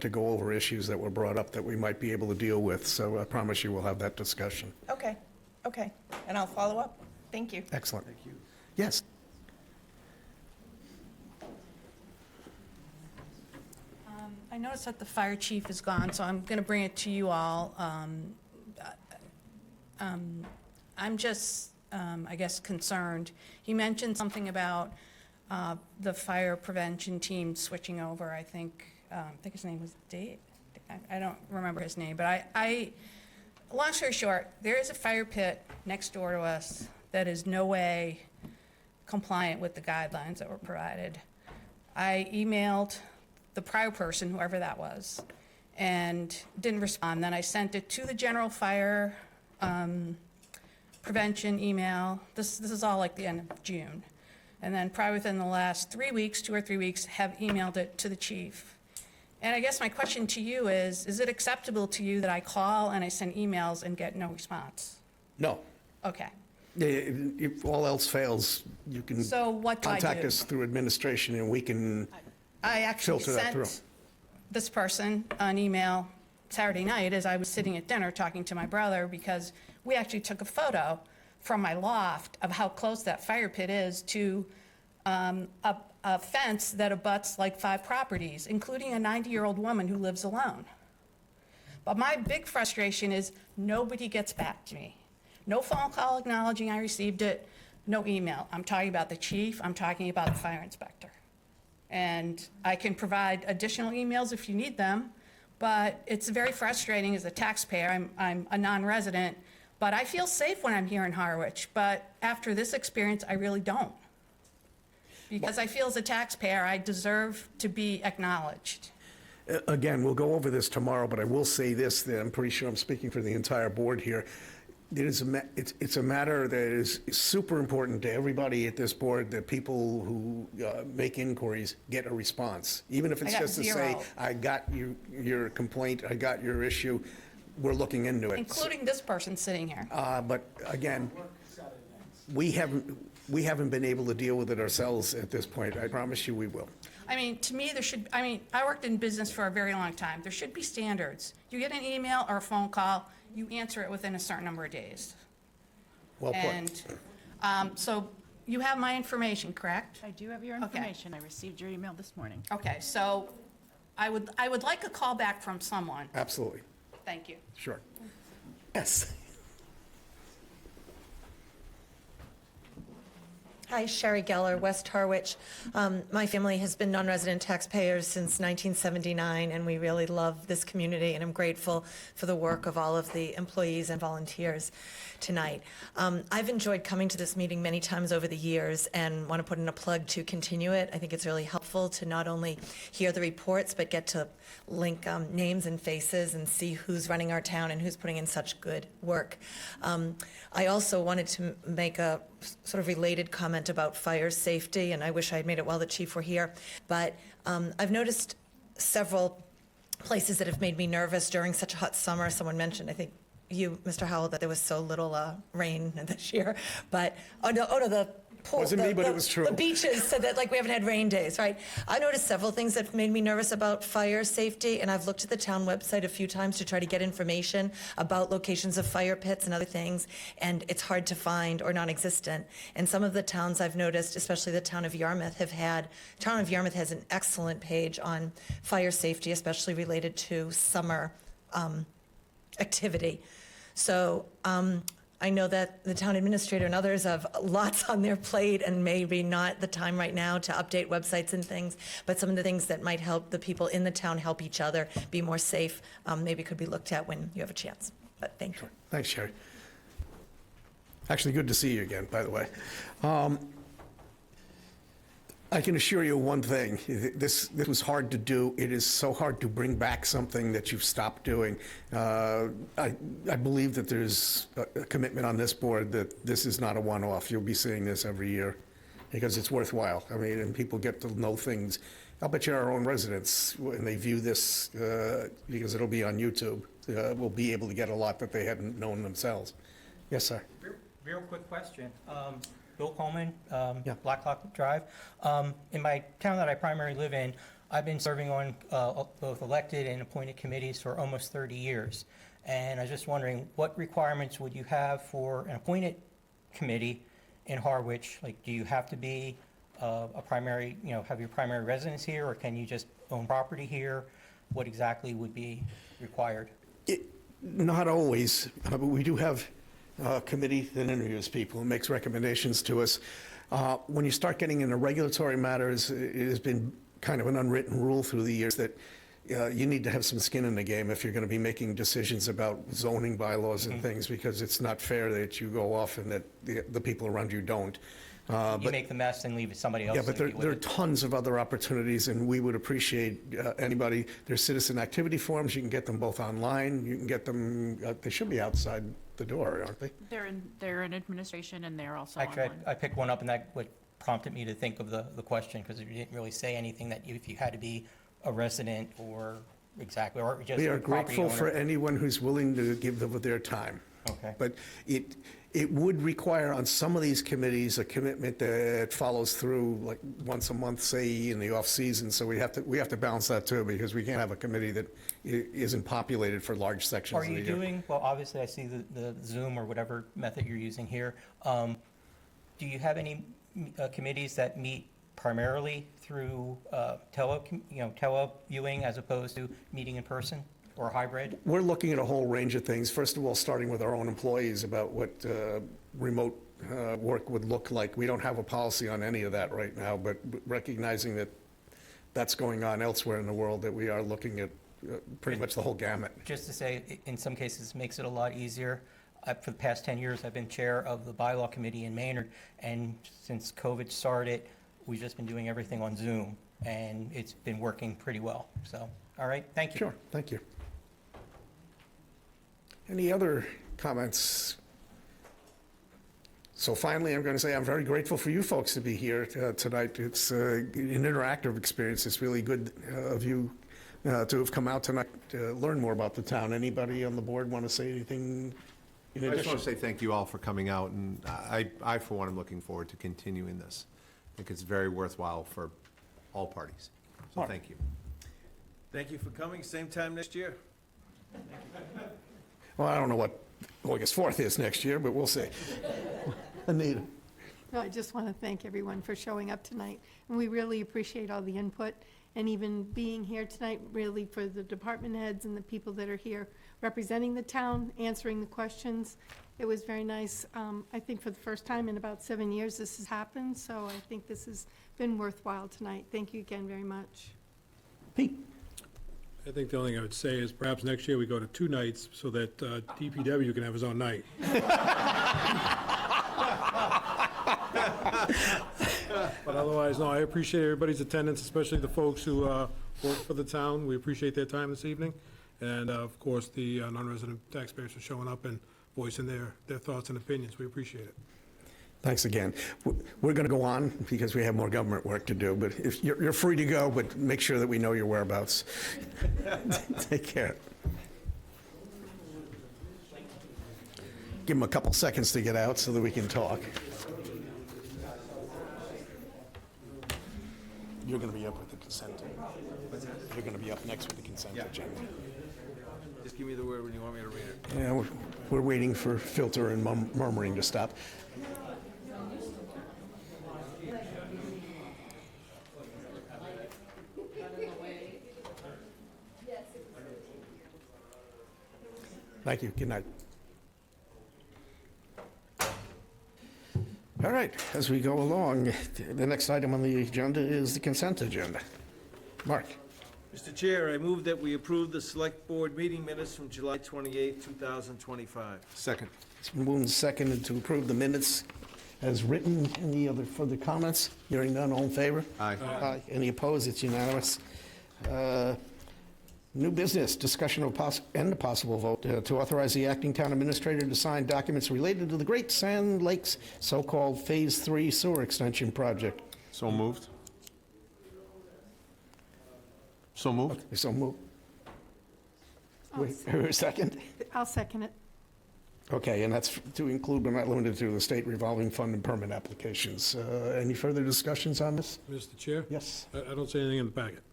to go over issues that were brought up that we might be able to deal with. So I promise you we'll have that discussion. Okay, okay, and I'll follow up. Thank you. Excellent. Thank you. Yes. I noticed that the fire chief is gone, so I'm going to bring it to you all. I'm just, I guess, concerned. He mentioned something about the fire prevention team switching over. I think his name was Dave. I don't remember his name, but long story short, there is a fire pit next door to us that is no way compliant with the guidelines that were provided. I emailed the prior person, whoever that was, and didn't respond. Then I sent it to the general fire prevention email. This is all like the end of June. And then probably within the last 3 weeks, 2 or 3 weeks, have emailed it to the chief. And I guess my question to you is it acceptable to you that I call and I send emails and get no response? No. Okay. If all else fails, you can So what do I contact do? us through administration and we can I actually filter that through. sent this person an email Saturday night as I was sitting at dinner talking to my brother because we actually took a photo from my loft of how close that fire pit is to a fence that abuts like 5 properties, including a 90-year-old woman who lives alone. But my big frustration is nobody gets back to me. No phone call acknowledging I received it, no email. I'm talking about the chief, I'm talking about the fire inspector. And I can provide additional emails if you need them, but it's very frustrating as a taxpayer. I'm a non-resident, but I feel safe when I'm here in Harwich. But after this experience, I really don't. Because I feel as a taxpayer, I deserve to be acknowledged. Again, we'll go over this tomorrow, but I will say this, that I'm pretty sure I'm speaking for the entire board here. It's a matter that is super important to everybody at this board, that people who make inquiries get a response. Even if it's just to say, I got your complaint, I got your issue, we're looking into it. Including this person sitting here. But again, we haven't been able to deal with it ourselves at this point. I promise you we will. I mean, to me, I worked in business for a very long time. There should be standards. You get an email or a phone call, you answer it within a certain number of days. Well put. And so you have my information, correct? I do have your information. I received your email this morning. Okay, so I would like a call back from someone. Absolutely. Thank you. Sure. Yes. Hi, Sherry Geller, West Harwich. My family has been non-resident taxpayers since 1979, and we really love this community, and I'm grateful for the work of all of the employees and volunteers tonight. I've enjoyed coming to this meeting many times over the years and want to put in a plug to continue it. I think it's really helpful to not only hear the reports, but get to link names and faces and see who's running our town and who's putting in such good work. I also wanted to make a sort of related comment about fire safety, and I wish I had made it while the chief were here, but I've noticed several places that have made me nervous during such a hot summer. Someone mentioned, I think you, Mr. Howell, that there was so little rain this year, but, the pool. Wasn't me, but it was true. The beaches said that, like, we haven't had rain days, right? I noticed several things that made me nervous about fire safety, and I've looked at the town website a few times to try to get information about locations of fire pits and other things, and it's hard to find or non-existent. And some of the towns I've noticed, especially the town of Yarmouth, has an excellent page on fire safety, especially related to summer activity. So, I know that the town administrator and others have lots on their plate and maybe not the time right now to update websites and things, but some of the things that might help the people in the town help each other be more safe maybe could be looked at when you have a chance. But thank you. Thanks, Sherry. Actually, good to see you again, by the way. I can assure you one thing, this was hard to do. It is so hard to bring back something that you've stopped doing. I believe that there's a commitment on this board that this is not a one-off. You'll be seeing this every year because it's worthwhile. I mean, and people get to know things. I'll bet you our own residents, when they view this, because it'll be on YouTube, will be able to get a lot that they hadn't known themselves. Yes, sir. Real quick question. Bill Coleman, Black Hawk Drive. In my town that I primarily live in, I've been serving on both elected and appointed committees for almost 30 years. And I was just wondering, what requirements would you have for an appointed committee in Harwich? Like, do you have to be a primary, have your primary residence here, or can you just own property here? What exactly would be required? Not always, but we do have a committee that interviews people and makes recommendations to us. When you start getting into regulatory matters, it has been kind of an unwritten rule through the years that you need to have some skin in the game if you're going to be making decisions about zoning bylaws and things, because it's not fair that you go off and that the people around you don't. You make the mess and leave it somebody else. Yeah, but there are tons of other opportunities, and we would appreciate anybody. There's citizen activity forms. You can get them both online. You can get them, they should be outside the door, aren't they? They're in administration, and they're also Actually, online. I picked one up, and that what prompted me to think of the question, because you didn't really say anything that if you had to be a resident or exactly, or just We a are property grateful owner. for anyone who's willing to give them their time. Okay. But it would require on some of these committees a commitment that follows through like once a month, say in the off season. So we have to balance that too, because we can't have a committee that isn't populated for large sections Are of the you year. doing, well, obviously I see the Zoom or whatever method you're using here. Do you have any committees that meet primarily through tele viewing as opposed to meeting in person or hybrid? We're looking at a whole range of things. First of all, starting with our own employees about what remote work would look like. We don't have a policy on any of that right now, but recognizing that that's going on elsewhere in the world, that we are looking at pretty much the whole gamut. Just to say, in some cases, it makes it a lot easier. For the past 10 years, I've been chair of the bylaw committee in Maynard, and since COVID started, we've just been doing everything on Zoom, and it's been working pretty well. So, all right, thank you. Sure, thank you. Any other comments? So finally, I'm going to say I'm very grateful for you folks to be here tonight. It's an interactive experience. It's really good of you to have come out tonight to learn more about the town. Anybody on the board want to say anything in addition? I just want to say thank you all for coming out, and I for one, am looking forward to continuing this. I think it's very worthwhile for all parties. So Mark. thank you. Thank you for coming. Same time next year. Well, I don't know what August 4th is next year, but we'll see. Anita. No, I just want to thank everyone for showing up tonight, and we really appreciate all the input, and even being here tonight, really for the department heads and the people that are here representing the town, answering the questions. It was very nice. I think for the first time in about 7 years this has happened, so I think this has been worthwhile tonight. Thank you again very much. Pete? I think the only thing I would say is perhaps next year we go to 2 nights so that DPW can have his own night. But otherwise, no, I appreciate everybody's attendance, especially the folks who work for the town. We appreciate their time this evening. And of course, the non-resident taxpayers for showing up and voicing their thoughts and opinions. We appreciate it. Thanks again. We're going to go on because we have more government work to do, but if you're free to go, but make sure that we know your whereabouts. Take care. Give them a couple seconds to get out so that we can talk. You're going to be up with the consent. You're going to be up next with the consent agenda. Just give me the word when you want me to read it. Yeah, we're waiting for filter and murmuring to stop. Thank you. Good night. All right, as we go along, the next item on the agenda is the consent agenda. Mark. Mr. Chair, I move that we approve the Select Board meeting minutes from July 28, 2025. Second. It's been moved and seconded to approve the minutes as written. Any other further comments? Hearing none, all in favor? Aye. Aye. Any opposed? It's unanimous. New business, discussion of and a possible vote to authorize the acting town administrator to sign documents related to the Great Sand Lakes so-called Phase 3 sewer extension project. So moved. So moved. So moved. Wait, a second? I'll second it. Okay, and that's to include but not limited to the state revolving fund and permit applications. Any further discussions on this? Mr. Chair? Yes. I don't see anything in the packet.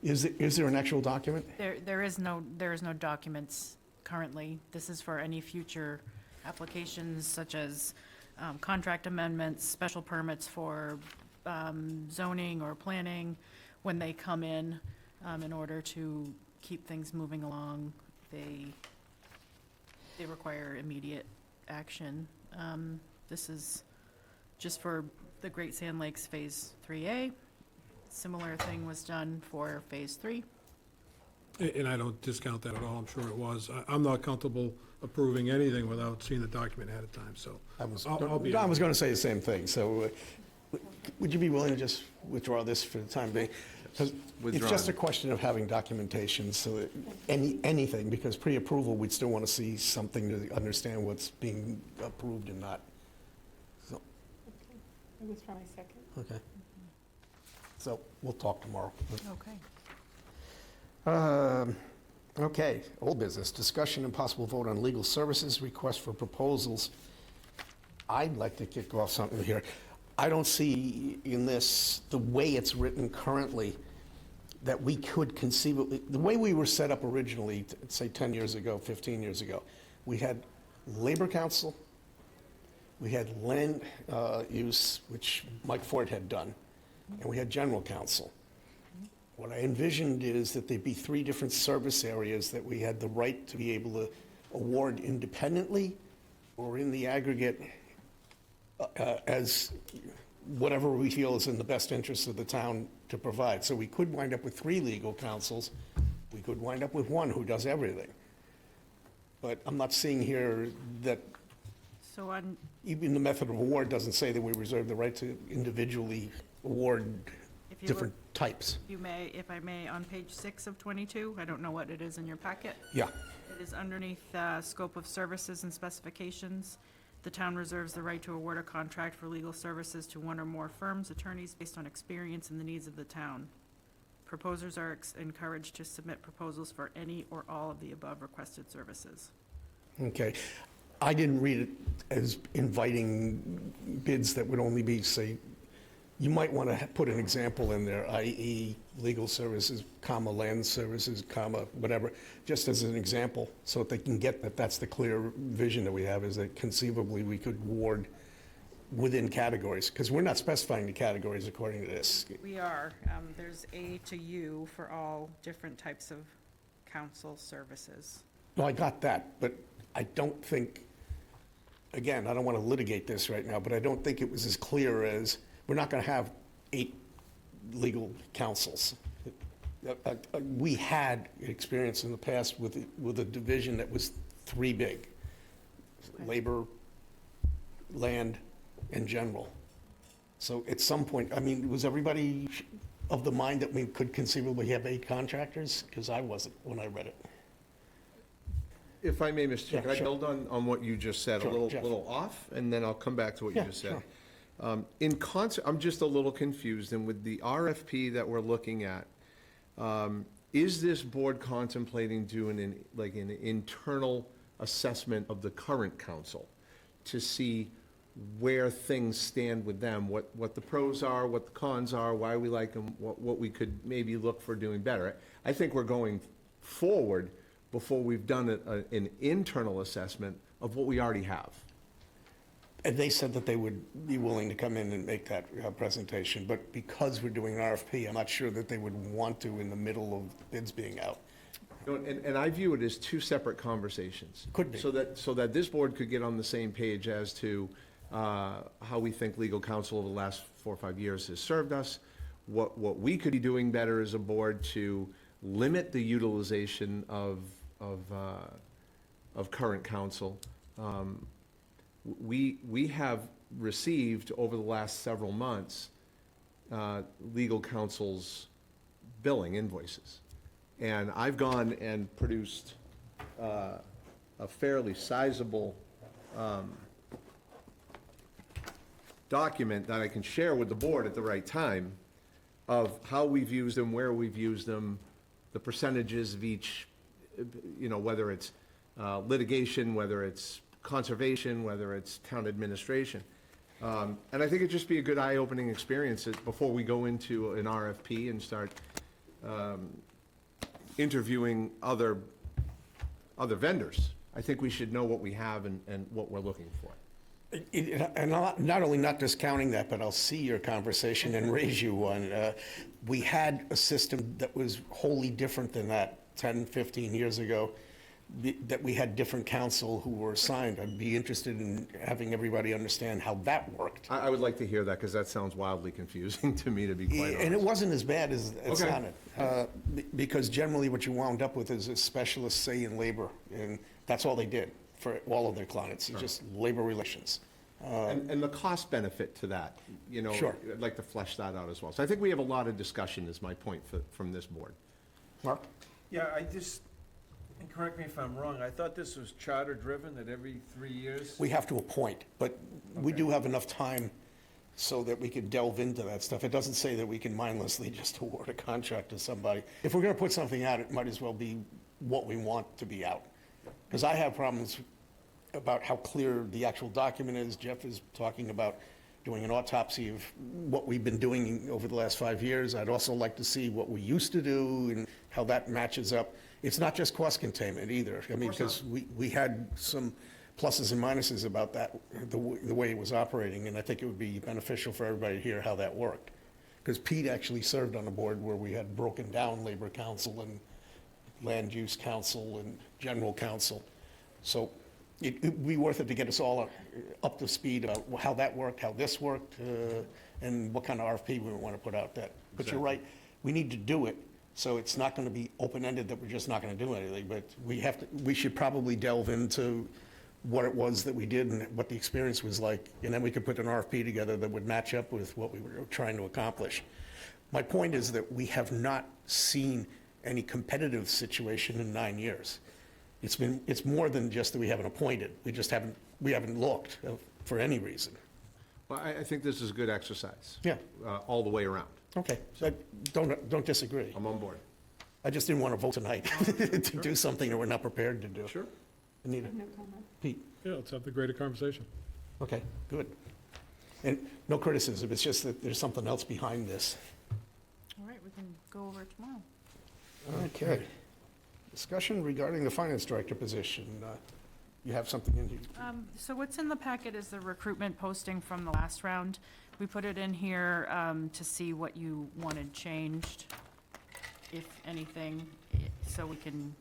Is there an actual document? There is no documents currently. This is for any future applications such as contract amendments, special permits for zoning or planning when they come in order to keep things moving along. They require immediate action. This is just for the Great Sand Lakes Phase 3A. Similar thing was done for Phase 3. And I don't discount that at all, I'm sure it was. I'm not comfortable approving anything without seeing the document ahead of time, so I was I'll be. going to say the same thing, so would you be willing to just withdraw this for the time being? 'Cause it's just a question of having documentation, so that anything, because pre-approval, we'd still want to see something to understand what's being approved and not. So, I withdraw my second. okay. So we'll talk tomorrow. Okay. Okay, old business, discussion and possible vote on legal services, request for proposals. I'd like to kick off something here. I don't see in this, the way it's written currently, that we could conceivably, the way we were set up originally, say 10 years ago, 15 years ago, we had Labor Council, we had land use, which Mike Ford had done, and we had General Counsel. What I envisioned is that there'd be 3 different service areas that we had the right to be able to award independently or in the aggregate as whatever we feel is in the best interest of the town to provide. So we could wind up with 3 legal counsels. We could wind up with 1 who does everything. But I'm not seeing here that So on, even the method of award doesn't say that we reserve the right to individually award if you different types. if I may, on page 6 of 22, I don't know what it is in your packet. Yeah. It is underneath scope of services and specifications. The town reserves the right to award a contract for legal services to 1 or more firms, attorneys based on experience and the needs of the town. Proposers are encouraged to submit proposals for any or all of the above requested services. Okay. I didn't read it as inviting bids that would only be, say, you might want to put an example in there, i.e. legal services, comma, land services, comma, whatever, just as an example, so that they can get that that's the clear vision that we have, is that conceivably we could award within categories, because we're not specifying the categories according to this. We are. There's A to U for all different types of council services. No, I got that, but I don't think, again, I don't want to litigate this right now, but I don't think it was as clear as, we're not going to have 8 legal counsels. We had experience in the past with a division that was 3 big: labor, land, and general. So at some point, I mean, was everybody of the mind that we could conceivably have 8 contractors? Because I wasn't when I read it. If I may, Mr. Chair, Yeah, can I sure. build on what you just said, Sure, a Jeff. little off, and then I'll come back to what you Yeah, just said. sure. In concert, I'm just a little confused, and with the RFP that we're looking at, is this board contemplating doing an internal assessment of the current council to see where things stand with them, what the pros are, what the cons are, why we like them, what we could maybe look for doing better? I think we're going forward before we've done an internal assessment of what we already have. And they said that they would be willing to come in and make that presentation, but because we're doing an RFP, I'm not sure that they would want to in the middle of bids being out. And I view it as 2 separate conversations. Could be. So that this board could get on the same page as to how we think legal counsel over the last 4 or 5 years has served us, what we could be doing better as a board to limit the utilization of current counsel. we have received over the last several months, legal counsel's billing invoices. And I've gone and produced a fairly sizable document that I can share with the board at the right time of how we've used them, where we've used them, the percentages of each, whether it's litigation, whether it's conservation, whether it's town administration. And I think it'd just be a good eye-opening experience before we go into an RFP and start interviewing other vendors. I think we should know what we have and what we're looking for. And not only not discounting that, but I'll see your conversation and raise you one. We had a system that was wholly different than that 10, 15 years ago, that we had different counsel who were assigned. I'd be interested in having everybody understand how that worked. I would like to hear that, because that sounds wildly confusing to me, to be quite honest. And it wasn't as bad as it Okay. sounded. Because generally what you wound up with is a specialist, say, in labor, and that's all they did for all of their clients, just labor relations. And the cost benefit to that, Sure. I'd like to flesh that out as well. So I think we have a lot of discussion, is my point from this board. Mark? Yeah, and correct me if I'm wrong, I thought this was charter-driven, that every 3 years? We have to appoint, but we do have enough time so that we can delve into that stuff. It doesn't say that we can mindlessly just award a contract to somebody. If we're gonna put something out, it might as well be what we want to be out. Because I have problems about how clear the actual document is. Jeff is talking about doing an autopsy of what we've been doing over the last 5 years. I'd also like to see what we used to do and how that matches up. It's not just cost containment either. I mean, because we had some pluses and minuses about that, the way it was operating, and I think it would be beneficial for everybody to hear how that worked. Because Pete actually served on a board where we had broken down labor council and land use council and general council. So it'd be worth it to get us all up to speed about how that worked, how this worked, and what kind of RFP we want to put out that. But you're right, we need to do it, so it's not going to be open-ended that we're just not going to do anything. But we should probably delve into what it was that we did and what the experience was like, and then we could put an RFP together that would match up with what we were trying to accomplish. My point is that we have not seen any competitive situation in 9 years. It's more than just that we haven't appointed. We haven't looked for any reason. Well, I think this is a good exercise. Yeah. All the way around. Okay, so don't disagree. I'm on board. I just didn't want to vote tonight to do something that we're not prepared to do. Sure. Anita? No comment. Pete? Yeah, let's have the greater conversation. Okay, good. And no criticism, it's just that there's something else behind this. All right, we can go over it tomorrow. Okay. Discussion regarding the finance director position. You have something in here? So what's in the packet is the recruitment posting from the last round. We put it in here to see what you wanted changed, if anything, so we can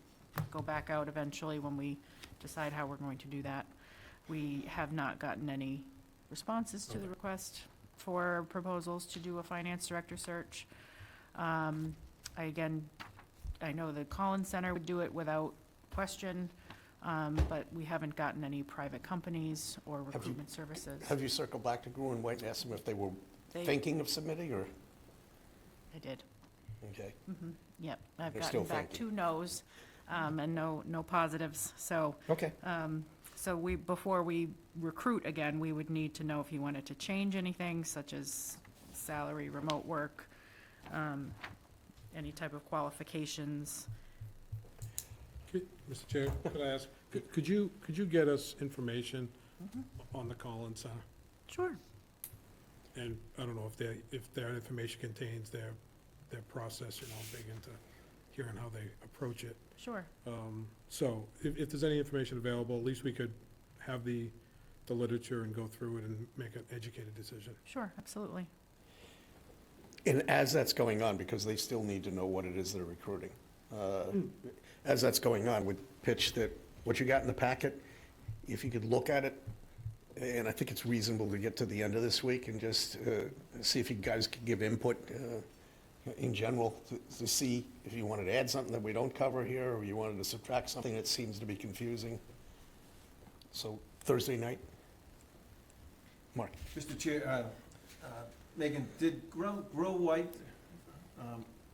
go back out eventually when we decide how we're going to do that. We have not gotten any responses to the request for proposals to do a finance director search. I know the Collins Center would do it without question, but we haven't gotten any private companies or recruitment services. Have you circled back to Grew and White and asked them if they were They- thinking of submitting, or? I did. Okay. Yep, I've They're still gotten back thinking. 2 no's, and no positives, so. Okay. So before we recruit again, we would need to know if you wanted to change anything, such as salary, remote work, any type of qualifications. Mr. Chair, could I ask, could you get us information on the Collins Center? Sure. And I don't know if their information contains their process, big into hearing how they approach it. Sure. So if there's any information available, at least we could have the literature and go through it and make an educated decision. Sure, absolutely. And as that's going on, because they still need to know what it is they're recruiting, as that's going on, would pitch that what you got in the packet, if you could look at it, and I think it's reasonable to get to the end of this week and just see if you guys could give input in general to see if you wanted to add something that we don't cover here, or you wanted to subtract something that seems to be confusing. So Thursday night? Mark? Mr. Chair, Megan, did Grow White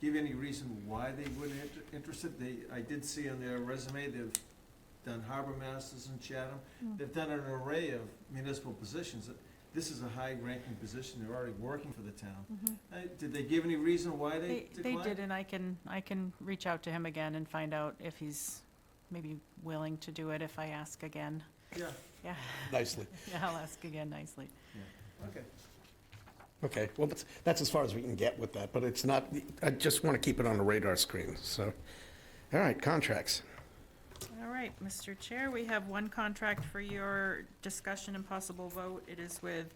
give any reason why they weren't interested? I did see on their resume, they've done harbor masters in Chatham. They've done an array of municipal positions. This is a high-ranking position. They're already working for the town. Did they give any reason why they declined? They did, and I can reach out to him again and find out if he's maybe willing to do it if I ask again. Yeah. Yeah. Nicely. Yeah, I'll ask again nicely. Yeah. Okay. Okay, well, that's as far as we can get with that, but it's not, I just want to keep it on the radar screen, so. All right, contracts. All right, Mr. Chair, we have one contract for your discussion and possible vote. It is with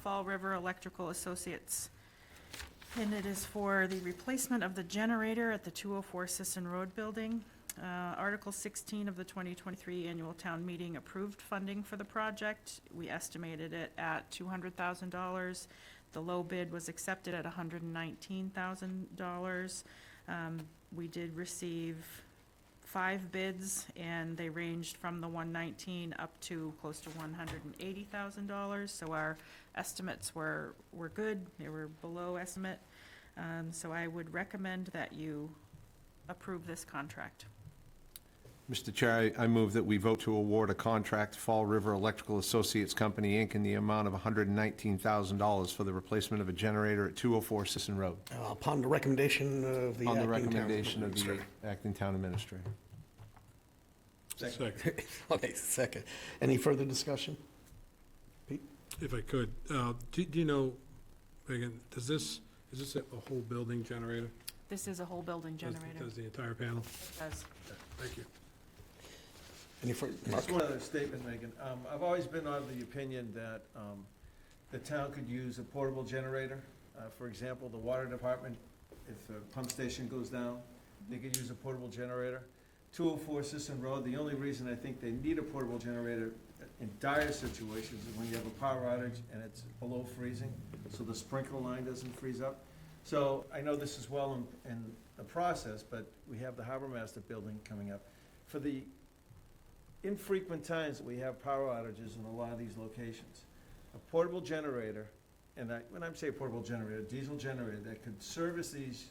Fall River Electrical Associates. And it is for the replacement of the generator at the 204 Sisson Road building. Article 16 of the 2023 annual town meeting approved funding for the project. We estimated it at $200,000. The low bid was accepted at $119,000. We did receive 5 bids, and they ranged from the 119 up to close to $180,000. So our estimates were good. They were below estimate. So I would recommend that you approve this contract. Mr. Chair, I move that we vote to award a contract to Fall River Electrical Associates Company, Inc. in the amount of $119,000 for the replacement of a generator at 204 Sisson Road. Upon the recommendation of the On the acting town recommendation of the administrator. acting town administrator. Second. Okay, second. Any further discussion? Pete? If I could, do you know, Megan, is this a whole building generator? This is a whole building generator. Does the entire panel? It does. Thank you. Any further? Mark? Just one other statement, Megan. I've always been of the opinion that the town could use a portable generator. For example, the water department, if the pump station goes down, they could use a portable generator. 204 Sisson Road, the only reason I think they need a portable generator in dire situations is when you have a power outage and it's below freezing, so the sprinkler line doesn't freeze up. So I know this is well in the process, but we have the Harbor Master building coming up. For the infrequent times that we have power outages in a lot of these locations, a portable generator, and when I say portable generator, diesel generator that could service these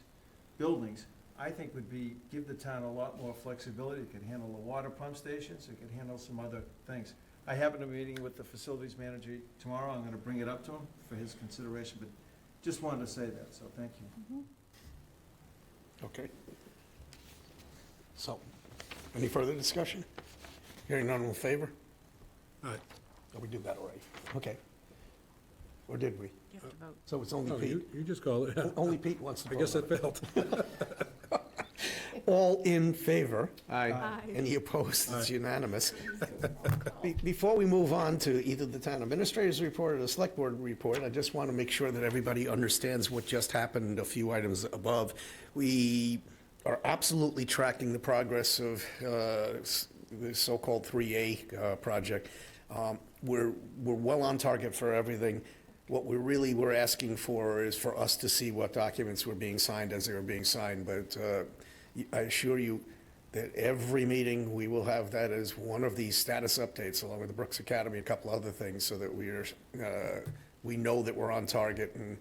buildings, I think would give the town a lot more flexibility. It could handle the water pump stations, it could handle some other things. I happen to be meeting with the facilities manager tomorrow. I'm gonna bring it up to him for his consideration, but just wanted to say that, so thank you. Okay. So, any further discussion? Hearing none in favor? Aye. Oh, we did that already. Okay. Or did we? You have to vote. So it's only No, Pete? you just call it. Only Pete wants to I vote guess on that it. failed. All in favor? Aye. Any opposed? It's unanimous. Before we move on to either the town administrator's report or the select board report, I just want to make sure that everybody understands what just happened a few items above. We are absolutely tracking the progress of the so-called 3A project. We're well on target for everything. What we're asking for is for us to see what documents were being signed as they were being signed, but I assure you that every meeting, we will have that as one of these status updates, along with the Brooks Academy, a couple other things, so that we know that we're on target, and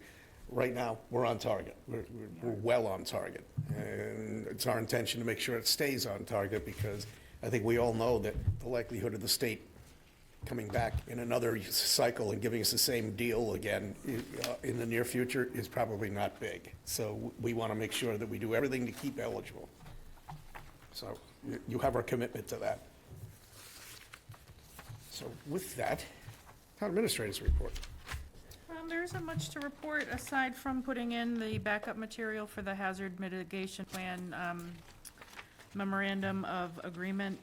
right now, we're on target. We're well on target, and it's our intention to make sure it stays on target, because I think we all know that the likelihood of the state coming back in another cycle and giving us the same deal again in the near future is probably not big. So we want to make sure that we do everything to keep eligible. So you have our commitment to that. So with that, town administrator's report. There isn't much to report aside from putting in the backup material for the hazard mitigation plan memorandum of agreement.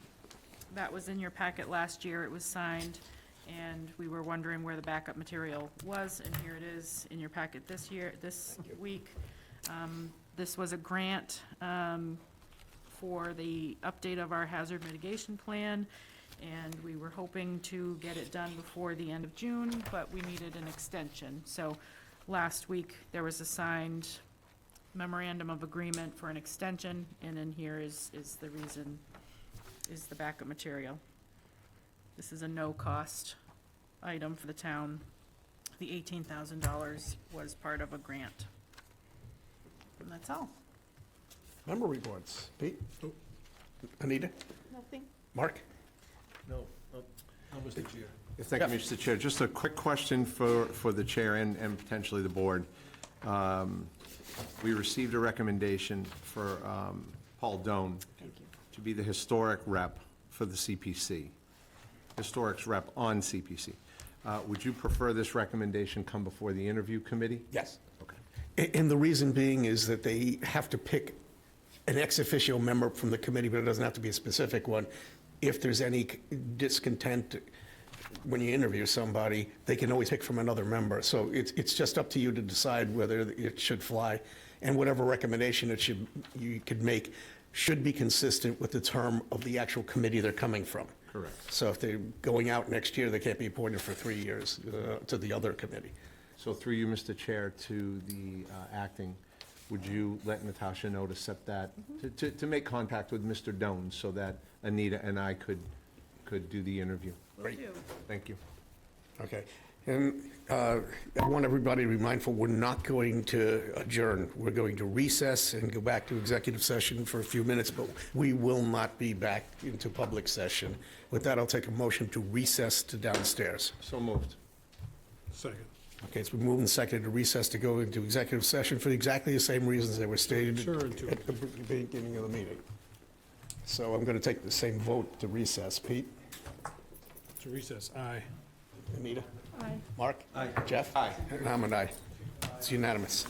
That was in your packet last year. It was signed, and we were wondering where the backup material was, and here it is in your packet this week. This was a grant for the update of our hazard mitigation plan, and we were hoping to get it done before the end of June, but we needed an extension. So last week, there was a signed memorandum of agreement for an extension, and in here is the reason, is the backup material. This is a no-cost item for the town. the $18,000 was part of a grant. And that's all. Member reports. Pete? Anita? Nothing? Mark? No, no, Mr. Chair. Thank you, Mr. Chair. Just a quick question for the chair and potentially the board. We received a recommendation for Paul Doan to be the historic rep for the CPC, historics rep on CPC. Would you prefer this recommendation come before the interview committee? Yes. Okay. And the reason being is that they have to pick an ex officio member from the committee, but it doesn't have to be a specific one. If there's any discontent when you interview somebody, they can always pick from another member. So it's just up to you to decide whether it should fly. And whatever recommendation you could make should be consistent with the term of the actual committee they're coming from. Correct. So if they're going out next year, they can't be appointed for 3 years to the other committee. So through you, Mr. Chair, to the acting, would you let Natasha know to set that, to make contact with Mr. Doan so that Anita and I could do the interview? Great. Thank you. Okay. And I want everybody to be mindful, we're not going to adjourn. We're going to recess and go back to executive session for a few minutes, but we will not be back into public session. With that, I'll take a motion to recess to downstairs. So moved. Second. Okay, it's been moved and seconded to recess to go into executive session for exactly the same reasons they were stated at the beginning of the meeting. So I'm going to take the same vote to recess. Pete? To recess, aye. Anita? Aye. Mark? Aye. Jeff? Aye. And I'm an aye. It's unanimous.